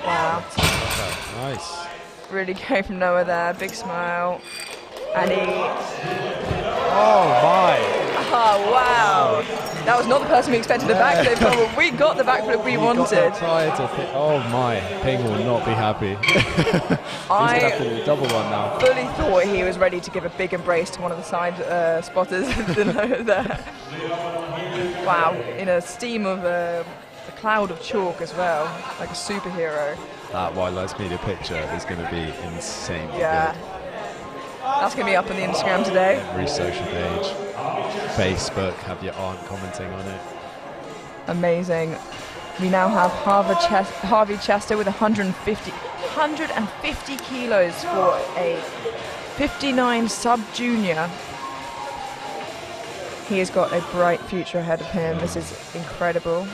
Wow. Nice. Really came from Noah there. Big smile. And he... Oh my! Oh, wow. That was not the person we expected the backflip from, but we got the backflip we wanted. Oh my, Ping will not be happy. He's going to have to do a double one now. Fully thought he was ready to give a big embrace to one of the side spotters there. Wow, in a steam of a cloud of chalk as well, like a superhero. That White Lights Media picture is going to be insane. Yeah. That's going to be up on the Instagram today. Every social page, Facebook, have your aunt commenting on it. Amazing. We now have Harvey Chester with 150 kilos for a 59 sub-junior. He has got a bright future ahead of him. This is incredible.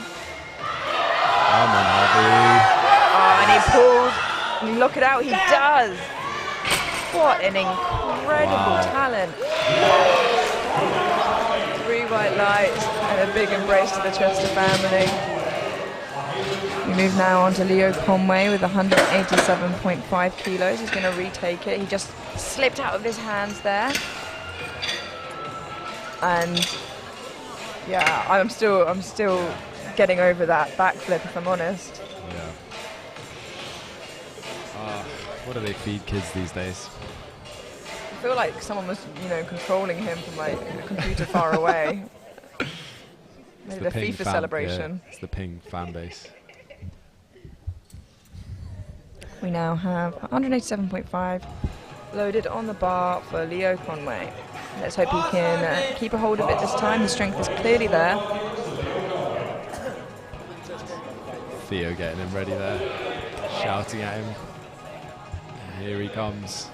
Come on, Harvey. Oh, and he pulls. And look it out, he does. What an incredible talent. 3 white lights and a big embrace to the Chester family. We move now on to Leo Conway with 187.5 kilos. He's going to retake it. He just slipped out of his hands there. And yeah, I'm still getting over that backflip, if I'm honest. Yeah. What do they feed kids these days? I feel like someone was, you know, controlling him from like a computer far away. Maybe the FIFA celebration. Yeah, it's the Ping fan base. We now have 187.5 loaded on the bar for Leo Conway. Let's hope he can keep a hold of it this time. The strength is clearly there. Theo getting him ready there, shouting at him. And here he comes.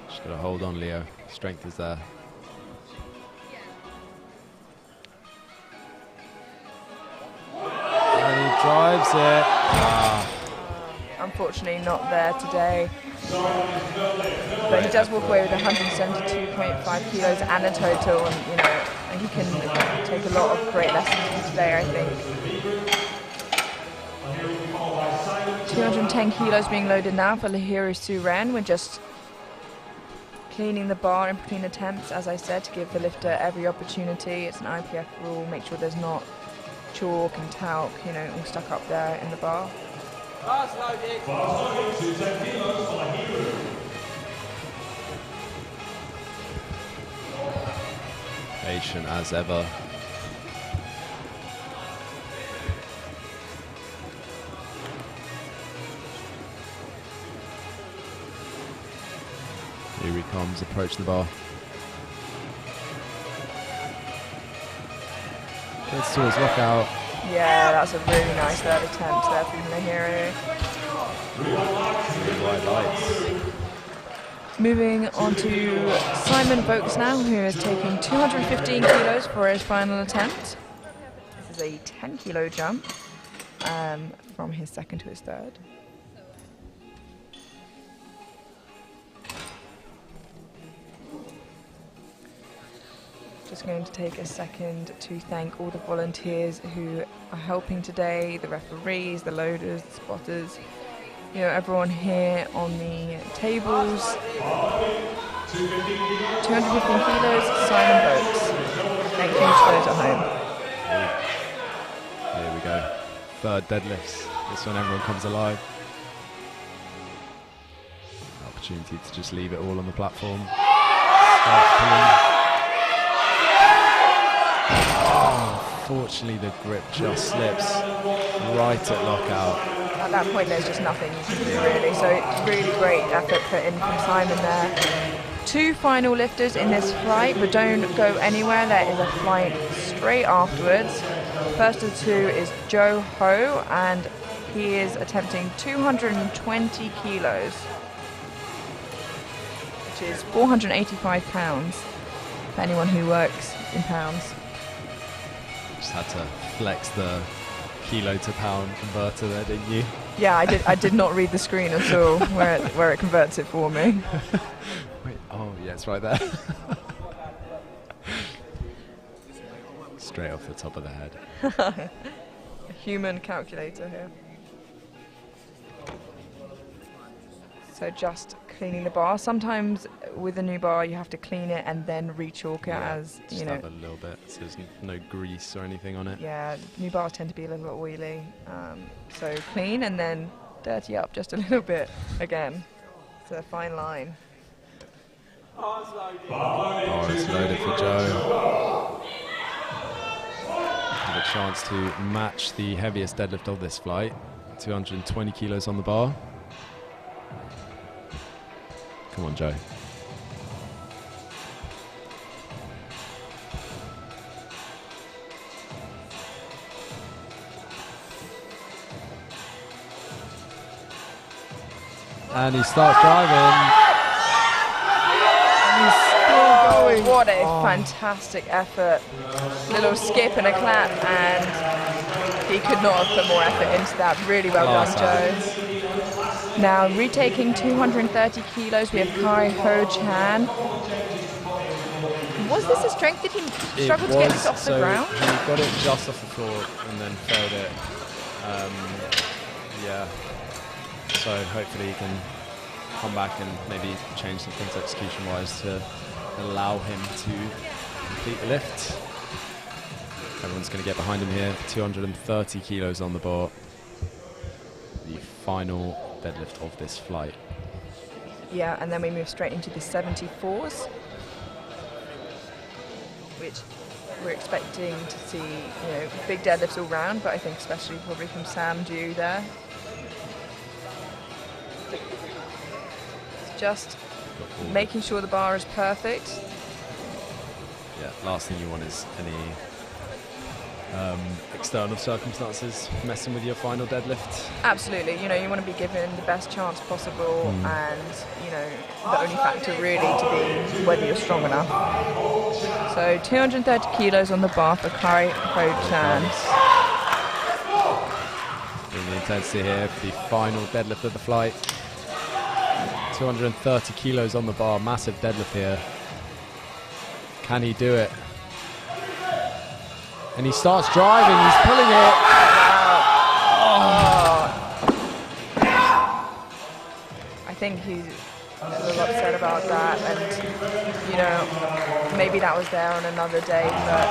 Just got to hold on, Leo. Strength is there. And he drives it. Unfortunately not there today. But he does walk away with 172.5 kilos and a total, and you know, and he can take a lot of great lessons today, I think. 210 kilos being loaded now for Lahiru Suren. We're just cleaning the bar in between attempts, as I said, to give the lifter every opportunity. It's an IPF rule. Make sure there's not chalk and talc, you know, all stuck up there in the bar. Bars loaded. 210 kilos for Lahiru. Patient as ever. Here he comes, approach the bar. Gets to his lockout. Yeah, that's a really nice third attempt there from Lahiru. White lights. Moving on to Simon Vokes now, who is taking 215 kilos for his final attempt. This is a 10 kilo jump from his second to his third. Just going to take a second to thank all the volunteers who are helping today, the referees, the loaders, the spotters, you know, everyone here on the tables. 215 kilos, Simon Vokes. Thank you to those at home. Here we go. Third deadlifts. This one everyone comes alive. Opportunity to just leave it all on the platform. Unfortunately, the grip just slips right at lockout. At that point, there's just nothing you can do, really. So, really great effort put in from Simon there. Two final lifters in this flight, but don't go anywhere. There is a flight straight afterwards. First of the two is Joe Ho, and he is attempting 220 kilos, which is 485 pounds for anyone who works in pounds. Just had to flex the kilo to pound converter there, didn't you? Yeah, I did. I did not read the screen at all where it converts it for me. Wait, oh yeah, it's right there. Straight off the top of the head. A human calculator here. So just cleaning the bar. Sometimes with a new bar you have to clean it and then re-chalk it, as just you know. have a little bit, so there's no grease or anything on it. Yeah, new bars tend to be a little bit oily. So clean and then dirty up just a little bit again. It's a fine line. Bars loaded. Bar is loaded for Joe. And a chance to match the heaviest deadlift of this flight. 220 kilos on the bar. Come on, Joe. And he starts driving. And he's still going. What a fantastic effort. Little skip and a clap, and he could not have put more effort into that. Really well done, Joe. Now retaking 230 kilos, we have Kai Ho Chan. Was this a strength? Did he struggle to get this off the ground? He got it just off the floor and then failed it. Yeah. So hopefully he can come back and maybe change some things execution-wise to allow him to complete the lift. Everyone's going to get behind him here. 230 kilos on the bar. The final deadlift of this flight. Yeah, and then we move straight into the 74s, which we're expecting to see, big deadlifts all round, but I think especially probably from Sam Dew there. It's just making sure the bar is perfect. Yeah, last thing you want is any external circumstances messing with your final deadlift. Absolutely, you want to be given the best chance possible, and the only factor really to be whether you're strong enough. So 230 kilos on the bar for Kai Ho Chan. Bring the intensity here for the final deadlift of the flight. 230 kilos on the bar, massive deadlift here. Can he do it? And he starts driving, he's pulling it. Oh. I think he's a little upset about that, and maybe that was there on another day, but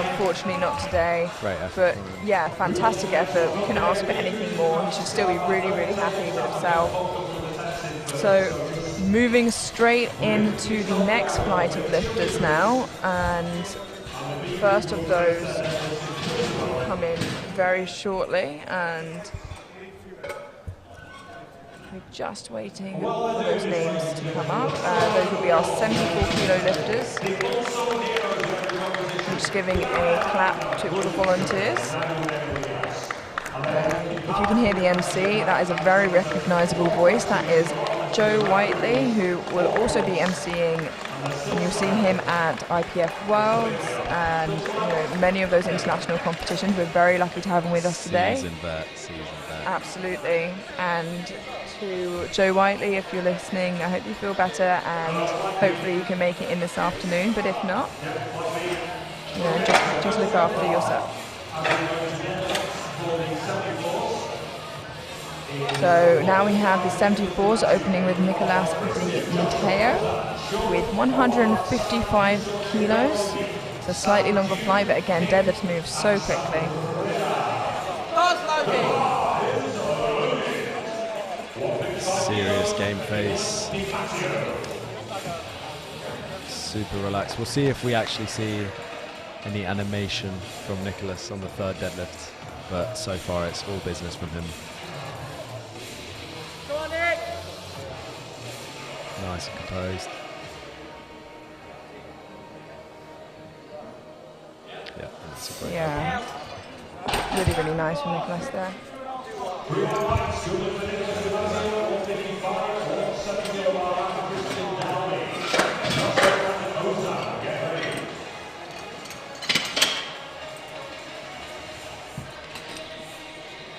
unfortunately not today. Great effort. But yeah, fantastic effort. We couldn't ask for anything more. He should still be really, really happy with himself. So moving straight into the next flight of lifters now, and first of those will come in very shortly, and we're just waiting for those names to come up. Those will be our 74 kilo lifters. I'm just giving a clap to all the volunteers. If you can hear the MC, that is a very recognisable voice. That is Joe Whiteley, who will also be MCing, and you'll see him at IPF Worlds and many of those international competitions. We're very lucky to have him with us today. Season vet. Absolutely. And to Joe Whiteley, if you're listening, I hope you feel better, and hopefully you can make it in this afternoon, but if not, just look after yourself. So now we have the 74s opening with Nicolas Di Matteo with 155 kilos. It's a slightly longer flight, but again, deadlifts move so quickly. Serious game face. Super relaxed. We'll see if we actually see any animation from Nicolas on the third deadlift, but so far it's all business from him. Nice and composed. Yeah, that's a great Yeah, really, really nice from Nicolas there.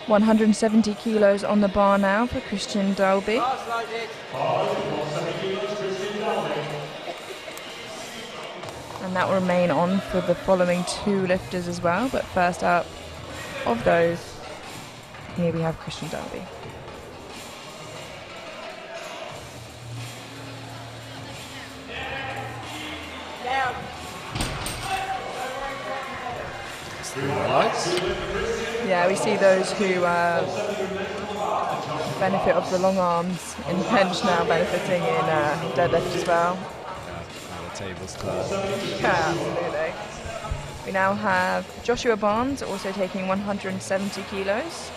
170 kilos on the bar now for Christian Dalby. And that will remain on for the following two lifters as well. But first up of those, here we have Christian Dalby. Yeah, we see those who benefit of the long arms in bench now benefiting in deadlift as well. Yeah, the tables closed. Yeah, absolutely. We now have Joshua Barnes also taking 170 kilos.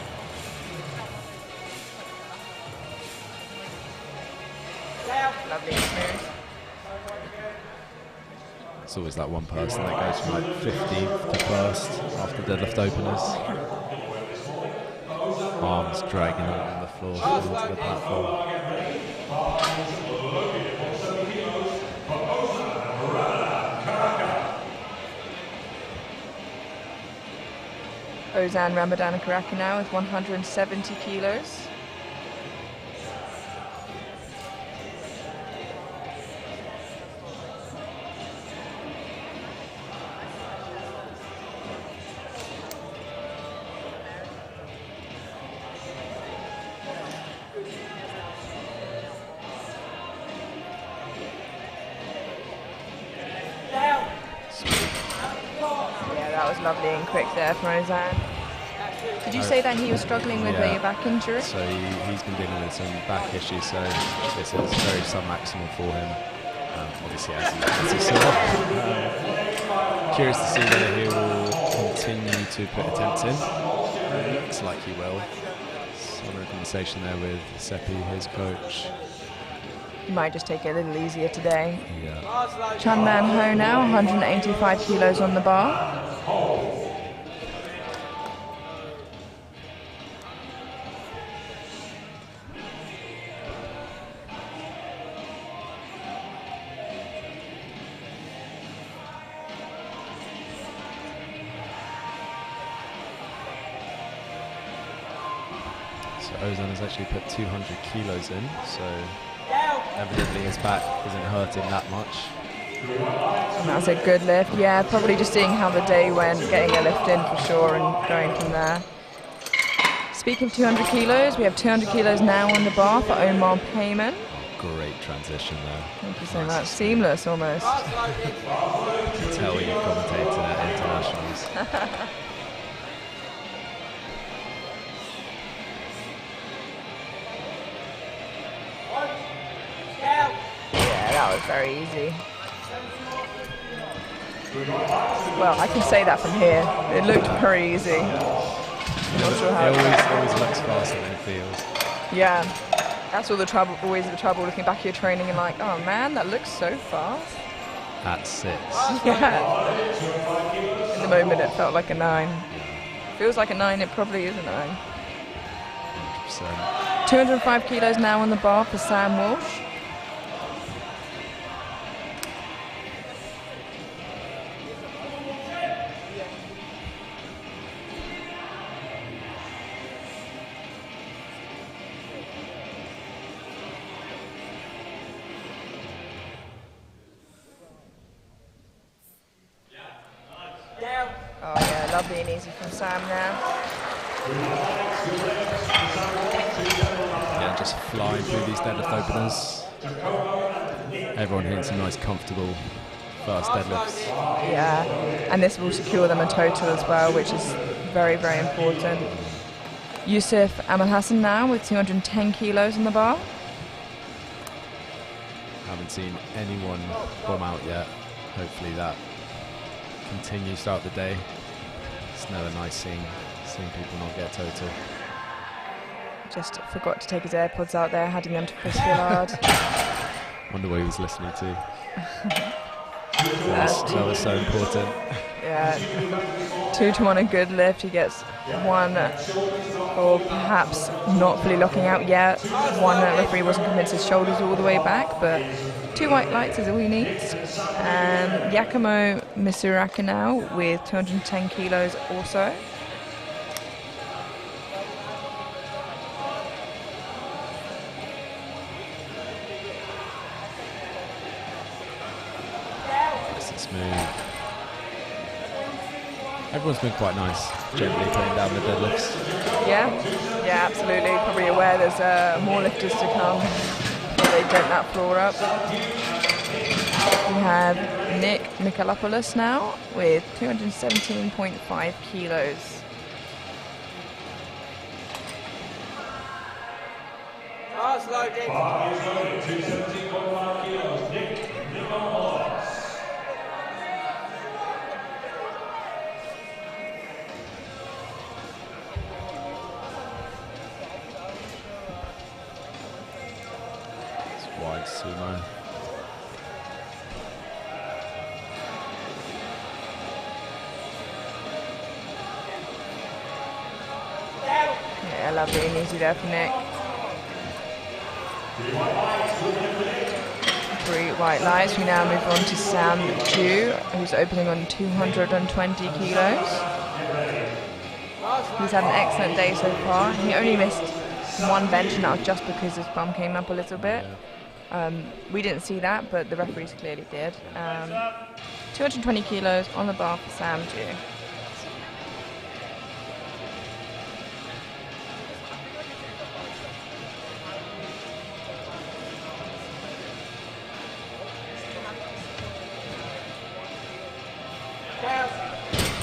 Lovely and smooth. It's always that one person that goes from like 15th to first after deadlift openers. Arms dragging on the floor onto the platform. Ozan Ramadanakaraki now with 170 kilos. Yeah, that was lovely and quick there from Ozan. Did you say that he was struggling with a back injury? So he's been dealing with some back issues, so this is very submaximal for him. Obviously, as he saw. Curious to see whether he will continue to put attempts in. Looks like he will. Some conversation there with Seppi, his coach. He might just take it a little easier today. Yeah. Chan Man Ho now, 185 kilos on the bar. So Ozan has actually put 200 kilos in, so evidently his back isn't hurting that much. And that's a good lift. Yeah, probably just seeing how the day went, getting a lift in for sure and going from there. Speaking of 200 kilos, we have 200 kilos now on the bar for Omar Payman. Great transition there. Thank you so much. Seamless almost. You can tell you're commentating at internationals. Yeah, that was very easy. Well, I can say that from here. It looked very easy. Not sure how it always looks faster than it feels. Yeah, that's all the trouble. Always the trouble looking back at your training and like, oh man, that looks so fast. At 6. Yeah. In the moment, it felt like a 9. Feels like a 9. It probably is a 9. 100%. 205 kilos now on the bar for Sam Walsh. Oh yeah, lovely and easy from Sam now. Yeah, just flying through these deadlift openers. Everyone hitting some nice, comfortable first deadlifts. Yeah, and this will secure them a total as well, which is very, very important. Yusuf Amal Hassan now with 210 kilos on the bar. Haven't seen anyone bomb out yet. Hopefully that continues throughout the day. It's never nice seeing people not get total. Just forgot to take his AirPods out there, having them to push real hard. Wonder what he was listening to. That was so important. Yeah, 2 to 1 a good lift. He gets 1 or perhaps not fully locking out yet. 1 referee wasn't convinced his shoulders all the way back, but 2 white lights is all he needs. And Giacomo Misuraka now with 210 kilos also. Nice and smooth. Everyone's been quite nice, gently putting down the deadlifts. Yeah, absolutely. Probably aware there's more lifters to come before they dent that floor up. We have Nick Mikalopoulos now with 217.5 kilos. Last loading. 217.5 kilos. Nick Mikalopoulos. Wide sumo. Yeah, lovely and easy there for Nick. 3 white lights. We now move on to Sam Ju, who's opening on 220 kilos. He's had an excellent day so far. He only missed 1 bench, and that was just because his bum came up a little bit. We didn't see that, but the referees clearly did. 220 kilos on the bar for Sam Ju.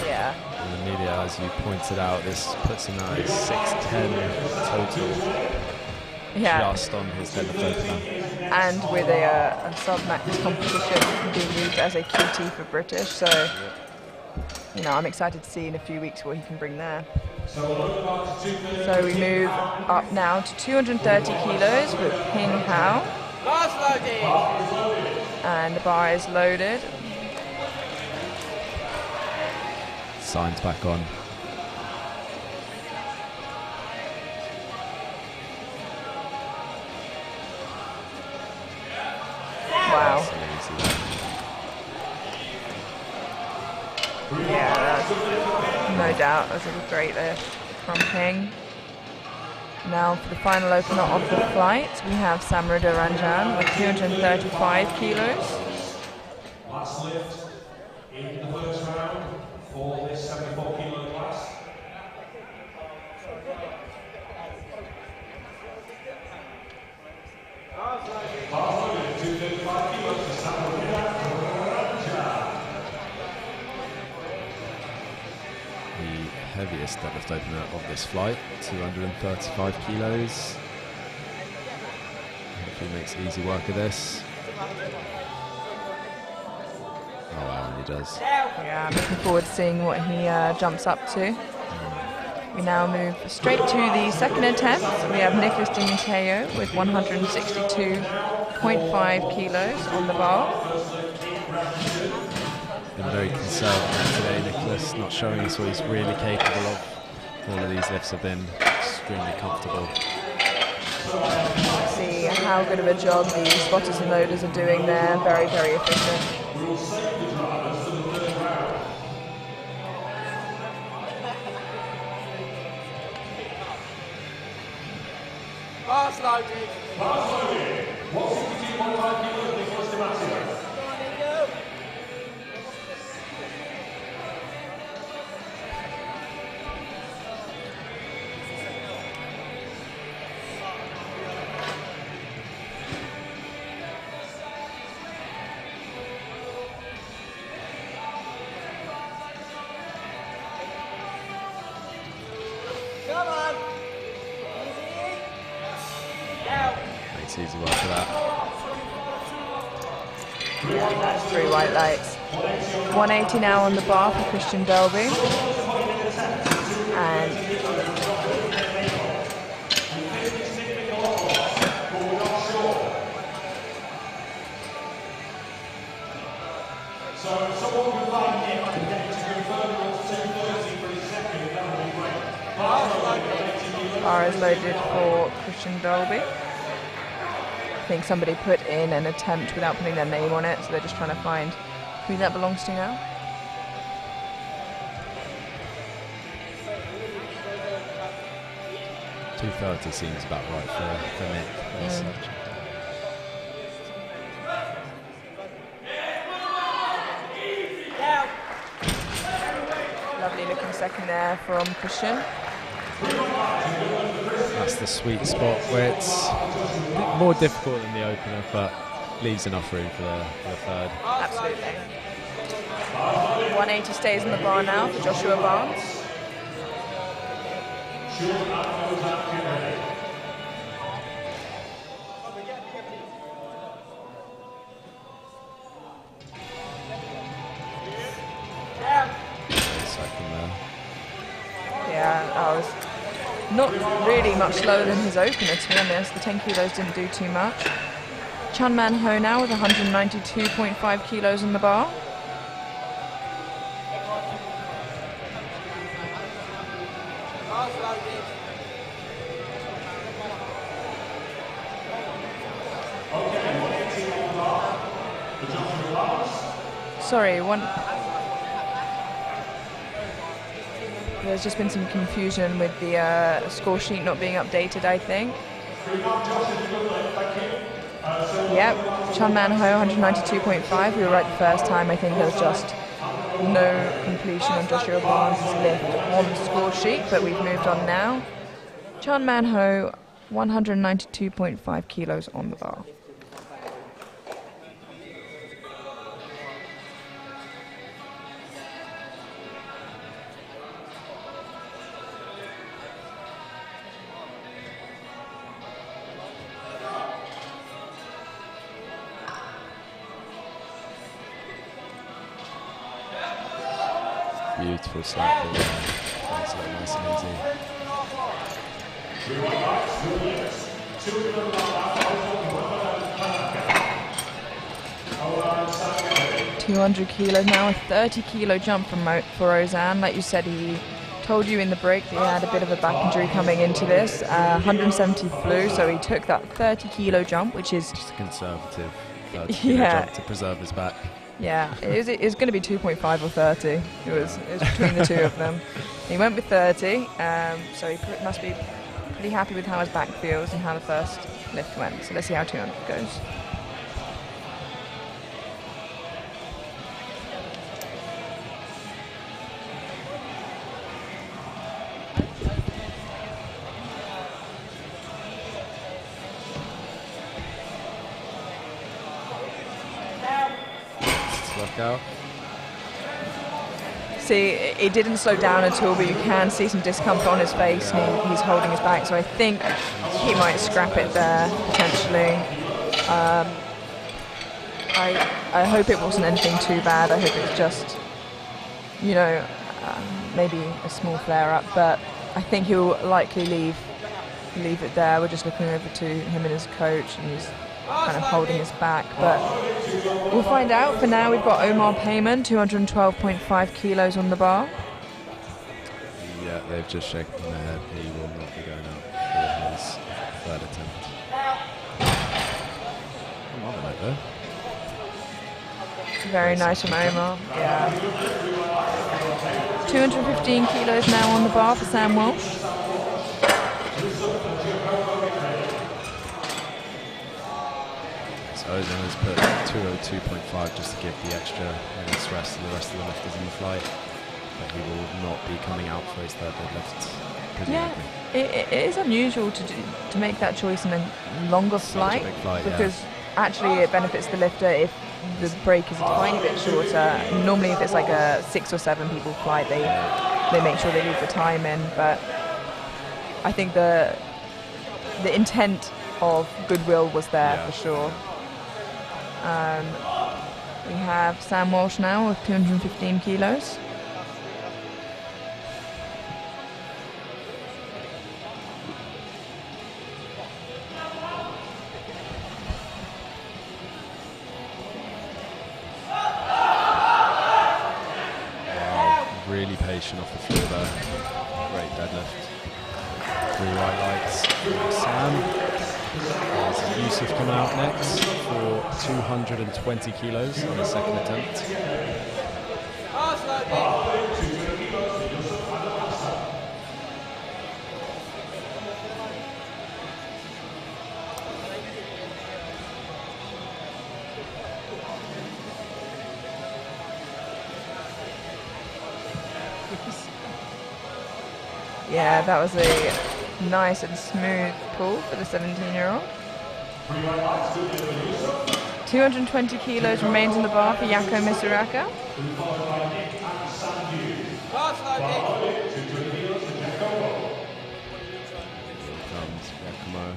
Yeah. And Amelia, as you pointed out, this puts him at 6'10" total. Yeah. Just on his deadlift opener. And with a sub-max competition being used as a QT for British, so you know, I'm excited to see in a few weeks what he can bring there. So we move up now to 230 kilos with Ping Hao. Bar's loaded. And the bar is loaded. Signs back on. Wow. Yeah, that's, no doubt, that's a great lift from Ping. Now for the final opener of the flight, we have Samrida Ranjan with 235 kilos. Last lift in the first round for this 74 kilo class. Bar's loaded, 235 kilos for Samrida Ranjan. The heaviest deadlift opener of this flight, 235 kilos. Hopefully makes easy work of this. Oh wow, and he does. Yeah, I'm looking forward to seeing what he jumps up to. We now move straight to the second attempt. We have Nicholas Di Matteo with 162.5 kilos on the bar. Been very conservative today, Nicholas, not showing us what he's really capable of. All of these lifts have been extremely comfortable. See how good of a job the spotters and loaders are doing there. Very, very efficient. Bar's loaded. Bar's loaded. 162.5 kilos, Nicholas Di Matteo. Come on. Easy. Down. Makes easy work of that. That's 3 white lights. 180 now on the bar for Christian Delby. And So if someone could find him and get him to go further on to 230 for his second, that would be great. bar is loaded for Christian Delby. I think somebody put in an attempt without putting their name on it, so they're just trying to find who that belongs to now. $230 seems about right for Nick. Down. Lovely looking second there from Christian. That's the sweet spot where it's a bit more difficult than the opener, but leaves enough room for the third. Absolutely. 180 stays in the bar now for Joshua Barnes. Down. Second there. Yeah, I was not really much slower than his opener, to be honest. The 10 kilos didn't do too much. Chun Man Ho now with 192.5 kilos in the bar. Bar's loaded. Sorry, there's just been some confusion with the score sheet not being updated, I think. Yep, Chun Man Ho 192.5. We were right the first time. I think there was just no completion on Joshua Barnes' lift on the score sheet, but we've moved on now. Chun Man Ho 192.5 kilos on the bar. Beautiful slap ball there. Makes it look nice and easy. 200 kilos now, a 30 kilo jump for Ozan. Like you said, he told you in the break that he had a bit of a back injury coming into this. 170 flew, so he took that 30 kilo jump, which is just a conservative 30 kilo jump to preserve his back. Yeah, it was going to be 2.5 or 30. It was between the two of them. He went with 30, so he must be pretty happy with how his back feels and how the first lift went. So let's see how 200 goes. Out. See, it didn't slow down at all, but you can see some discomfort on his face, and he's holding his back, so I think he might scrap it there, potentially. I hope it wasn't anything too bad. I hope it's just, you know, maybe a small flare-up, but I think he'll likely leave it there. We're just looking over to him and his coach, and he's kind of holding his back, but we'll find out. For now, we've got Omar Payman, 212.5 kilos on the bar. Yeah, they've just shaken their head. He will not be going out for his third attempt. Another note though. Very nice from Omar. Yeah. 215 kilos now on the bar for Sam Walsh. Ozan has put 202.5 just to give the extra minutes rest to the rest of the lifters in the flight, but he will not be coming out for his third deadlift. Yeah, it is unusual to make that choice in a longer flight, because actually it benefits the lifter if the break is a tiny bit shorter. Normally if it's like a 6 or 7 people flight, they make sure they leave the time in, but I think the intent of goodwill was there for sure. We have Sam Walsh now with 215 kilos. Really patient off the floor there. Great deadlift. 3 white lights. Sam. There's Yusuf come out next for 220 kilos on his second attempt. Yeah, that was a nice and smooth pull for the 17-year-old. 220 kilos remains in the bar for Yako Misuraka. Here comes Yakumo.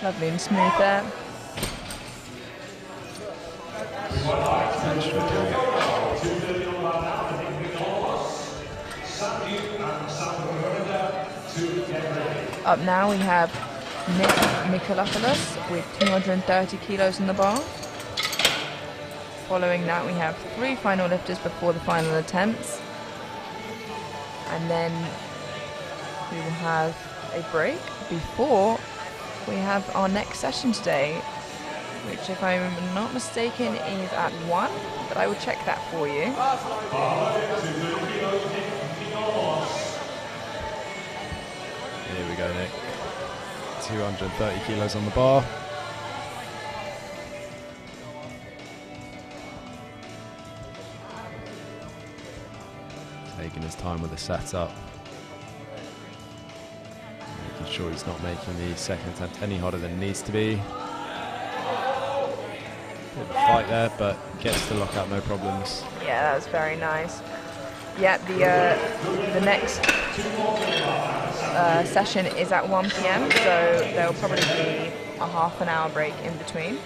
Lovely and smooth there. Up now we have Nick Mikalopoulos with 230 kilos in the bar. Following that we have 3 final lifters before the final attempts. And then we will have a break before we have our next session today, which, if I'm not mistaken, is at 1, but I will check that for you. Here we go, Nick. 230 kilos on the bar. Taking his time with the setup. Making sure he's not making the second attempt any harder than it needs to be. Bit of a fight there, but gets the lockout, no problems. Yeah, that was very nice. Yeah, the next session is at 1 p.m, so there'll probably be a half an hour break in between.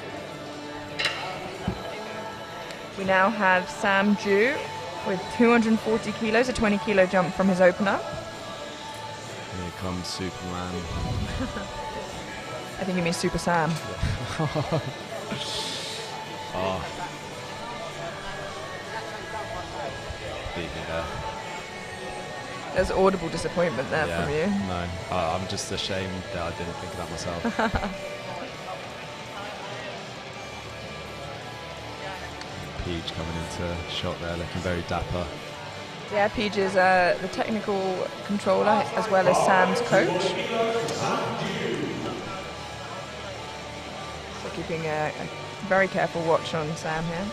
We now have Sam Ju with 240 kilos, a 20 kilo jump from his opener. Here comes Superman. I think you mean Super Sam. Oh. Beat me there. There's audible disappointment there Yeah, from you. no. I'm just ashamed that I didn't think of that myself. Peach coming into shot there, looking very dapper. Yeah, Peach is the technical controller as well as Sam's coach. So keeping a very careful watch on Sam here.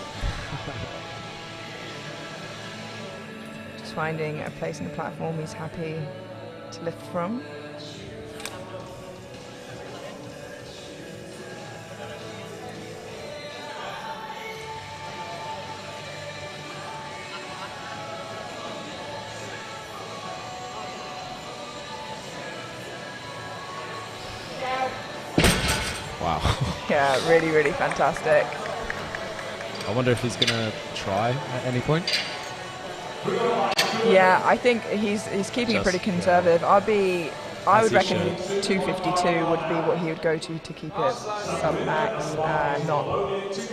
Just finding a place in the platform he's happy to lift from. Wow. Yeah, really, really fantastic. I wonder if he's going to try at any point. Yeah, I think he's keeping it pretty conservative. I would he reckon should. 252 would be what he would go to keep it sub-max. Not,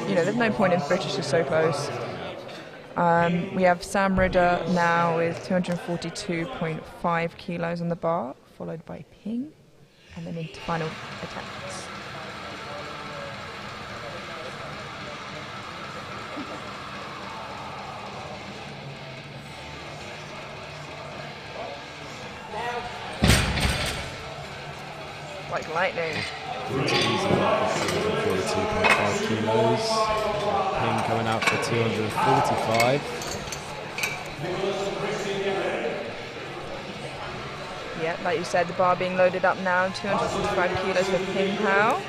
there's no point if British is so close. We have Sam Ridder now with 242.5 kilos on the bar, followed by Ping, and then into final attempts. Like lightning. It's easy work with 42.5 kilos. Ping coming out for 245. Yeah, like you said, the bar being loaded up now, 245 kilos for Ping Hao.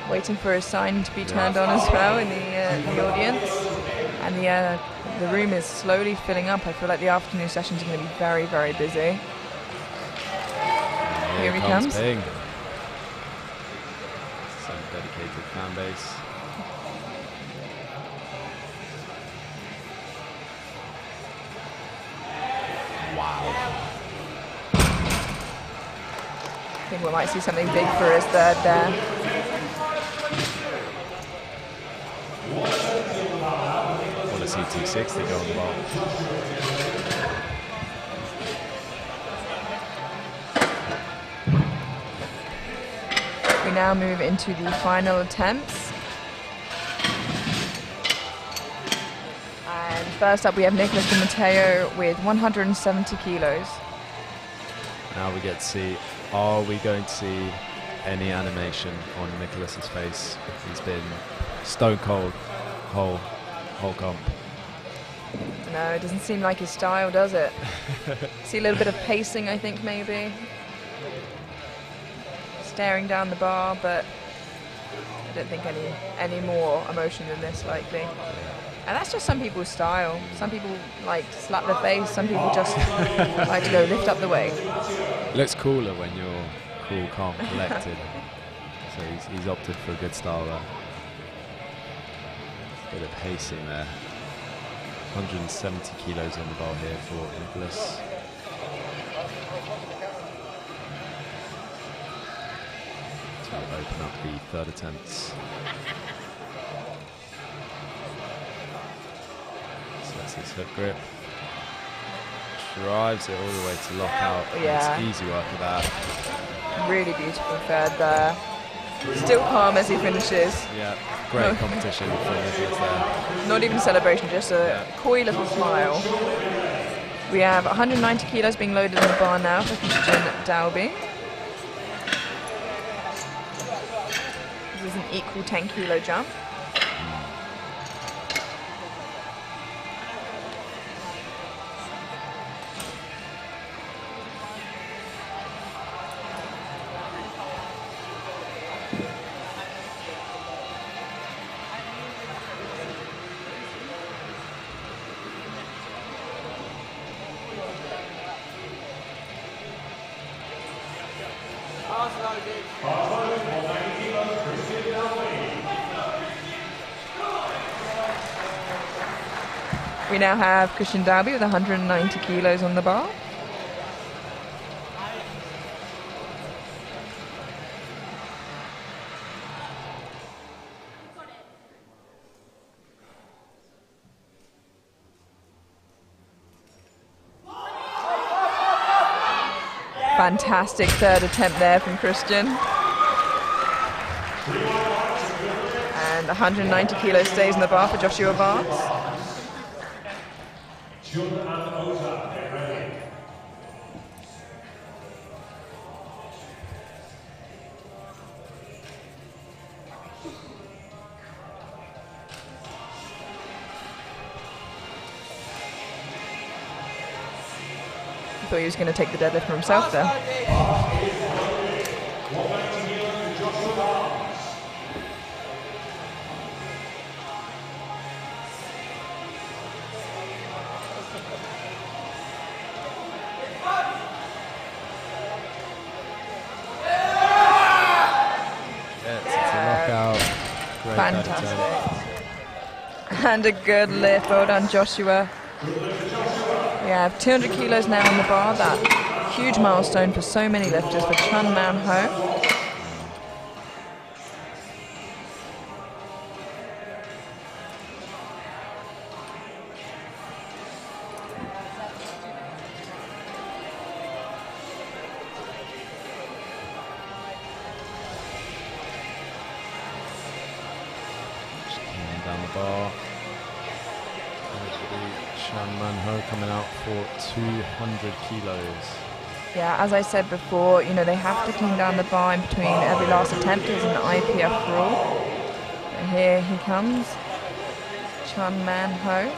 Waiting for a sign to be turned on as well in the audience. And the room is slowly filling up. I feel like the afternoon sessions are going to be very, very busy. Here he comes. Ping. Some dedicated fan base. Wow. I think we might see something big for his third there. Want to see 260 go on the bar. We now move into the final attempts. And first up we have Nicholas Di Matteo with 170 kilos. Now we get to see, are we going to see any animation on Nicholas's face? He's been stone cold whole comp. No, it doesn't seem like his style, does it? See a little bit of pacing, I think, maybe. Staring down the bar, but I don't think any more emotion than this likely. And that's just some people's style. Some people like to slap their face, some people just like to go lift up the weight. It looks cooler when you're cool, calm, collected. So he's opted for a good style there. Bit of pacing there. 170 kilos on the bar here for Nicholas. To open up the third attempts. So that's his hook grip. Drives it all the way to lock out. Yeah. It's easy work with that. Really beautiful third there. Still calm as he finishes. Yeah, great competition for Nicholas there. Not even celebration, just a coy little smile. We have 190 kilos being loaded on the bar now for Christian Dalby. This is an equal 10 kilo jump. We now have Christian Dalby with 190 kilos on the bar. Fantastic third attempt there from Christian. And 190 kilos stays in the bar for Joshua Vance. I thought he was going to take the deadlift for himself there. Fantastic. And a good lift. Well done, Joshua. We have 200 kilos now on the bar. That huge milestone for so many lifters for Chun Man Ho. Down the bar. Chun Man Ho coming out for 200 kilos. Yeah, as I said before, you know, they have to clean down the bar in between every last attempt. It's an IPF rule. And here he comes, Chun Man Ho.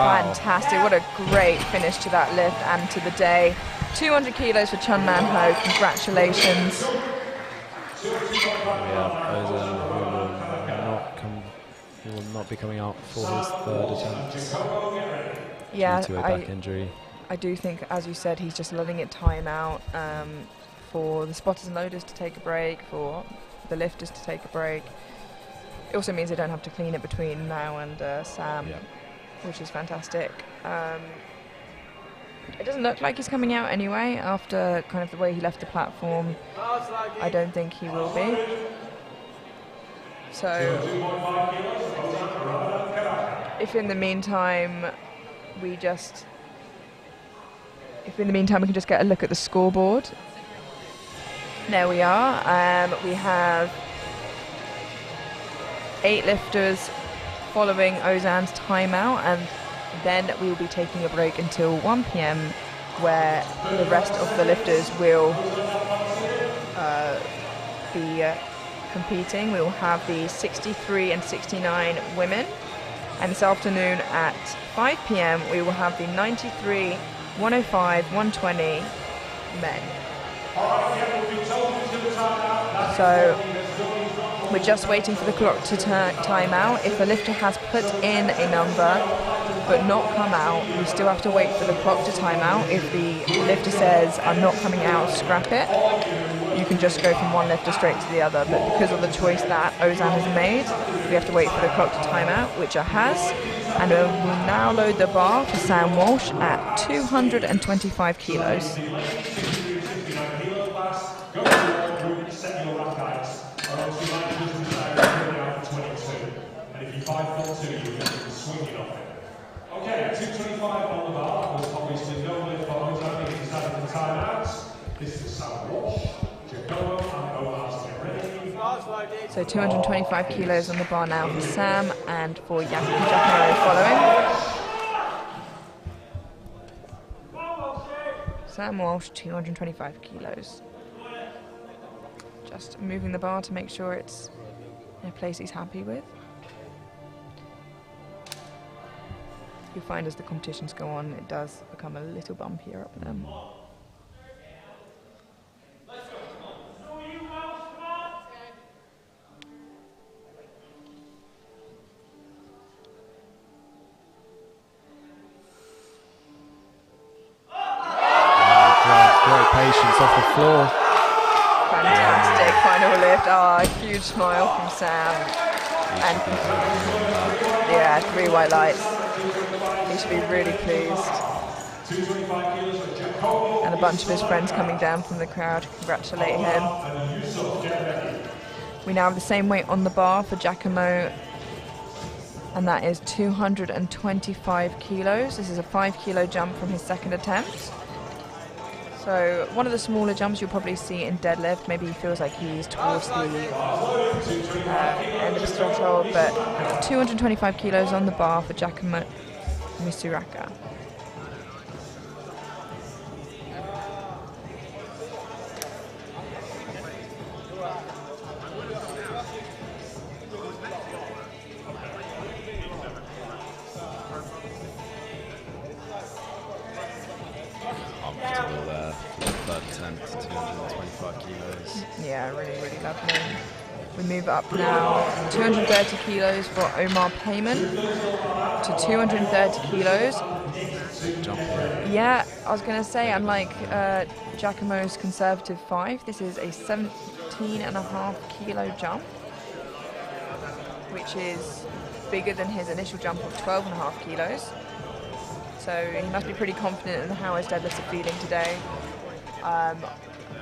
Fantastic, what a great finish to that lift and to the day. 200 kilos for Chun Man Ho, congratulations. He will not be coming out for his third attempt. Yeah, due to a back injury. I do think, as you said, he's just letting it time out for the spotters and loaders to take a break, for the lifters to take a break. It also means they don't have to clean it between now and Sam. Yeah. Which is fantastic. It doesn't look like he's coming out anyway after kind of the way he left the platform. I don't think he will be. So if in the meantime we can just get a look at the scoreboard. There we are. We have 8 lifters following Ozan's timeout, and then we will be taking a break until 1 p.m. where the rest of the lifters will be competing. We will have the 63 and 69 women, and this afternoon at 5 p.m. we will have the 93, 105, 120 men. So we're just waiting for the clock to time out. If a lifter has put in a number but not come out, we still have to wait for the clock to time out. If the lifter says, I'm not coming out, scrap it, you can just go from one lifter straight to the other. But because of the choice that Ozan has made, we have to wait for the clock to time out, which it has. And we'll now load the bar for Sam Walsh at 225 kilos. And if you 5'2", you get swinging off it. Okay, 225 on the bar. There's obviously no lift for Ozan. He's decided to time out. This is Sam Walsh, Jacobo, and Omar's ready. So 225 kilos on the bar now for Sam and for Giacomo following. Sam Walsh, 225 kilos. Just moving the bar to make sure it's in a place he's happy with. You'll find as the competitions go on, it does become a little bumpier up there. patience off the floor. Fantastic final lift. Oh, a huge smile from Sam. And yeah, 3 white lights. He should be really pleased. And a bunch of his friends coming down from the crowd to congratulate him. We now have the same weight on the bar for Giacomo, and that is 225 kilos. This is a 5 kilo jump from his second attempt. So one of the smaller jumps you'll probably see in deadlift. Maybe he feels like he's towards the end of his threshold, but 225 kilos on the bar for Giacomo Misuraka. Third attempt, 225 kilos. Yeah, really, really lovely. We move up now, 230 kilos for Omar Payman to 230 kilos. Jump here. Yeah, I was going to say, unlike Giacomo's conservative 5, this is a 17.5 kilo jump, which is bigger than his initial jump of 12.5 kilos. So he must be pretty confident in how his deadlifts are feeling today.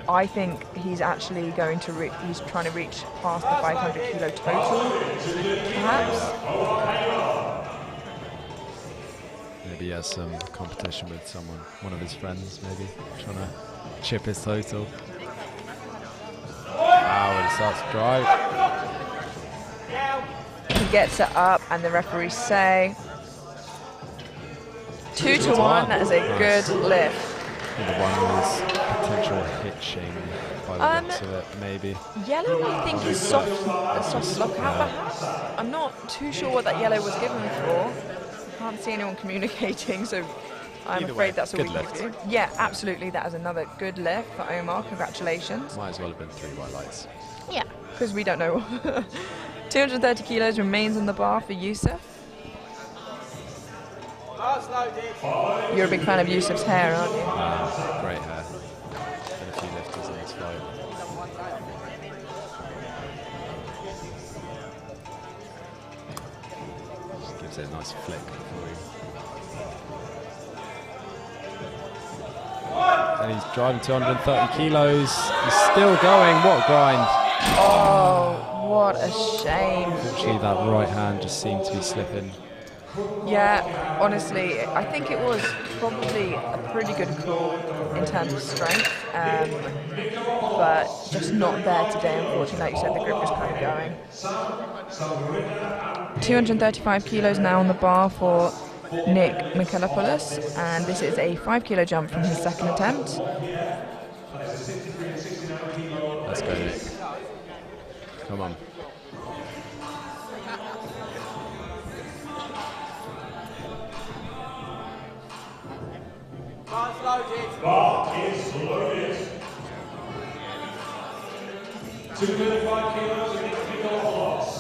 I think he's actually going to he's trying to reach past the 500 kilo total, perhaps. Maybe he has some competition with someone, one of his friends, maybe, trying to chip his total. Wow, he starts to drive. He gets it up, and the referees say 2 to 1. That is a good lift. The one was potential hitching by the looks of it, maybe. Yellow, I think, is a soft lockout, perhaps. I'm not too sure what that yellow was given for. I can't see anyone communicating, so I'm Either afraid way, that's all good we lift. can do. Yeah, absolutely. That is another good lift for Omar. Congratulations. Might as well have been 3 white lights. Yeah, because we don't know. 230 kilos remains on the bar for Yusuf. You're a big fan of Yusuf's hair, aren't you? Great hair. Been a few lifters on this flight. Just gives it a nice flick before he... And he's driving 230 kilos. He's still going. What a grind. Oh, what a shame. Unfortunately, that right hand just seemed to be slipping. Yeah, honestly, I think it was probably a pretty good call in terms of strength, but just not there today, unfortunately. Like you said, the grip was kind of going. 235 kilos now on the bar for Nick Michalopoulos, and this is a 5 kilo jump from his second attempt. Let's go, Nick. Come on. Bar is loaded. 235 kilos of individual loss.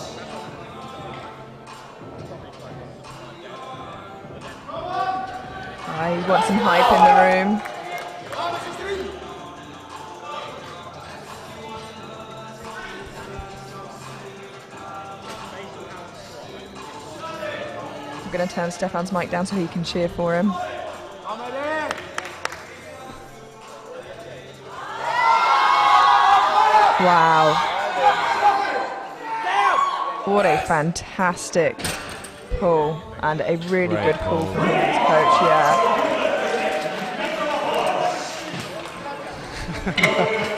You want some hype in the room. I'm going to turn Stefan's mic down so he can cheer for him. Wow. What a fantastic pull, and a really Great good pull pull. from his coach, yeah.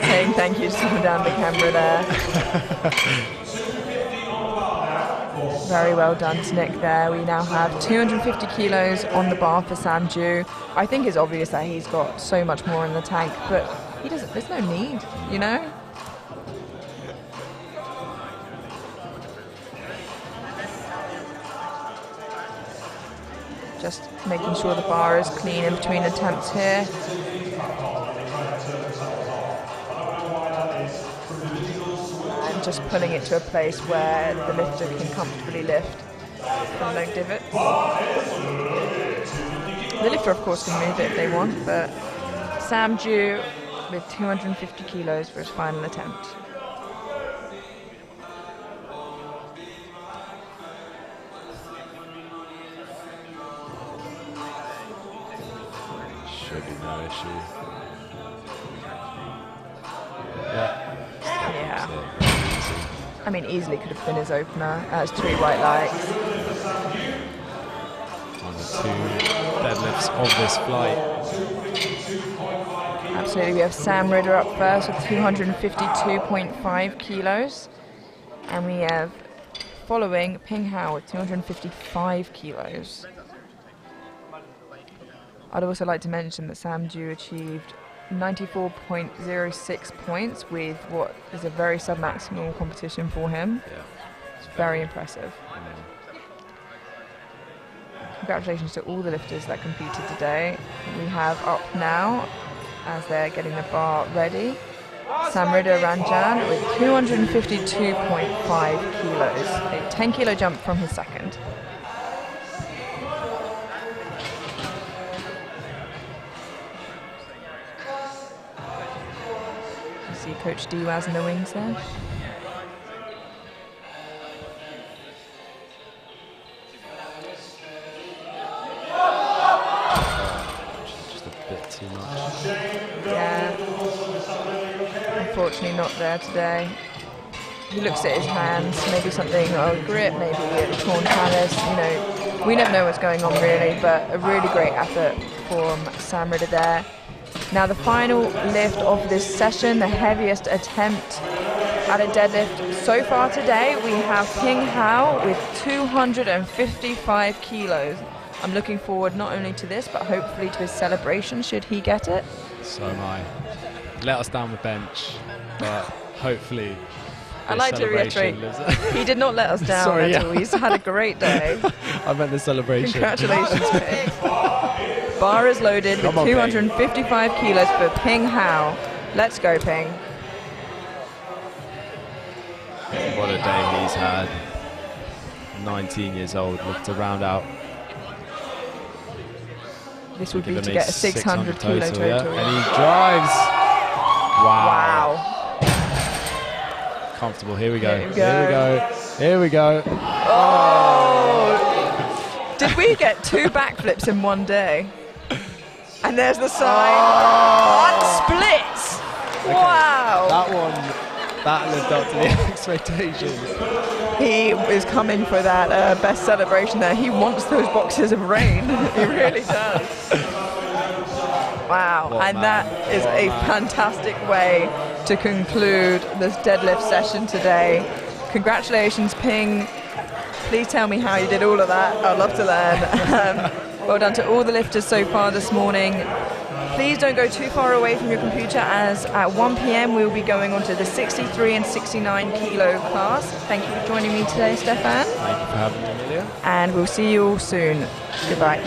Saying thank you to someone down the camera there. Very well done to Nick there. We now have 250 kilos on the bar for Sam Ju. I think it's obvious that he's got so much more in the tank, but he doesn't, there's no need, you know? Just making sure the bar is clean in between attempts here. And just pulling it to a place where the lifter can comfortably lift from no divots. The lifter, of course, can move it if they want, but Sam Ju with 250 kilos for his final attempt. Should be no issue. Yeah. I mean, easily could have been his opener. That's 3 white lights. On the 2 deadlifts of this flight. Absolutely. We have Sam Ridder up first with 252.5 kilos. And we have following Ping Hao with 255 kilos. I'd also like to mention that Sam Ju achieved 94.06 points with what is a very sub-maximal competition for him. Yeah. It's very impressive. Congratulations to all the lifters that competed today. We have up now, as they're getting the bar ready, Sam Ridder Ranjan with 252.5 kilos, a 10 kilo jump from his second. You see Coach Diwaz in the wings there. Too much. Yeah, unfortunately not there today. He looks at his hands, maybe something, grip, maybe a torn callus, we never know what's going on really, but a really great effort from Sam Ridder there. Now the final lift of this session, the heaviest attempt at a deadlift so far today, we have Ping Hao with 255 kilos. I'm looking forward not only to this, but hopefully to his celebration, should he get it. So am I. Let us down the bench, but hopefully I'd like to reiterate, he did not let us down Sorry, at all. He's had a great day. I meant the celebration. Congratulations, Ping. Bar is loaded with 255 kilos for Ping Hao. Let's go, Ping. What a day he's had. 19 years old, looking to round out. This would be to get a 600 kilo total. Yeah. And he drives. Wow. Comfortable. Here we go. Here we go. Oh! Did we get 2 backflips in one day? And there's the sign. On splits. Okay. Wow. That lived up to the expectations. He is coming for that best celebration there. He wants those boxes of rain. He really does. Wow. That is a fantastic way to conclude this deadlift session today. Congratulations, Ping. Please tell me how you did all of that. I'd love to learn. Well done to all the lifters so far this morning. Please don't go too far away from your computer, as at 1 p.m. we will be going on to the 63 and 69 kilo class. Thank you for joining me today, Stefan. Thank you for having me, Amelia. And we'll see you all soon. Goodbye.